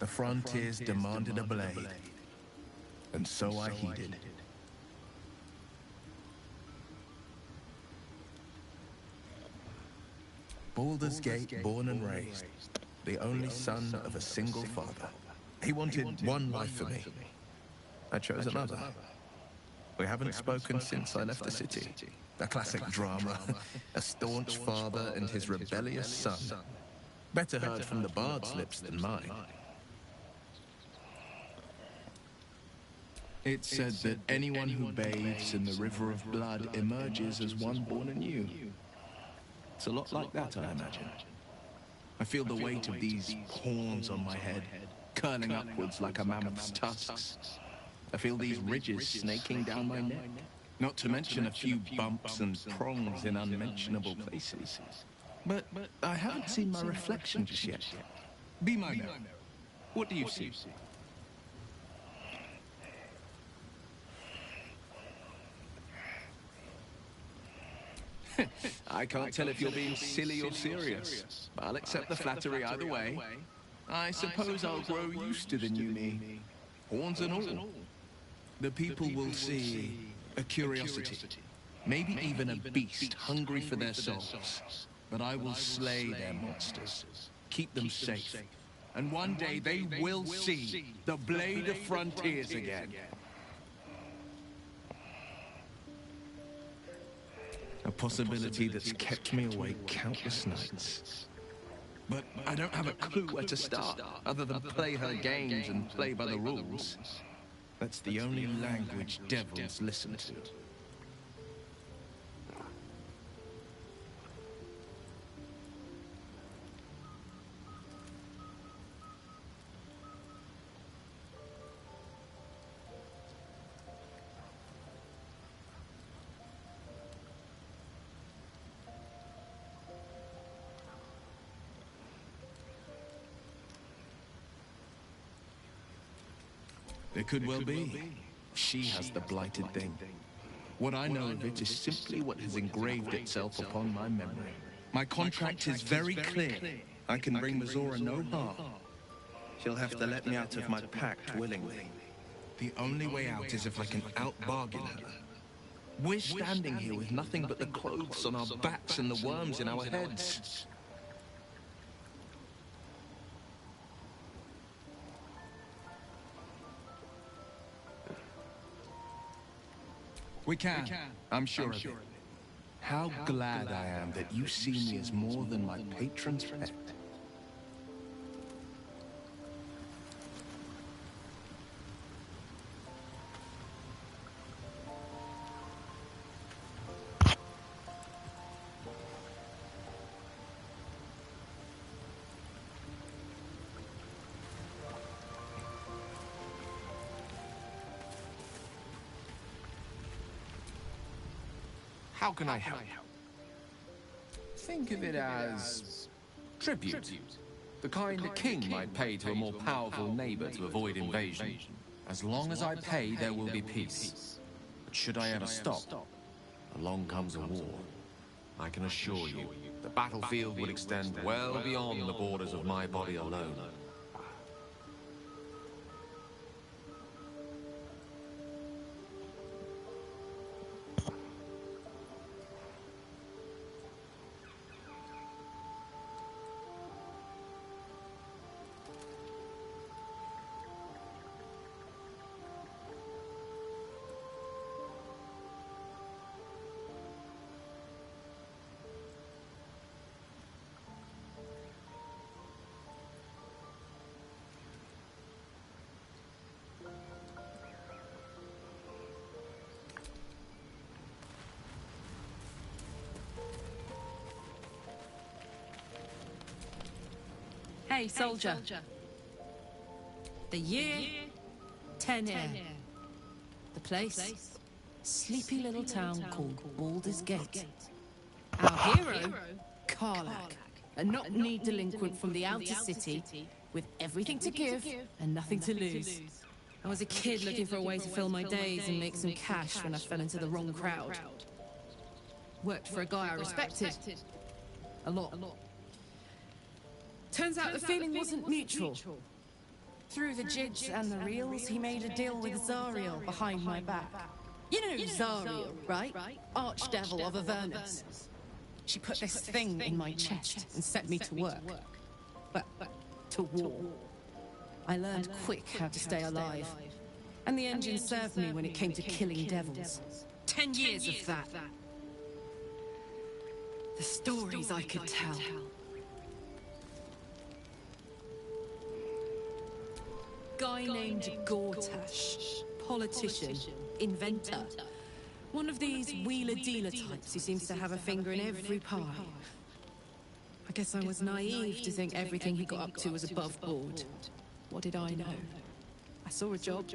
The frontiers demanded a blade, and so I heeded. Baldur's Gate, born and raised, the only son of a single father. He wanted one life for me. I chose another. We haven't spoken since I left the city. A classic drama. A staunch father and his rebellious son. Better heard from the bard's lips than mine. It's said that anyone who bathes in the river of blood emerges as one born anew. It's a lot like that, I imagine. I feel the weight of these horns on my head, curling upwards like a mammoth's tusks. I feel these ridges snaking down my neck. Not to mention a few bumps and prongs in unmentionable places. But I haven't seen my reflection just yet. Be my mirror. What do you see? I can't tell if you're being silly or serious. I'll accept the flattery either way. I suppose I'll grow used to the new me. Horns and all. The people will see a curiosity. Maybe even a beast hungry for their souls. But I will slay their monsters. Keep them safe. And one day they will see the Blade of Frontiers again. A possibility that's kept me awake countless nights. But I don't have a clue where to start, other than play her games and play by the rules. That's the only language devils listen to. It could well be. She has the blighted thing. What I know of it is simply what has engraved itself upon my memory. My contract is very clear. I can bring Mazora no harm. She'll have to let me out of my pact willingly. The only way out is if I can out-bargain her. We're standing here with nothing but the clothes on our backs and the worms in our heads. We can. I'm sure of it. How glad I am that you see me as more than my patron's pet. How can I help? Think of it as tribute. The kind a king might pay to a more powerful neighbor to avoid invasion. As long as I pay, there will be peace. But should I ever stop, along comes a war. I can assure you, the battlefield would extend well beyond the borders of my body alone. Hey, soldier. The year, 10 year. The place, sleepy little town called Baldur's Gate. Our hero, Karlach, a knock-kneed delinquent from the outer city, with everything to give and nothing to lose. I was a kid looking for a way to fill my days and make some cash when I fell into the wrong crowd. Worked for a guy I respected. A lot. Turns out the feeling wasn't mutual. Through the jigs and the reels, he made a deal with Zariel behind my back. You know Zariel, right? Archdevil of Avernus. She put this thing in my chest and set me to work. But to war. I learned quick how to stay alive. And the engine served me when it came to killing devils. 10 years of that. The stories I could tell. Guy named Gortash, politician, inventor. One of these wheeler-dealer types who seems to have a finger in every pie. I guess I was naive to think everything he got up to was above board. What did I know? I saw a job,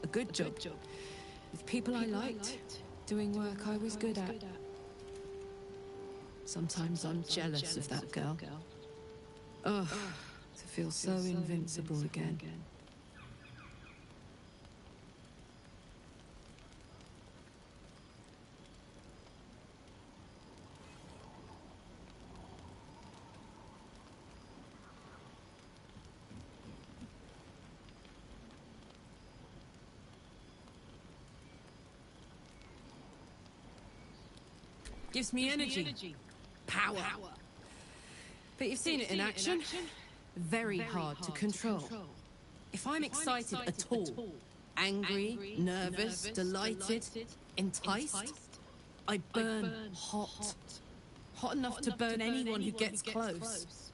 a good job, with people I liked, doing work I was good at. Sometimes I'm jealous of that girl. Oh, to feel so invincible again. Gives me energy, power. But you've seen it in action. Very hard to control. If I'm excited at all, angry, nervous, delighted, enticed, I burn hot. Hot enough to burn anyone who gets close.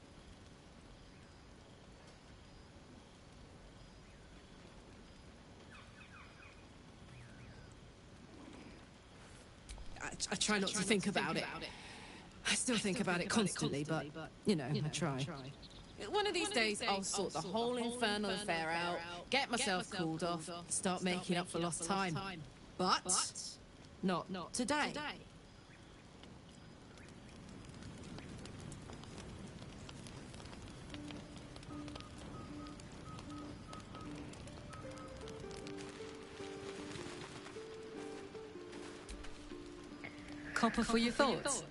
I try not to think about it. I still think about it constantly, but, you know, I try. One of these days, I'll sort the whole infernal affair out, get myself cooled off, start making up for lost time. But not today. Copper for your thoughts?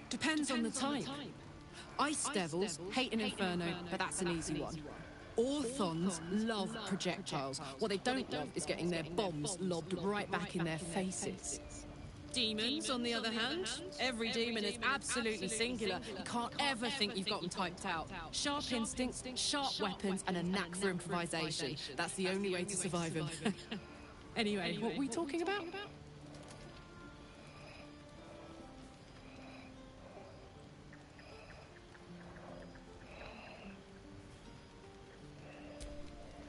Depends on the time. Ice devils hate an inferno, but that's an easy one. Orthons love projectiles. What they don't love is getting their bombs lobbed right back in their faces. Demons, on the other hand, every demon is absolutely singular. You can't ever think you've got them typed out. Sharp instincts, sharp weapons, and a knack for improvisation. That's the only way to survive them. Anyway, what were we talking about?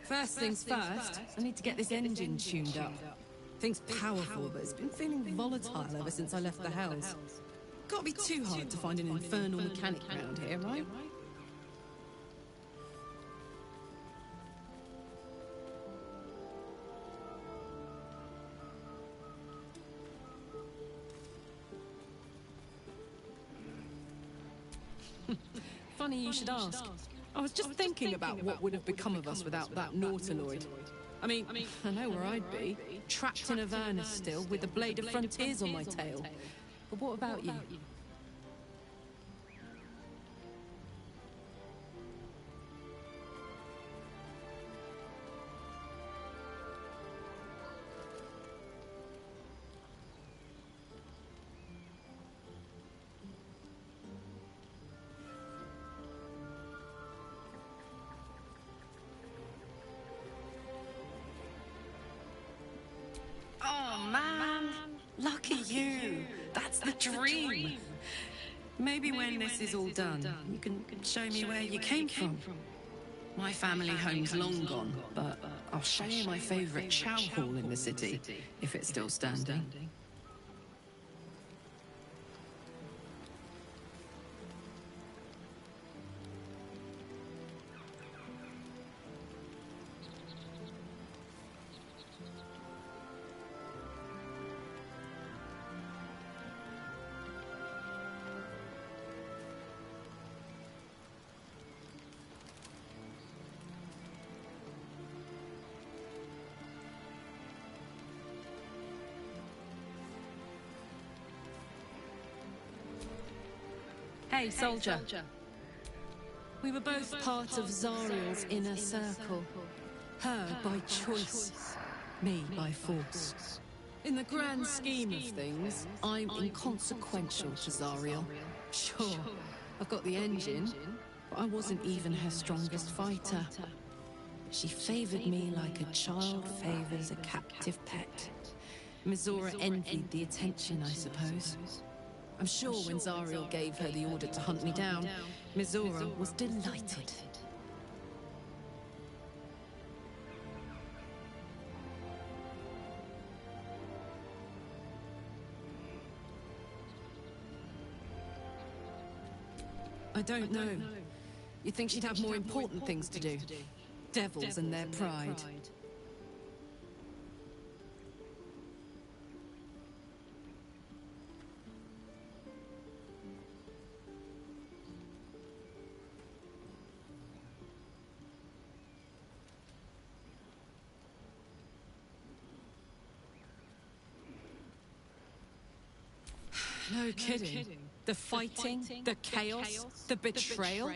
First things first, I need to get this engine tuned up. Thing's powerful, but it's been feeling volatile ever since I left the Hells. Can't be too hard to find an infernal mechanic around here, right? Funny you should ask. I was just thinking about what would have become of us without that Nautiloid. I mean, I know where I'd be. Trapped in Avernus still, with the Blade of Frontiers on my tail. But what about you? Oh, man. Lucky you. That's the dream. Maybe when this is all done, you can show me where you came from. My family home's long gone, but I'll show you my favourite chow hall in the city, if it's still standing. Hey, soldier. We were both part of Zariel's inner circle. Her by choice, me by force. In the grand scheme of things, I'm inconsequential to Zariel. Sure, I've got the engine, but I wasn't even her strongest fighter. She favored me like a child favors a captive pet. Mizora envied the attention, I suppose. I'm sure when Zariel gave her the order to hunt me down, Mizora was delighted. I don't know. You'd think she'd have more important things to do. Devils and their pride. No kidding. The fighting, the chaos, the betrayal.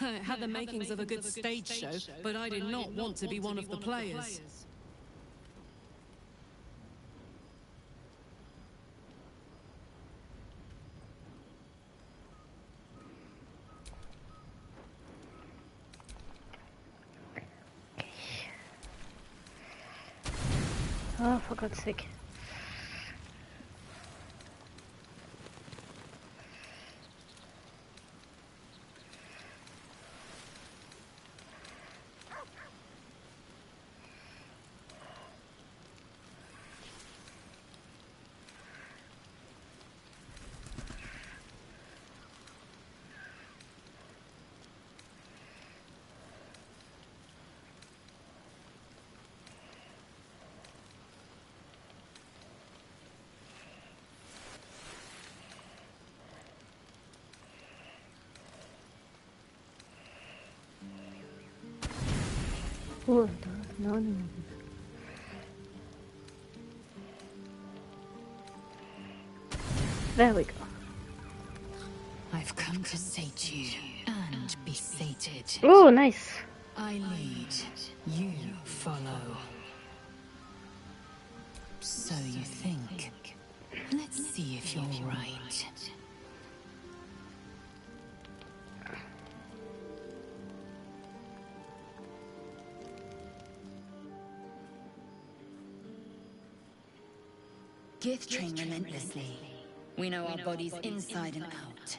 It had the makings of a good stage show, but I did not want to be one of the players. Oh, for God's sake. Oh, no. There we go. I've come to sate you and be sated. Oh, nice. I lead, you follow. So you think. Let's see if you're right. Gith train relentlessly. We know our bodies inside and out.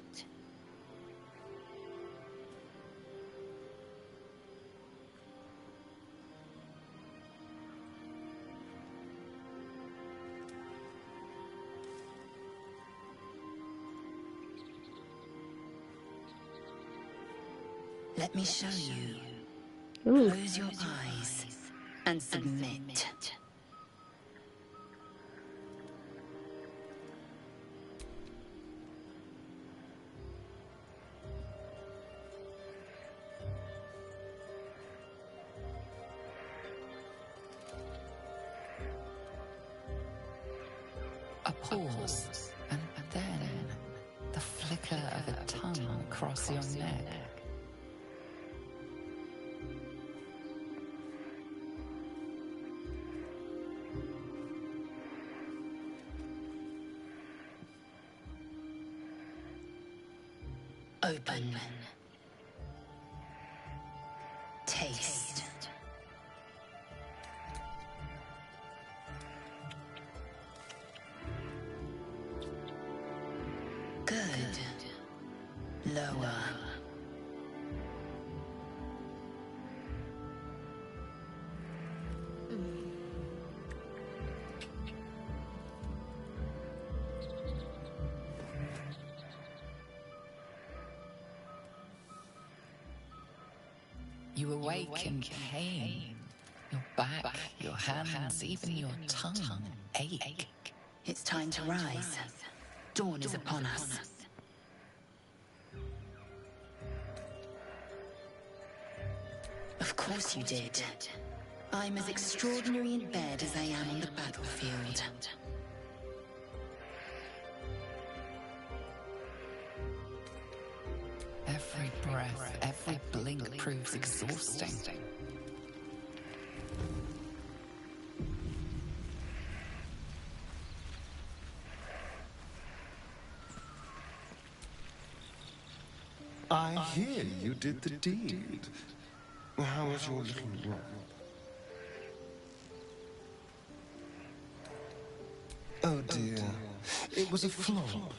Let me show you. Ooh. Close your eyes and submit. A pause, and then the flicker of a tongue across your neck. Open. Taste. Good. Lower. You awake in pain. Your back, your hands, even your tongue ache. It's time to rise. Dawn is upon us. Of course you did. I'm as extraordinary in bed as I am on the battlefield. Every breath, every blink proves exhausting. I hear you did the deed. How was your little romp? Oh dear, it was a flop.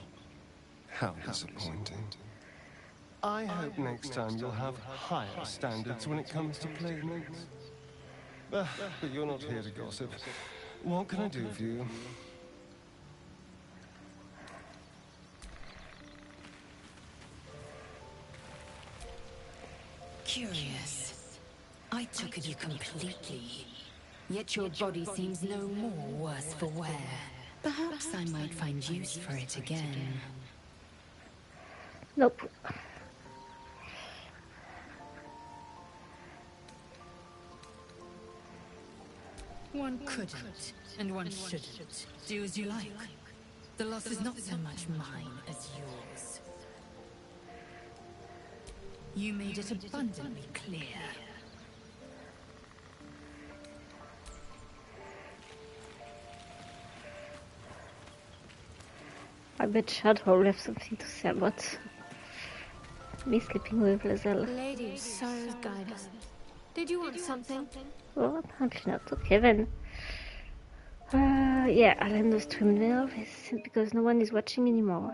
How disappointing. I hope next time you'll have higher standards when it comes to playmates. But you're not here to gossip. What can I do for you? Curious. I took of you completely. Yet your body seems no more worse for wear. Perhaps I might find use for it again. Nope. One couldn't, and one shouldn't. Do as you like. The loss is not so much mine as yours. You made it abundantly clear. I bet Shadow will have something to say about me sleeping with Lazel. Lady of Sorrows, guide us. Did you want something? Oh, apparently not. Okay then. Yeah, I'll end the stream there because no one is watching anymore.